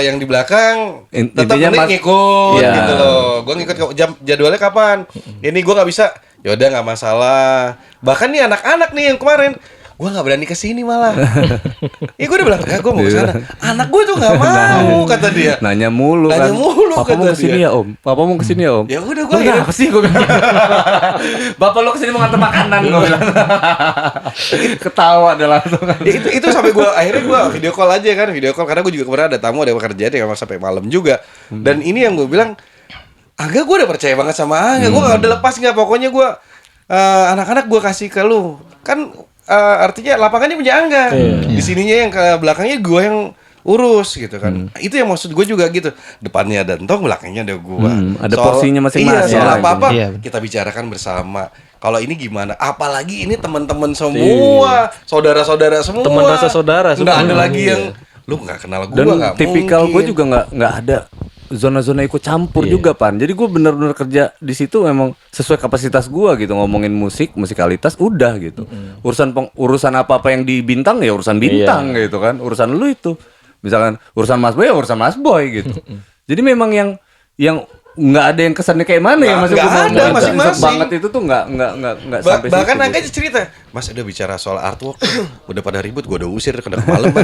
yang di belakang tetap Intinya mending ngikut Iya. gitu loh. Gue ngikut jadwalnya kapan. Ini gue nggak bisa, yaudah nggak masalah. Bahkan nih anak-anak nih yang kemarin, gue nggak berani kesini malah. Gue udah bilang, gue mau kesana. Anak gue tuh nggak mau kata dia. Nanya mulu Nanya kan. mulu Papa mau kata kesini dia. ya Om. Papa mau kesini ya Om. Ya udah Lo gue kenapa sih gue bilang. Bapak lo kesini mau nganter makanan gue bilang. Ketawa ada langsung. itu sampai gue akhirnya gue video call aja kan, video call karena gue juga kemarin ada tamu, ada pekerjaan yang memang sampai malam juga. Dan ini yang gue bilang, Angga gue udah percaya banget sama Angga, gue gak udah lepas nggak, pokoknya gue anak-anak gue kasih ke lu kan. Artinya lapangannya punya Angga, di sininya yang ke belakangnya gue yang urus gitu kan. Itu yang maksud gue juga gitu. Depannya ada Entong, belakangnya ada gue. Ada porsinya masing-masing. Iya, soal Ya, apa-apa iya. kita bicarakan bersama. Kalau ini gimana? Apalagi ini teman-teman semua, saudara-saudara semua. Teman rasa saudara Nggak semua. ada lagi Iya. yang lu nggak kenal gue, Dan nggak tipikal gue mungkin. juga nggak ada zona-zona ikut campur juga Pan. Jadi gue bener-bener kerja di situ memang sesuai kapasitas gue gitu, ngomongin musikalitas udah gitu. Urusan apa-apa yang di bintang ya urusan bintang gitu kan. Urusan lu itu. Misalkan urusan Mas Boy ya urusan Mas Boy gitu. Jadi memang yang nggak ada yang kesannya kayak mana ya Mas. Nggak Gua ada, mau masing-masing. banget itu tuh nggak sampai Bahkan situ, Angga gitu. aja cerita, Mas udah bicara soal artwork, udah pada ribut, gue udah usir kena kemalaman.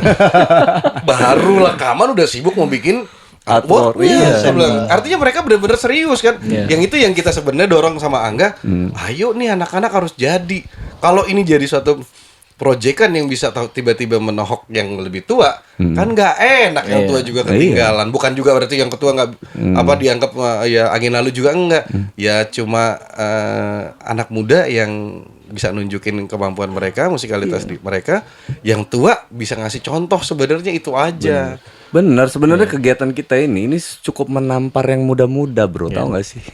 Baru rekaman udah sibuk mau bikin artwork. Saya bilang. Artinya mereka benar-benar serius kan. Yang itu yang kita sebenarnya dorong sama Angga. Ayo nih anak-anak harus jadi. Kalau ini jadi suatu proyekan yang bisa tiba-tiba menohok yang lebih tua, kan nggak enak yang tua juga ketinggalan. Bukan juga berarti yang ketua nggak apa dianggap ya angin lalu juga enggak. Ya cuma anak muda yang bisa nunjukin kemampuan mereka, musikalitas di mereka. Yang tua bisa ngasih contoh sebenarnya itu aja. Bener, sebenarnya kegiatan kita ini cukup menampar yang muda-muda, bro. Tahu nggak sih?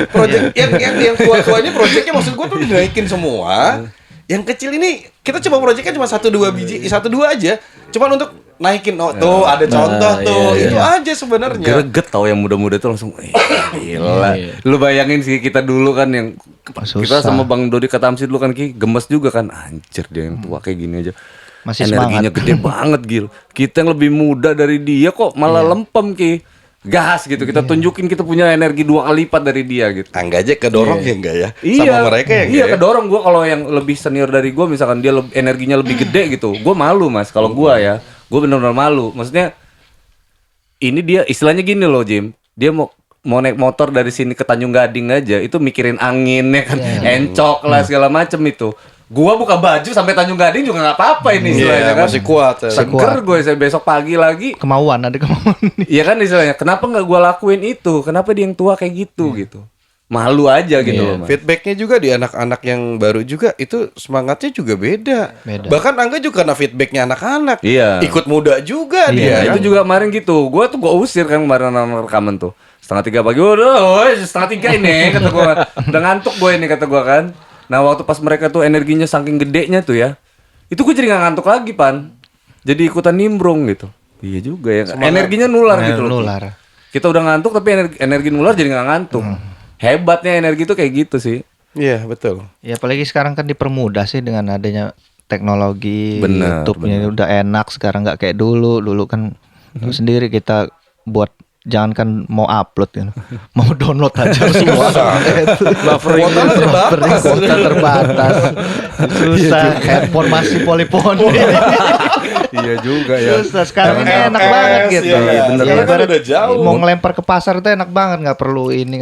Project yang tua-tuanya proyeknya maksud gue tuh dinaikin semua. Yang kecil ini kita coba proyeknya cuma 1-2 biji, 1-2 aja. Cuman untuk naikin tuh ada contoh tuh. Itu aja sebenarnya. Greget tau yang muda-muda tuh langsung gila. Lu bayangin sih kita dulu kan yang kita sama Bang Dodi Katamsi dulu kan Ki gemes juga kan. Anjir dia yang tua kayak gini aja. Masih energinya semangat. gede banget Gil. Kita yang lebih muda dari dia kok malah lempem Ki. Gas gitu, kita tunjukin kita punya energi 2 kali lipat dari dia gitu. Angga aja kedorong ya enggak ya? Iya, Sama mereka ya enggak iya ya? kedorong gue kalau yang lebih senior dari gue, misalkan dia energinya lebih gede gitu, gue malu Mas. Kalau gue ya, gue benar-benar malu. Maksudnya ini dia istilahnya gini loh Jim, dia mau naik motor dari sini ke Tanjung Gading aja, itu mikirin anginnya kan, encok lah segala macem itu. Gua buka baju sampai Tanjung Gading juga nggak apa-apa ini istilahnya kan. Masih kuat. Seger gue besok pagi lagi. Ada kemauan. Iya kan istilahnya. Kenapa nggak gua lakuin itu? Kenapa dia yang tua kayak gitu gitu? Malu aja gitu loh, Mas. Feedbacknya juga di anak-anak yang baru juga itu semangatnya juga beda. Bahkan Angga juga kena feedbacknya anak-anak. Iya. Ikut muda juga dia. Iya, itu juga kemarin gitu. Gua tuh gua usir kan kemarin rekaman tuh. 2:30 pagi. Udah, 2:30 ini kata gua. Udah ngantuk gue ini kata gua kan. Nah, waktu pas mereka tuh energinya saking gedenya tuh ya. Itu gue jadi gak ngantuk lagi, Pan. Jadi ikutan nimbrung gitu. Iya juga ya. Energinya nular gitu loh. Nular. Kita udah ngantuk tapi energi nular jadi gak ngantuk. Hebatnya energi tuh kayak gitu sih. Iya, betul. Ya apalagi sekarang kan dipermudah sih dengan adanya teknologi. Bener, YouTube-nya udah enak sekarang, nggak kayak dulu. Dulu kan lu sendiri kita buat, jangankan mau upload kan, mau download aja semua. Kuotanya terbatas. Kuota terbatas. Susah. Handphone masih poliponi. Iya juga ya. Susah. Sekarang ini enak MMS, banget gitu. iya, iya. Bener. Sekarang kan Ibarat udah jauh. mau ngelempar ke pasar itu enak banget, nggak perlu ini,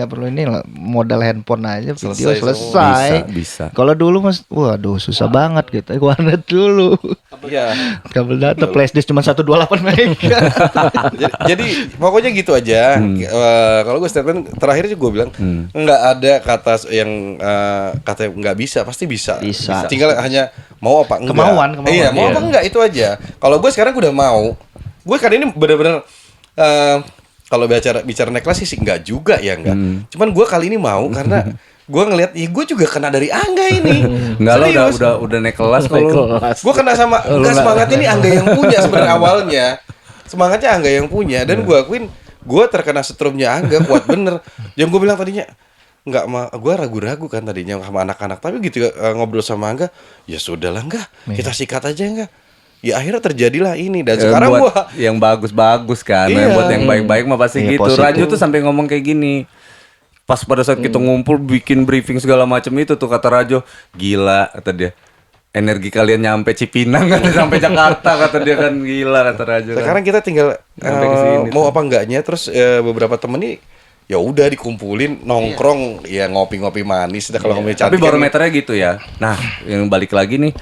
modal handphone aja, video Selesai selesai. Bisa. Kalau dulu mas, waduh susah banget gitu. Warnet dulu. Iya. Kabel data flashdisk cuma 128 mega. Jadi pokoknya gitu aja. Kalau gue statement terakhir sih gue bilang nggak ada kata yang kata nggak bisa, pasti bisa. Bisa. Tinggal hanya mau apa enggak. Kemauan. Iya, mau apa enggak itu aja. Kalau gue sekarang udah mau. Gue kali ini bener-bener kalau bicara naik kelas sih enggak juga ya enggak. Cuman gue kali ini mau karena gue ngelihat gue juga kena dari Angga ini. Enggak lo Serius. udah naik kelas kalau. Gue kena sama semangatnya ini Angga yang punya sebenarnya awalnya. Semangatnya Angga yang punya dan gue akuin gue terkena setrumnya Angga kuat bener. Yang gue bilang tadinya nggak gue ragu-ragu kan tadinya sama anak-anak, tapi gitu ngobrol sama Angga, ya sudahlah enggak, kita sikat aja enggak. Ya akhirnya terjadilah ini dan sekarang buat gua yang bagus-bagus kan, Iya. buat yang baik-baik mah pasti Iya, gitu. positif. Rajo tuh sampai ngomong kayak gini. Pas pada saat kita ngumpul bikin briefing segala macam itu tuh kata Rajo, gila kata dia. Energi kalian nyampe Cipinang kan sampai Jakarta kata dia kan, gila kata Rajo. Kan. sekarang kita tinggal Sampai ke sini mau apa enggaknya, terus beberapa temen nih ya udah dikumpulin nongkrong ya ngopi-ngopi manis dah kalau ngomongin Tapi cantik kan. barometernya gitu ya. Nah, yang balik lagi nih,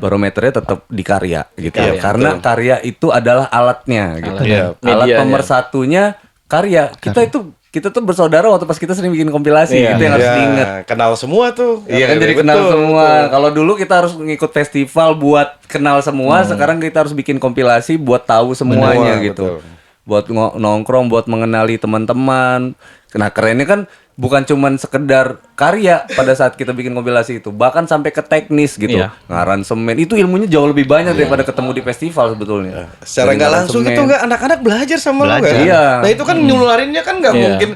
barometernya tetap di karya gitu. Karya, Karena betul. karya itu adalah alatnya gitu. Iya. Alat Medianya. pemersatunya karya. Kita itu kita tuh bersaudara waktu pas kita sering bikin kompilasi. Iya. Itu yang harus Ya, diingat. kenal semua tuh. Iya kan jadi kenal semua. Kalau dulu kita harus ngikut festival buat kenal semua, sekarang kita harus bikin kompilasi buat tahu semuanya Betul, gitu. betul. Buat nongkrong, buat mengenali teman-teman. Nah, kerennya kan bukan cuman sekedar karya pada saat kita bikin kompilasi itu, bahkan sampai ke teknis gitu. Iya. Ngaransemen itu ilmunya jauh lebih banyak daripada ketemu di festival sebetulnya. Secara Dari nggak langsung ngaransemen. itu nggak anak-anak belajar sama lu kan. Iya. Nah itu kan nularinnya kan nggak Iya. mungkin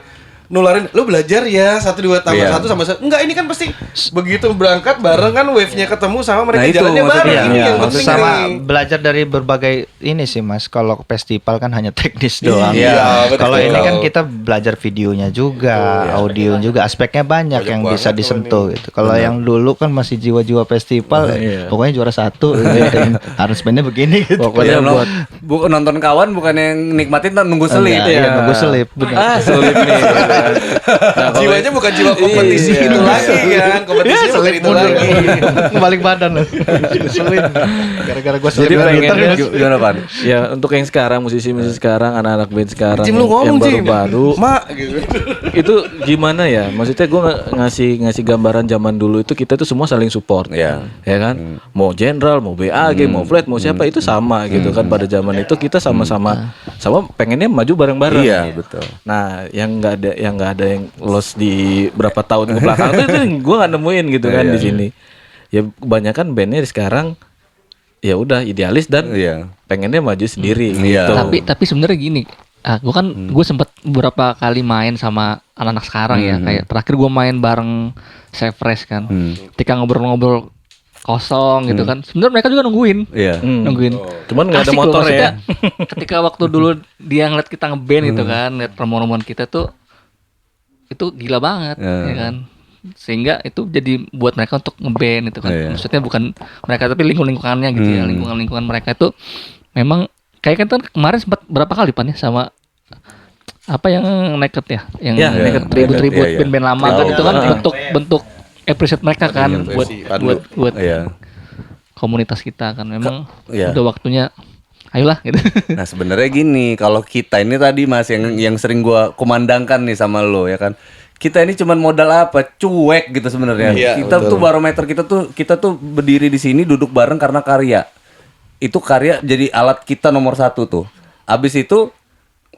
nularin lu belajar ya 1 2 tambah Iya. 1 sama 1. Enggak, ini kan pasti begitu berangkat bareng kan wave-nya ketemu sama mereka Nah, itu jalannya bareng. maksudnya. Ini Iya, yang penting sama nih. belajar dari berbagai ini sih Mas. Kalau festival kan hanya teknis doang. Iya, betul. Kalau ini kan kita belajar videonya juga, audio juga, aspeknya banyak yang banget bisa kalau disentuh gitu. Kalau yang dulu kan masih jiwa-jiwa festival, pokoknya juara 1 gitu. Aransemennya begini gitu. Pokoknya buat nonton kawan bukan yang nikmatin nunggu selip. Enggak, iya, nunggu selip, benar. Ah, selip nih. Jiwanya bukan jiwa kompetisi itu lagi kan. Kompetisi bukan itu lagi. Balik badan loh. Selip. Gara-gara gua selip. Jadi pengennya Gimana, Pan? ya untuk yang sekarang musisi-musisi sekarang, anak-anak band sekarang Jim lu ngomong yang Jim. baru-baru Mak gitu. itu gimana ya? Maksudnya gue ngasih gambaran zaman dulu itu kita tuh semua saling support, Iya. ya kan? Mau Jenderal, mau BAG, mau Flat, mau siapa itu sama gitu kan. Pada zaman itu kita sama-sama pengennya maju bareng-bareng. Iya, betul. Nah, yang nggak ada yang lost di berapa tahun ke belakang itu gue nggak nemuin gitu kan di sini. Ya kebanyakan bandnya sekarang ya udah idealis dan Iya. pengennya maju sendiri Iya. gitu. Tapi sebenarnya gini, gue kan gue sempet beberapa kali main sama anak-anak sekarang ya. Kayak terakhir gue main bareng Sevres kan. Ketika ngobrol-ngobrol kosong gitu kan. Sebenarnya mereka juga nungguin. Iya. Nungguin. Cuman nggak ada Asik loh, motor maksudnya, ya. ketika waktu dulu dia ngeliat kita ngeband gitu kan, ngeliat promo-promoan kita tuh itu gila banget ya kan. Sehingga itu jadi buat mereka untuk ngeband itu kan. Iya. Maksudnya bukan mereka tapi lingkungannya gitu ya. Lingkungan mereka itu memang kayak kan kemarin sempat berapa kali Pan ya sama apa yang Naked ya, yang Ya, Naked Naked, tribut-tribut iya, iya. band-band lama kan itu kan bentuk appreciate mereka kan buat Iya. komunitas kita kan memang iya. udah waktunya ayolah gitu. Nah, sebenarnya gini, kalau kita ini tadi Mas yang sering gua kumandangkan nih sama lo ya kan. Kita ini cuman modal apa? Cuek gitu sebenarnya. Iya, Kita betul. tuh barometer kita tuh berdiri di sini duduk bareng karena karya. Itu karya jadi alat kita nomor 1 tuh. Abis itu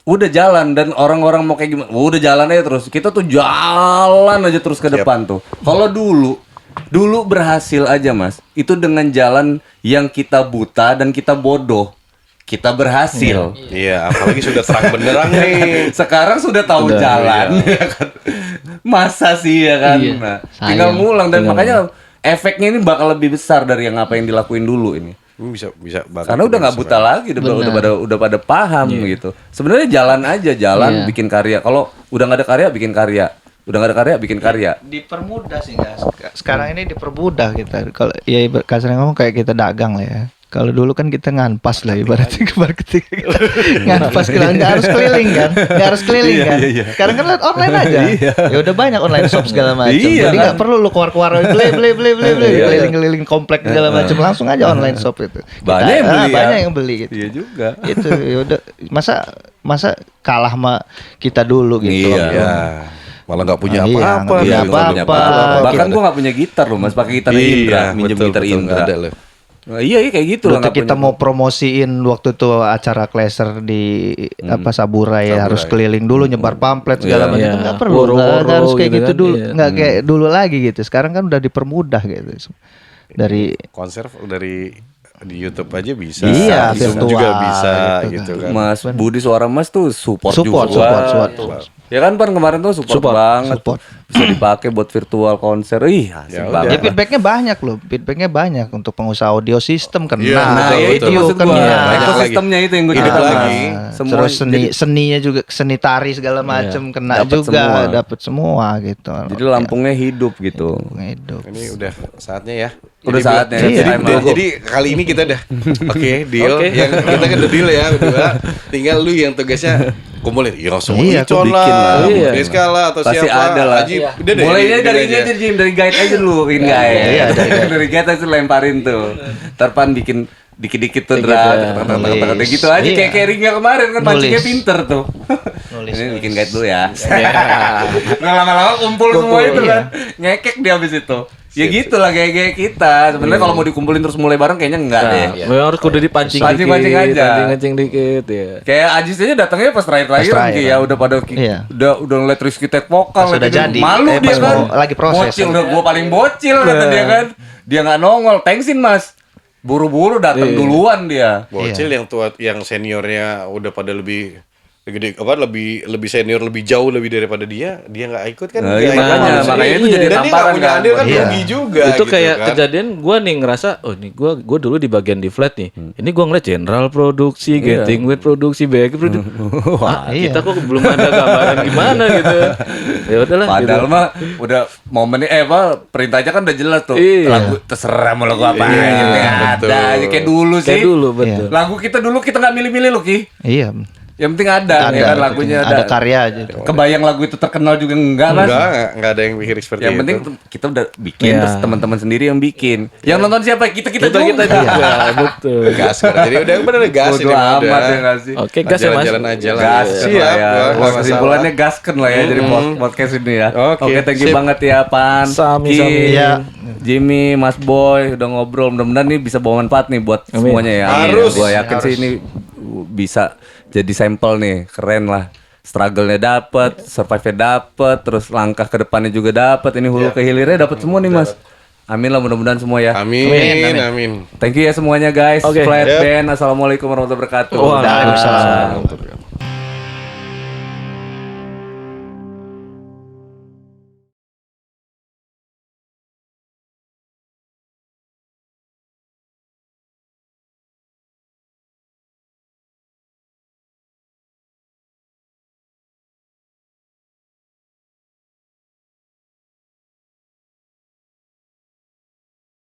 udah jalan dan orang-orang mau kayak gimana? Udah jalan aja terus. Kita tuh jalan aja terus ke depan tuh. Kalau dulu berhasil aja Mas. Itu dengan jalan yang kita buta dan kita bodoh. Kita berhasil. Iya, apalagi sudah terang benderang nih. Sekarang sudah tahu jalan ya kan. Masa sih ya kan. Iya, Nah, sayang. tinggal ngulang dan makanya efeknya ini bakal lebih besar dari yang apa yang dilakuin dulu ini. Ini bisa banget. Karena udah nggak buta lagi, udah pada paham gitu. Sebenarnya jalan aja, Iya. bikin karya. Kalau udah nggak ada karya, bikin karya. Udah nggak ada karya, bikin karya. Dipermudah sih guys. Sekarang ini dipermudah kita. Kalau ya kasarnya ngomong kayak kita dagang lah ya. Kalau dulu kan kita nganpas lah ibaratnya ke marketing kita. Nganpas kita nggak harus keliling kan. Nggak harus keliling kan. Sekarang kan lihat online aja. Ya udah banyak online shop segala macam. Iya, Jadi nggak perlu lu keluar-keluar beli keliling-keliling komplek segala macam. Langsung aja online shop itu. Banyak yang beli ya. Banyak yang beli gitu. Iya juga. Itu ya udah masa kalah sama kita dulu gitu. Iya. Ya, malah nggak punya Iya, apa-apa. nggak punya gitu. apa-apa. Nggak punya apa-apa. Bahkan Gitu. gua nggak punya gitar loh Mas, pakai gitar Iya, Indra, minjem betul, gitar betul, Indra. nggak ada loh. Nah, iya kayak gitu lah. Waktu nggak kita punya- mau promosiin waktu itu acara Kleser di apa Saburai ya harus keliling dulu nyebar pamflet segala Iya. macam. Iya. Nggak perlu, Woro-woro nggak harus kayak gitu gitu kan, dulu, iya. nggak kayak dulu lagi gitu. Sekarang kan udah dipermudah gitu. Dari Konser dari di YouTube aja bisa. Iya, Di Zoom virtual juga bisa gitu gitu kan. Mas Budi Suara Mas tuh support support, juga. support. Ya kan Pan kemarin tuh support banget. support. Bisa dipakai buat virtual konser. Ih, asik Ya banget. Ya feedbacknya banyak loh, feedbacknya banyak untuk pengusaha audio system kena, Iya, Nah, betul, ya itu betul. maksud gua. Iya, banyak Ekosistemnya itu yang gue Hidup cerita lagi. Mas. Semua terus jadi- seninya juga seni tari segala macam kena Dapet juga, semua. dapat semua gitu. Jadi lampungnya hidup gitu. Hidup. Ini udah saatnya ya. Udah Jadi, saatnya. Jadi, Iya, udah, emang. jadi kali ini kita udah oke deal. Yang kita kan udah deal ya berdua. Tinggal lu yang tugasnya kumpulin. Ya langsung Iya, Icon aku bikin lah, lah. Iya. Deska lah atau Pasti siapa. ada lah. Haji, udah deh, Mulainya ini dari ini aja Jim, dari guide aja dulu, bikin guide. Iya, dari guide aja lemparin tuh. Ntar Pan bikin dikit-dikit tuh kata gitu aja Iya. kayak Ringa kemarin kan mancingnya Nulis. pinter tuh. Nulis, Ini nulis. bikin guide dulu ya. Nah lama-lama kumpul semua itu kan. Ngekek dia habis itu. Ya gitulah kayak kita. Sebenarnya kalau mau dikumpulin terus mulai bareng kayaknya enggak deh. Memang harus kudu dipancing Pancing-pancing dikit, aja. pancing dikit ya. Kayak Ajis aja datangnya pas terakhir-terakhir Pas terakhir, ya udah pada Iya. udah ngeliat Rizky take vokal Pas udah gitu. jadi. Malu dia Pas kan. mau lagi proses. Bocil udah gua paling bocil kata dia kan. Dia nggak nongol, thanksin Mas. Buru-buru datang duluan dia. Bocil yang tua, yang seniornya udah pada lebih gede apa lebih senior, lebih jauh lebih daripada dia nggak ikut kan. Nah, Nggak iya, ikut. makanya itu jadi Dan dia nggak tamparan punya kan. andil kan Iya. rugi juga Itu gitu kayak kan. kejadian gue nih ngerasa, oh nih gue dulu di bagian di flat nih. Ini gue ngeliat general produksi, getting with produksi, back produksi. Wah, iya. kita kok belum ada gambaran gimana gitu. Ya udahlah. Padahal gitu. mah udah momennya perintahnya kan udah jelas tuh. Iya. Lagu terserah mau lagu apa Iya, aja. betul. Ada aja kayak dulu sih. Kayak dulu betul. Lagu kita dulu kita nggak milih-milih loh Ki. Iya. Yang penting ada, ya kan lagunya ada karya aja. Kebayang lagu itu terkenal juga enggak Mas? Enggak ada yang pikir seperti Yang itu. penting kita udah bikin Iya. terus teman-teman sendiri yang bikin. Yang nonton siapa? Kita juga. Betul. gas kan. Jadi udah bener gas Bodo ini mah amat udah. ya nggak sih? Oke, gas ya Mas. Jalan-jalan aja lah. Gas Siap, ya. nggak masalah. Kesimpulannya gasken lah ya jadi podcast ini ya. Oke, Thank you sip. banget ya Pan, Sami, Ki, sami. Iya. Jimmy, Mas Boy udah ngobrol. Mudah-mudahan nih bisa bawa manfaat nih buat semuanya ya. Harus. Gue yakin sih ini bisa jadi sampel nih, keren lah. Struggle-nya dapet, survive-nya dapet, terus langkah ke depannya juga dapet. Ini hulu ke hilirnya dapet semua nih Mas. Amin lah mudah-mudahan semua ya. Amin. Thank you ya semuanya guys. Oke. Flat Yep. Band. Assalamualaikum warahmatullahi wabarakatuh. Waalaikumsalam.